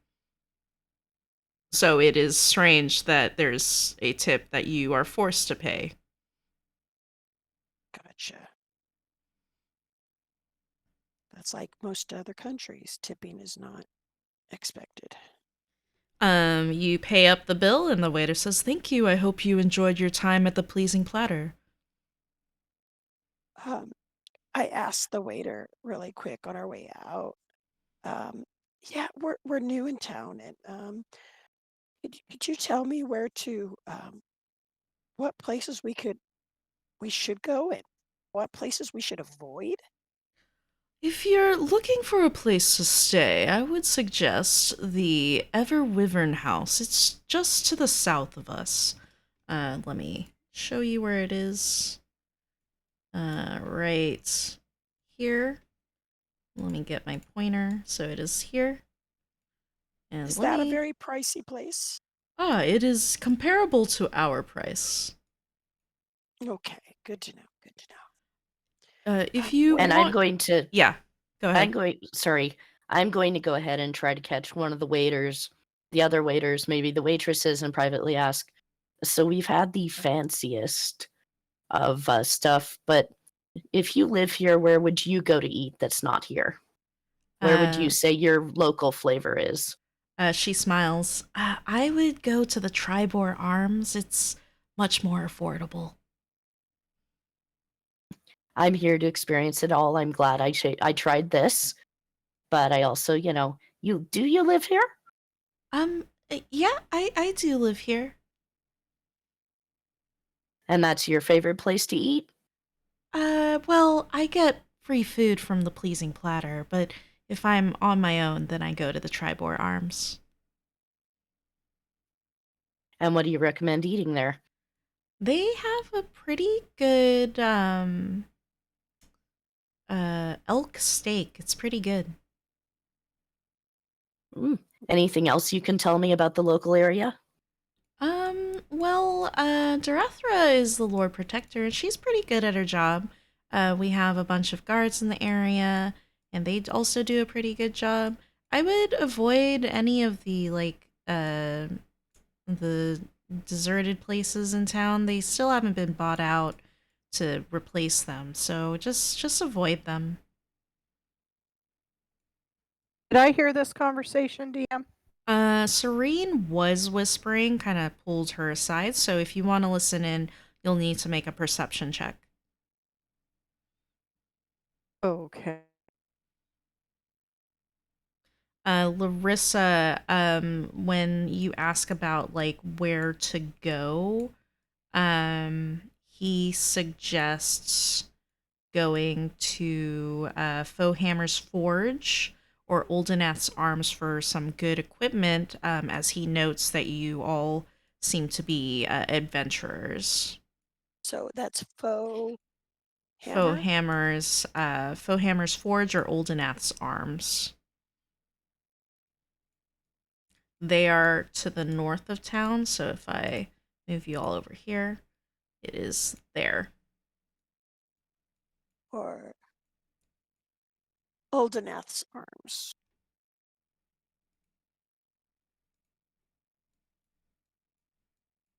So it is strange that there's a tip that you are forced to pay. Gotcha. That's like most other countries. Tipping is not expected. You pay up the bill and the waiter says, "Thank you. I hope you enjoyed your time at the pleasing platter." Um, I asked the waiter really quick on our way out. Yeah, we're new in town, and could you tell me where to what places we should go and what places we should avoid? If you're looking for a place to stay, I would suggest the Ever Wyvern House. It's just to the south of us. Let me show you where it is. Right here. Let me get my pointer. So it is here. And Is let that a me. very pricey place? It is comparable to our price. Okay, good to know. Good to know. If you And want, I'm going to yeah, go ahead. I'm going to go ahead and try to catch one of the waiters, the other waiters, maybe the waitresses, and privately ask. So we've had the fanciest of stuff, but if you live here, where would you go to eat that's not here? Where would you Uh, say your local flavor is? she smiles. I would go to the Tribor Arms. It's much more affordable. I'm here to experience it all. I'm glad I tried this, but I also, you live here? Yeah, I do live here. And that's your favorite place to eat? Well, I get free food from the Pleasing Platter, but if I'm on my own, then I go to the Tribor Arms. And what do you recommend eating there? They have a pretty good elk steak. It's pretty good. Mm. Anything else you can tell me about the local area? Well, Darethra is the Lord Protector, and she's pretty good at her job. We have a bunch of guards in the area, and they also do a pretty good job. I would avoid any of the deserted places in town. They still haven't been bought out to replace them, so just avoid them. Did I hear this conversation, DM? Serene was whispering, kind of pulled her aside, so if you want to listen in, you'll need to make a perception check. Okay. Larissa, when you ask about like where to go, he suggests going to Fohammer's Forge or Oldenath's Arms for some good equipment, as he notes that you all seem to be adventurers. So that's faux hammer. Fohammer's Forge or Oldenath's Arms. They are to the north of town, so if I move you all over here, it is there. Or Oldenath's arms.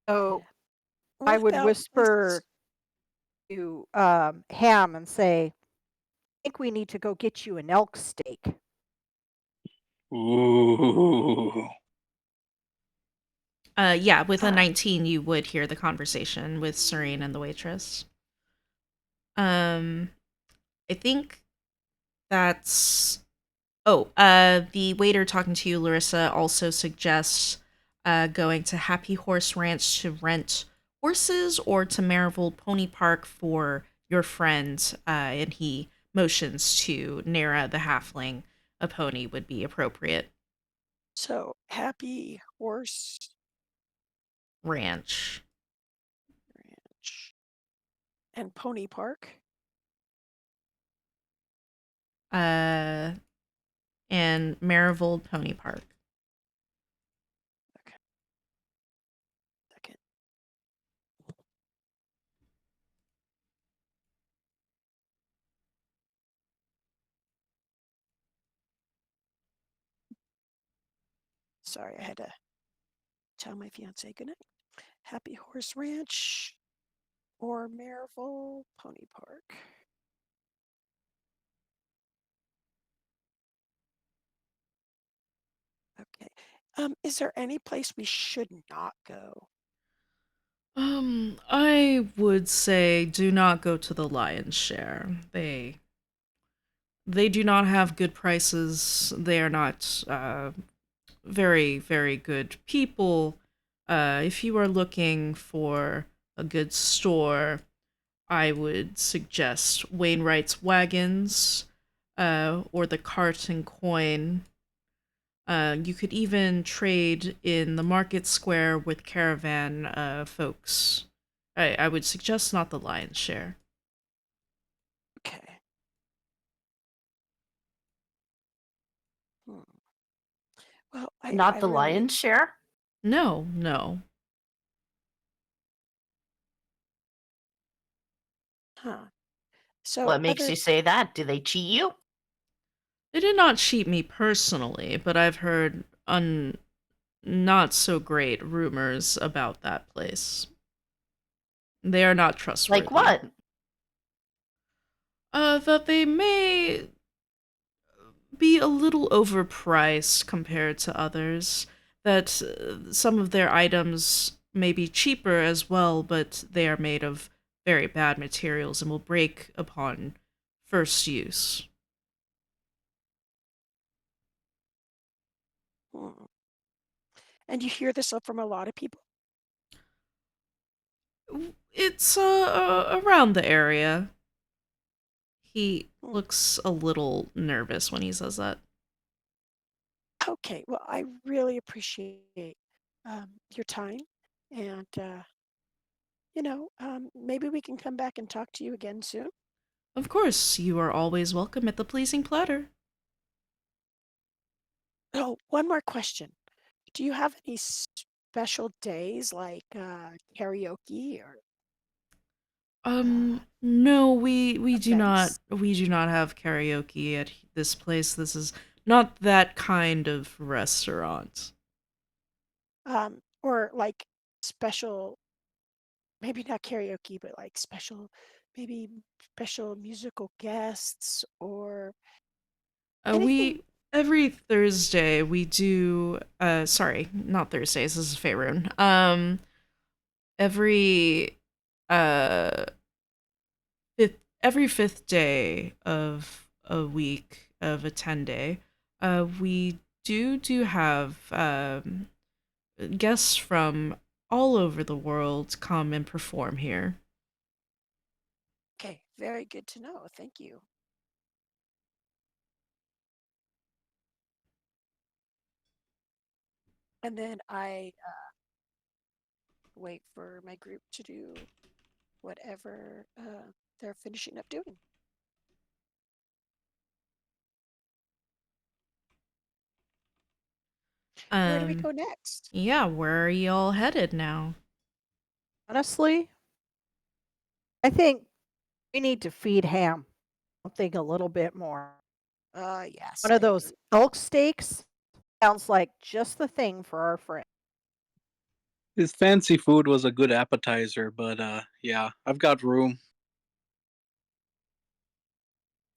So What I would about whisper to Ham and say, I think we need to go get you an elk steak. Ooh. Yeah, with a Ah. 19, you would hear the conversation with Serene and the waitress. I think that's. The waiter talking to you, Larissa, also suggests going to Happy Horse Ranch to rent horses or to Marigold Pony Park for your friend, and he motions to Nara the halfling. A pony would be appropriate. So Happy Horse Ranch. Ranch and Pony Park. And Marigold Pony Park. Okay. Second. Sorry, I had to tell my fiance goodnight. Happy Horse Ranch or Maryville Pony Park. Okay. Is there any place we should not go? I would say do not go to the Lion's Share. They do not have good prices. They are not very, very good people. If you are looking for a good store, I would suggest Wainwright's Wagons or the Cart and Coin. You could even trade in the market square with caravan folks. I would suggest not the Lion's Share. Okay. Hmm. Well, Not I the really, lion's share? No, no. huh. So What makes other, you say that? Do they cheat you? They did not cheat me personally, but I've heard not so great rumors about that place. They are not Like trustworthy. what? That they may be a little overpriced compared to others. That some of their items may be cheaper as well, but they are made of very bad materials and will break upon first use. hmm. And you hear this from a lot of people? It's around the area. He Hmm. looks a little nervous when he says that. Okay. Well, I really appreciate your time. And, maybe we can come back and talk to you again soon. Of course, you are always welcome at the Pleasing Platter. Oh, one more question. Do you have any special days like karaoke or No, events? we do not have karaoke at this place. This is not that kind of restaurant. Or like special, maybe not karaoke, but like maybe special musical guests or anything? We every Thursday we do sorry, not Thursdays, this is Faerun. Every uh every fifth day of a week of a 10-day, we do have guests from all over the world come and perform here. Okay, Very good to know. Thank you. And then I wait for my group to do whatever they're finishing up doing. Where do we Um, go next? yeah, where are y'all headed now? Honestly, I think we need to feed Ham. I think a little bit more. Yes, One of I those agree. elk steaks sounds like just the thing for our friend. His fancy food was a good appetizer, but yeah, I've got room.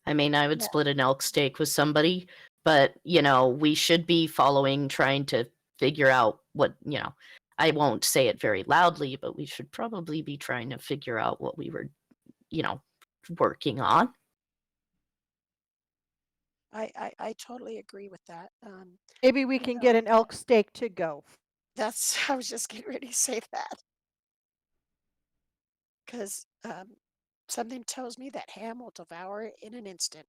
I mean, I would Yeah, split an elk steak with somebody, but, we should be following trying to figure out what. I won't say it very loudly, but we should probably be trying to figure out what we were, you know, working on. I totally agree with that. Maybe we You can get know, an elk steak to go. that's I was just getting ready to say that because something tells me that Ham will devour it in an instant.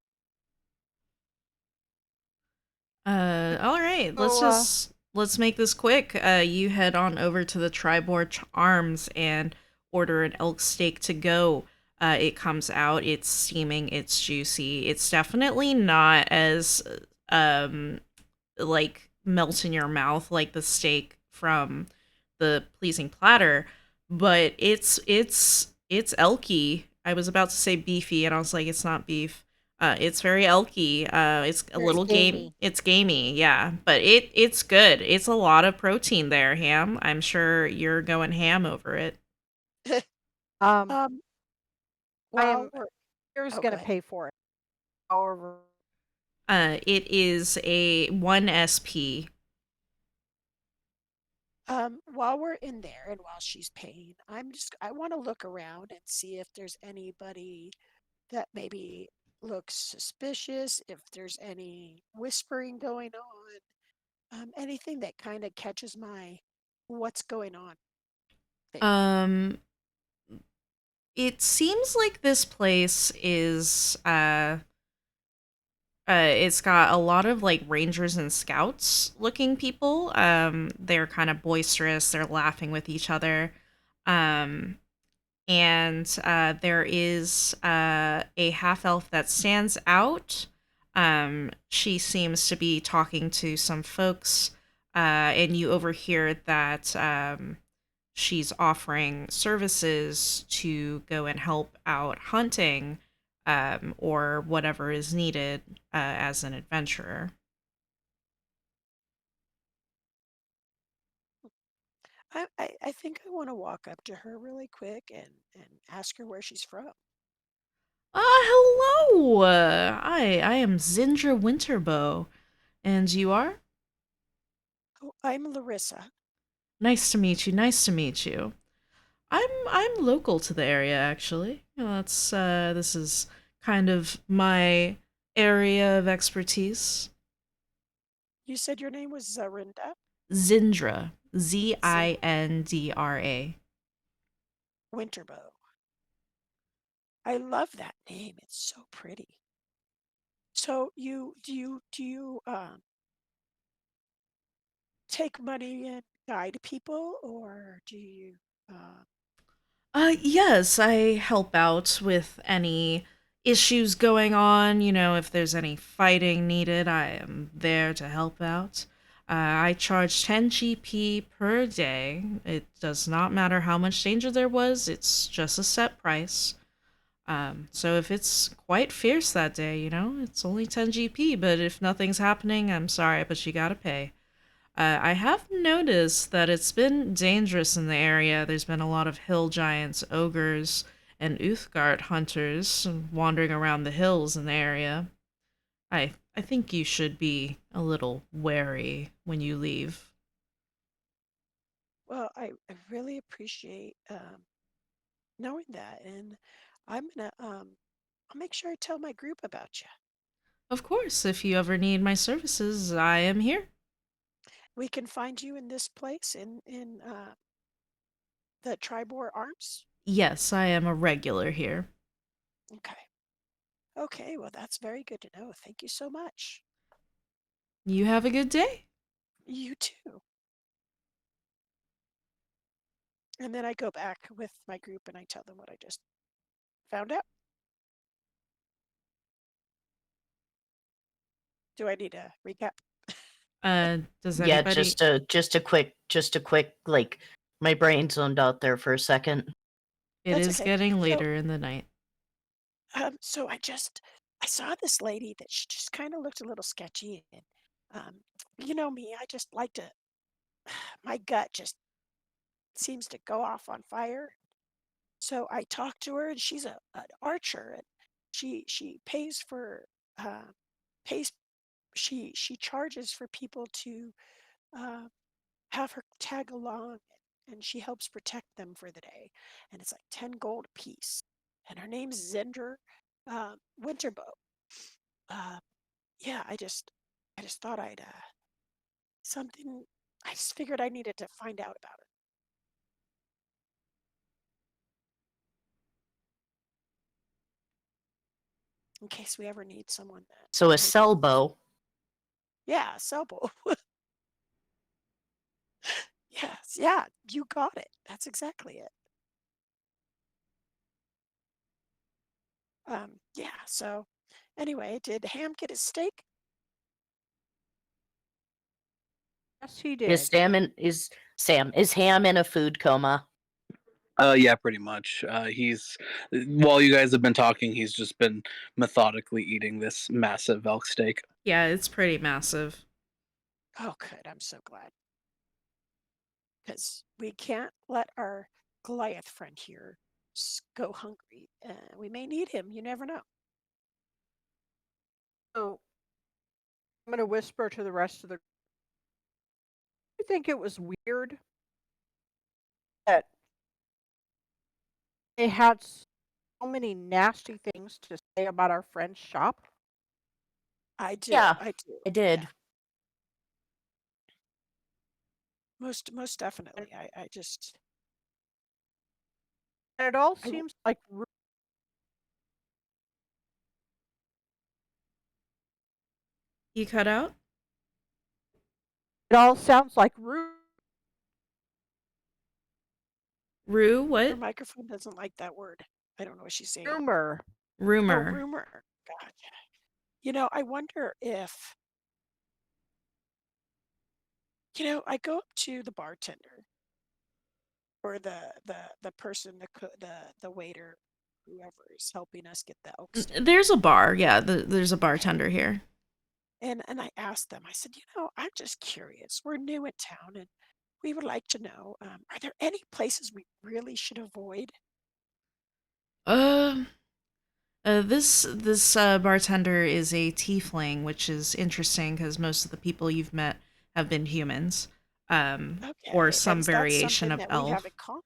All right, let's So, just let's make this quick. You head on over to the Tribor Arms and order an elk steak to go. It comes out, it's steaming, it's juicy. It's definitely not as um like melt in your mouth like the steak from the pleasing platter, but it's elky. I was about to say beefy, and I was like, it's not beef. It's very elky. It's a very little game. gamey. It's gamey, yeah, but it's good. It's a lot of protein there, Ham. I'm sure you're going ham over it. Um, um, I while am we're here's oh, going go to ahead. pay for it. However, It is a 1 SP. While we're in there and while she's paying, I want to look around and see if there's anybody that maybe looks suspicious, if there's any whispering going on, anything that kind of catches my what's going on thing. Um, it seems like this place is it's got a lot of like rangers and scouts looking people. They're kind of boisterous, they're laughing with each other. Um and there is a half elf that stands out. She seems to be talking to some folks, and you overhear that she's offering services to go and help out hunting, or whatever is needed as an adventurer. I think I want to walk up to her really quick and ask her where she's from. Hello! I am Zindra Winterbow, and you are? Oh, I'm Larissa. Nice to meet you. Nice to meet you. I'm local to the area actually. You know, that's this is kind of my area of expertise. You said your name was Zarinda Zindra, Zin Zindra. Winterbow. I love that name. It's so pretty. So you take money and guide people, or do you? Uh, Yes, I help out with any issues going on. You know, if there's any fighting needed, I am there to help out. I charge 10 GP per day. It does not matter how much danger there was, it's just a set price. So if it's quite fierce that day, you know, it's only 10 GP, but if nothing's happening, I'm sorry, but you gotta pay. I have noticed that it's been dangerous in the area. There's been a lot of hill giants, ogres, and Uthgard hunters wandering around the hills in the area. I think you should be a little wary when you leave. well, I really appreciate knowing that, and I'm gonna I'll make sure I tell my group about you. Of course, if you ever need my services, I am here. We can find you in this place in the Tribor Arms. Yes, I am a regular here. Okay. Okay, well, that's very good to know. Thank you so much. You have a good day. You too. And then I go back with my group and I tell them what I just found out. Do I need a recap? Does Yeah, anybody? just a quick like my brain zoned out there for a second. It That's is okay. getting So, later in the night. so I saw this lady that she just kind of looked a little sketchy, and you know me, I just like to. My gut just seems to go off on fire. So I talked to her, and she's an archer, and she pays for uh, pays she charges for people to uh, have her tag along, and she helps protect them for the day, and it's like 10 gold a piece. And her name's Zender Winterbow. Uh, yeah, I just thought I'd something. I just figured I needed to find out about it in case we ever need someone that So a we can. Selbo. Yeah, Selbo. Yes, yeah, you got it. That's exactly it. Yeah. So, anyway, did Ham get his steak? Yes, he Is did. Sam is Ham in a food coma? Yeah, pretty much. He's while you guys have been talking, he's just been methodically eating this massive elk steak. Yeah, it's pretty massive. Oh, good. I'm so glad because we can't let our Goliath friend here go hungry. We may need him. You never know. So I'm going to whisper to the rest of the. I think it was weird that they had so many nasty things to say about our friend's shop. I do. Yeah, I do. I Yeah. did. Most And, definitely. I just and it all I w- seems like You cut out? it all sounds like Rue, her what? microphone doesn't like that word. I don't know what she's saying. rumor. Oh, Rumor. rumor. God. I wonder if I go up to the bartender or the person, the waiter, whoever is helping us get the elk steak. There's a bar. Yeah, there's a Okay. bartender here. And I asked them, I said, I'm just curious. We're new in town and we would like to know, are there any places we really should avoid? Uh, this bartender is a tiefling, which is interesting because most of the people you've met have been humans, or Okay, some that's variation something of that we have in elf. common.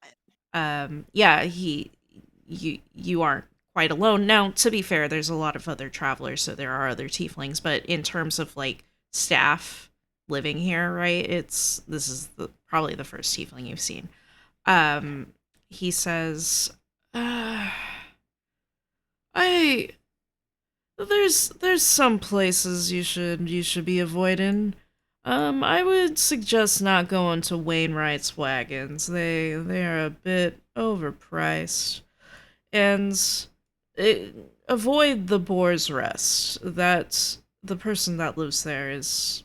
Yeah, you aren't quite alone. Now, to be fair, there's a lot of other travelers, so there are other tieflings, but in terms of like staff living here, right? This is probably the first tiefling you've seen. Okay. He says, I there's some places you should be avoiding. I would suggest not going to Wainwright's wagons. They are a bit overpriced, and it, avoid the Boar's Rest. That the person that lives there is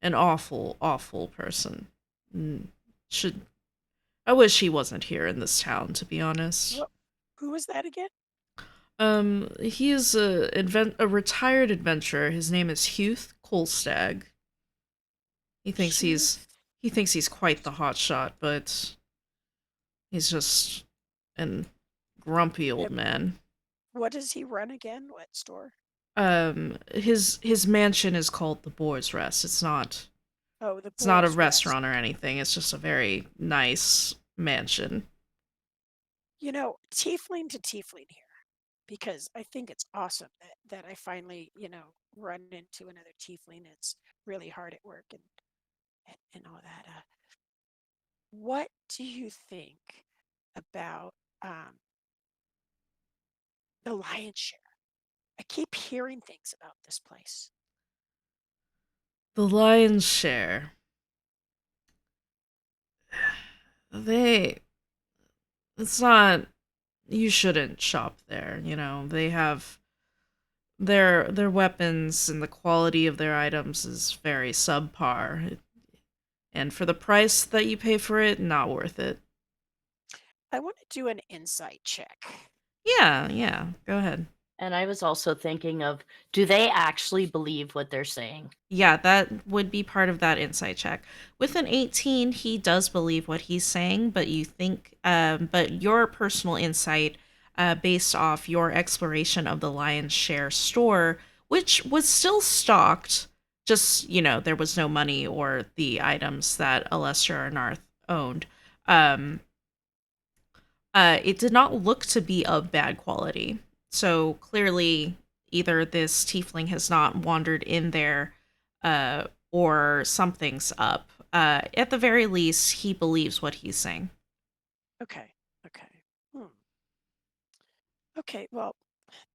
an awful, awful person. Mm, Should I wish he wasn't here in this town, to be honest. What? Who was that again? He is a retired adventurer. His name is Huth Kolstag. He thinks Hugh. he's he thinks he's quite the hotshot, but he's just an grumpy old And man. what does he run again? What store? His mansion is called the Boar's Rest. Oh, the It's not a Boar's Rest. restaurant or anything. It's just a very nice mansion. Tiefling to tiefling here, because I think it's awesome that I finally, run into another tiefling. It's really hard at work and all that. What do you think about um, The lion's share. I keep hearing things about this place. The lion's share. They. It's not. You shouldn't shop there. They have their weapons and the quality of their items is very subpar. And for the price that you pay for it, not worth it. I want to do an insight check. Yeah, go ahead. And I was also thinking of, do they actually believe what they're saying? Yeah, that would be part of that insight check. With an 18, he does believe what he's saying, but but your personal insight, based off your exploration of the Lion's Share store, which was still stocked, just, there was no money or the items that Alessia or Narth owned. It did not look to be of bad quality. So clearly, either this tiefling has not wandered in there, or something's up. At the very least, he believes what he's saying. Okay. Okay. Hmm. Okay. Well,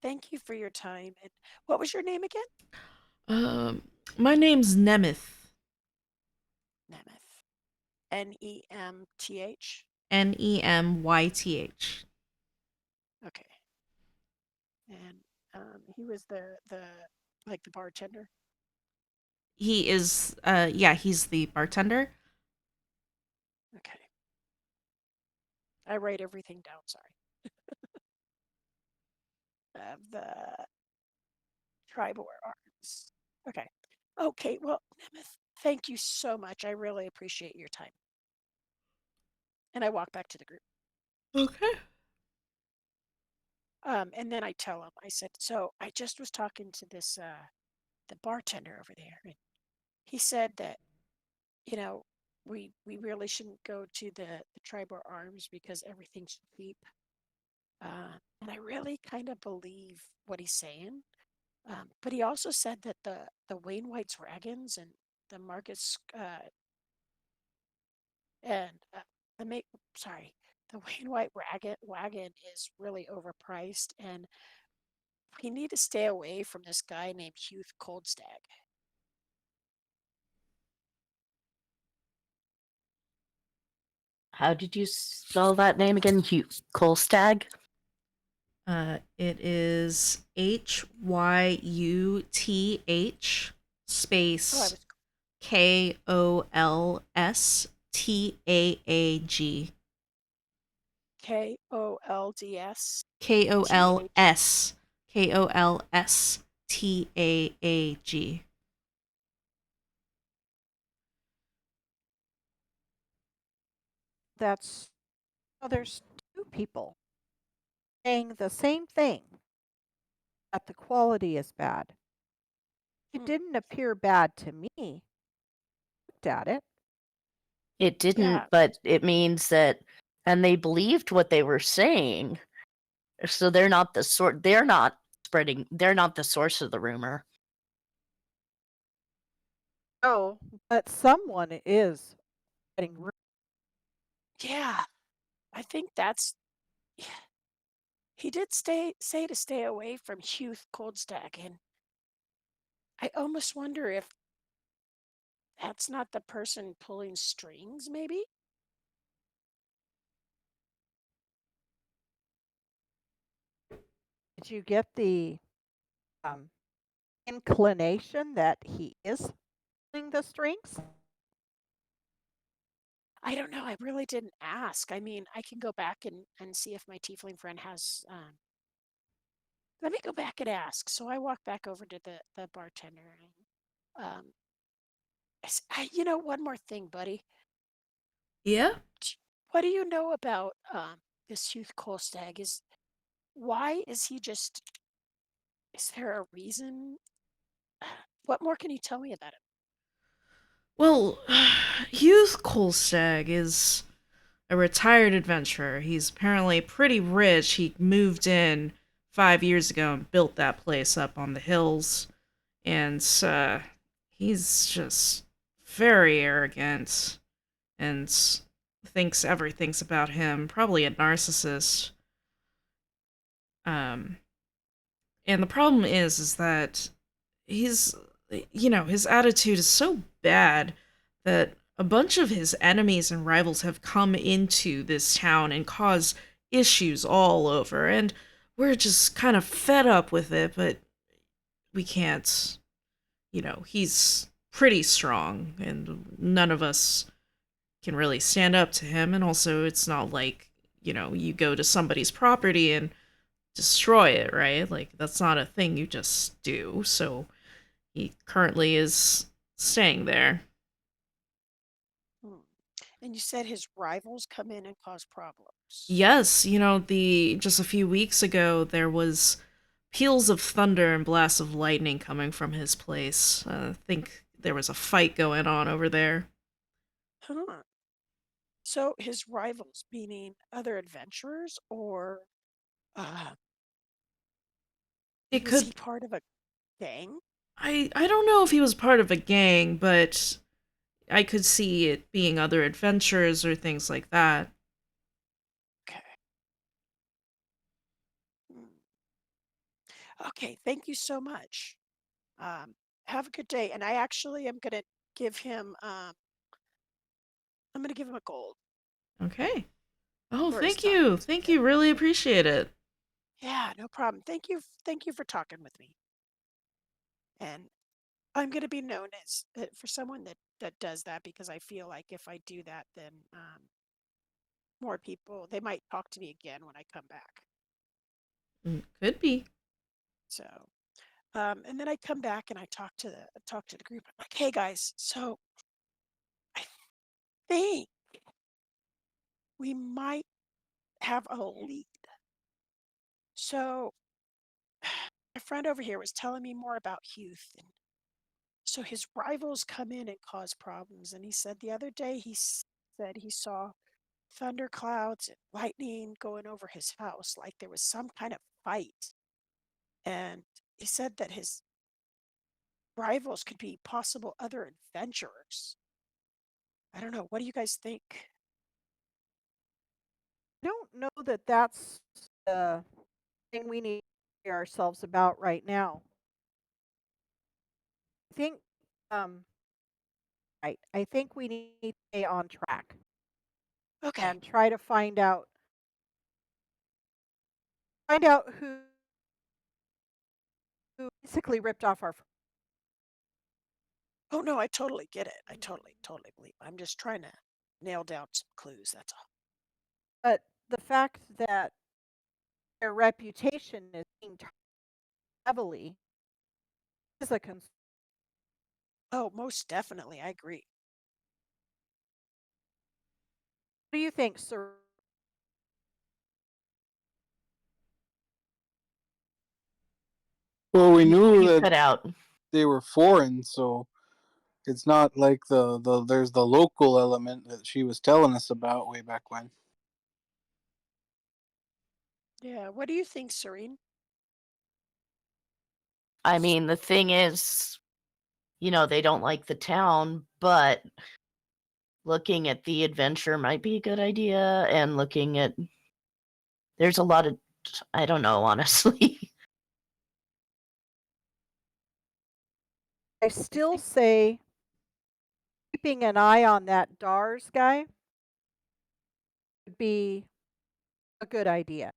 thank you for your time. And what was your name again? Um, my name's Nemeth. Nemeth. Nemth. Nemyth. Okay. And he was the like the bartender. He is, yeah, he's the bartender. Okay. I write everything down. Sorry. The Tribor arms. Okay. Okay. Well, Nemeth, thank you so much. I really appreciate your time. And I walk back to the group. Okay. And then I tell him, I said, so I just was talking to this the bartender over there, and he said that, you know, we really shouldn't go to the Tribor Arms because everything's cheap. And I really kind of believe what he's saying. But he also said that the Wainwright's wagons and the Marcus and the make sorry the Wainwright wagon is really overpriced, and we need to stay away from this guy named Hugh Coldstag. How did you spell that name again? Kolstag? It is Hyuth Oh, I space was Kolstaag. Kolds th. Kolstaag. That's there's two people saying the same thing, that the quality is bad. It Hmm. didn't appear bad to me. Looked at it. It Yeah, didn't, but it means that, and they believed what they were saying. So they're not the sort, they're not spreading, they're not the source of the rumor. Oh, but someone is getting yeah. I think that's. He did say to stay away from Hugh Coldstag, and I almost wonder if that's not the person pulling strings. Maybe. Did you get the um, inclination that he is pulling the strings? I don't know. I really didn't ask. I mean, I can go back and see if my tiefling friend has. Let me go back and ask. So I walk back over to the bartender and one more thing, buddy. Yeah. What do you know about this youth Kolstag? Why is he just? Is there a reason? What more can you tell me about it? Well, Youth Kolstag is a retired adventurer. He's apparently pretty rich. He moved in 5 years ago and built that place up on the hills. And he's just very arrogant and thinks everything's about him. Probably a narcissist. Um, And the problem is that he's, his attitude is so bad that a bunch of his enemies and rivals have come into this town and caused issues all over. And we're just kind of fed up with it, but we can't, he's pretty strong, and none of us can really stand up to him. And also, it's not like, you go to somebody's property and destroy it, right? Like, that's not a thing you just do. So he currently is staying there. Hmm. And you said his rivals come in and cause problems. Yes, the just a few weeks ago there was peals of thunder and blasts of lightning coming from his place. I think there was a fight going on over there. Huh. So his rivals, meaning other adventurers, or uh, It was he could part of a gang? I don't know if he was part of a gang, but I could see it being other adventurers or things like that. Okay. Hmm. Okay. Thank you so much. Um, have a good day. And I actually am gonna give him. I'm gonna give him a gold Okay. Oh, for his thank time. you. Thank you. Really appreciate it. Yeah, no problem. Thank you. Thank you for talking with me. And I'm gonna be known as for someone that does that because I feel like if I do that, then more people they might talk to me again when I come back. Could be. So, and then I come back and I talk to the group. I'm like, hey guys, so I think we might have a lead. So my friend over here was telling me more about Huth, and so his rivals come in and cause problems. And he said the other day said he saw thunderclouds and lightning going over his house, like there was some kind of fight. And he said that his rivals could be possible other adventurers. I don't know. What do you guys think? I don't know that that's the thing we need to worry ourselves about right now. I think, um, right. I think we need to stay on track Okay. and try to find out who basically ripped off our. Oh no, I totally get it. I totally believe. I'm just trying to nail down some clues. That's all. But the fact that their reputation is being tarnished heavily is a concern. Oh, most definitely. I agree. What do you think, sir? Well, we knew You that cut out. they were foreign, so it's not like there's the local element that she was telling us about way back when. Yeah. What do you think, Serene? I mean, the thing is, they don't like the town, but looking at the adventure might be a good idea. And looking at, there's a lot of, I don't know, honestly. I I still think. say keeping an eye on that Dars guy would be a good idea.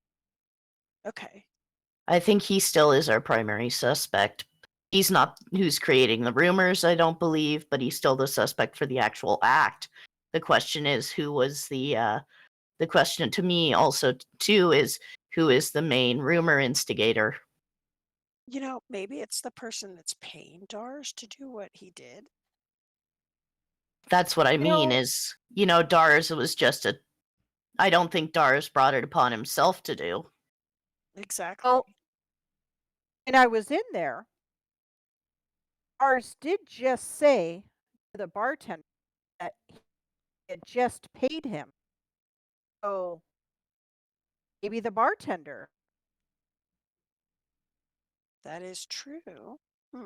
Okay. I think he still is our primary suspect. He's not who's creating the rumors, I don't believe, but he's still the suspect for the actual act. The question is who was the question to me also too is who is the main rumor instigator? Maybe it's the person that's paying Dars to do what he did. That's what I You mean know, is, Dars was just a I don't think Dars brought it upon himself to do. Exactly. well, and I was in there. Dars did just say to the bartender that he had just paid him. So maybe the bartender. That is true. Hmm.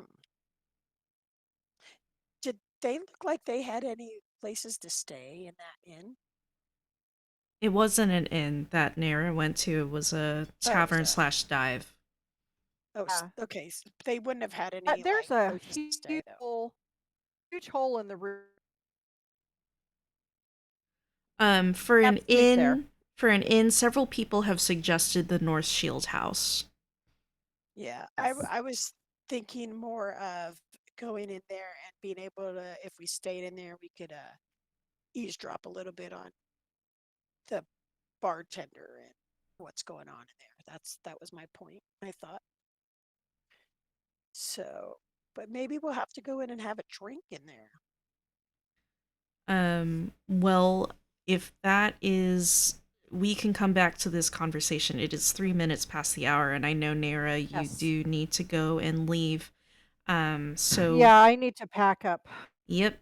Did they look like they had any places to stay in that inn? It wasn't an inn that Nara went to. It was a Oh, it was tavern slash dive. Oh, Yeah. okay. They wouldn't have had any There's like a place to stay though. huge hole in the roof. For an Can't sleep there. inn, several people have suggested the North Shield House. Yeah, Yes. I was thinking more of going in there and being able to, if we stayed in there, we could eavesdrop a little bit on the bartender and what's going on in there. That was my point, I thought. So, but maybe we'll have to go in and have a drink in there. Well, if that is, we can come back to this conversation. It is 3 minutes past the hour, and I know, Nara, you Yes. do need to go and leave. So, Yeah, I need to pack up. yep.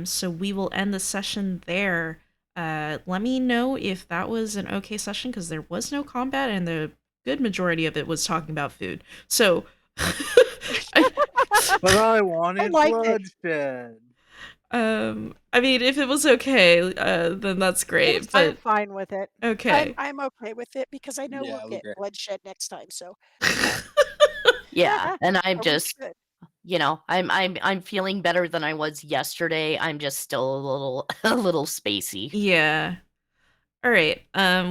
So we will end the session there. Let me know if that was an okay session, because there was no combat, and the good majority of it was talking about food. So, I, But I I wanted liked it. bloodshed. I mean, if it was okay, then that's great. I'm But fine with it. okay. I'm okay with it because I know Yeah, we'll it was get great. bloodshed next time. So, Yeah, and I'm we just, should. I'm feeling better than I was yesterday. I'm just still a little a little spacey. Yeah. All right.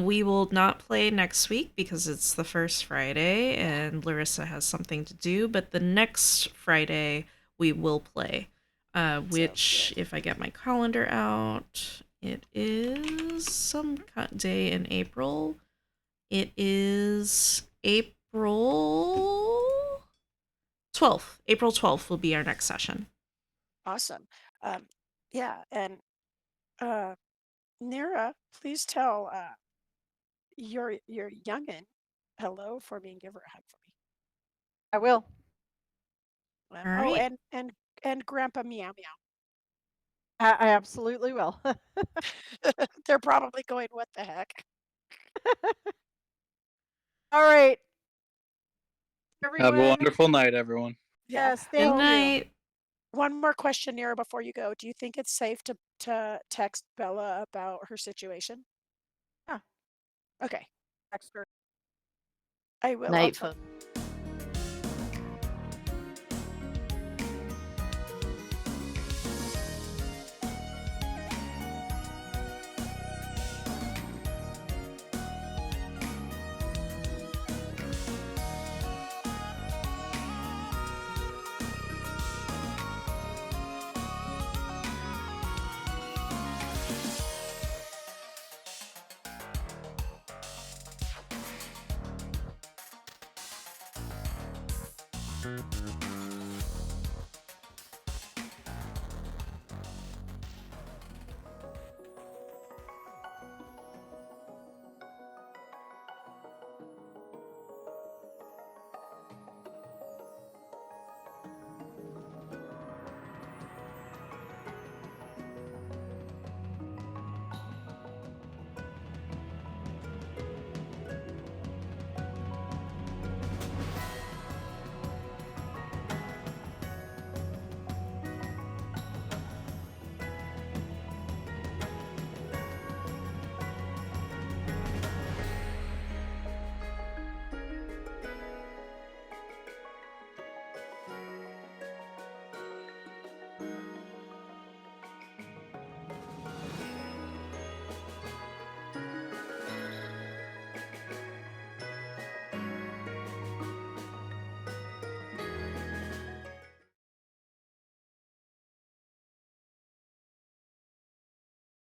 We will not play next week because it's the first Friday and Larissa has something to do, but the next Friday we will play. Sounds Which, good. if I get my calendar out, it is some day in April. It is April 12th. April 12th will be our next session. Awesome. Yeah, and uh, Nira, please tell your youngin hello for me and give her a hug for me. I will. All Oh, right. and Grandpa Meow Meow. I absolutely will. They're probably going, "What the heck?" All right, Have a everyone. wonderful night, everyone. Yeah. Yes, Good thank Oh, you. night. one more question, Nira, before you go. Do you think it's safe to text Bella about her situation? Yeah, Okay, text her. I will. I'll Night, tell. folks.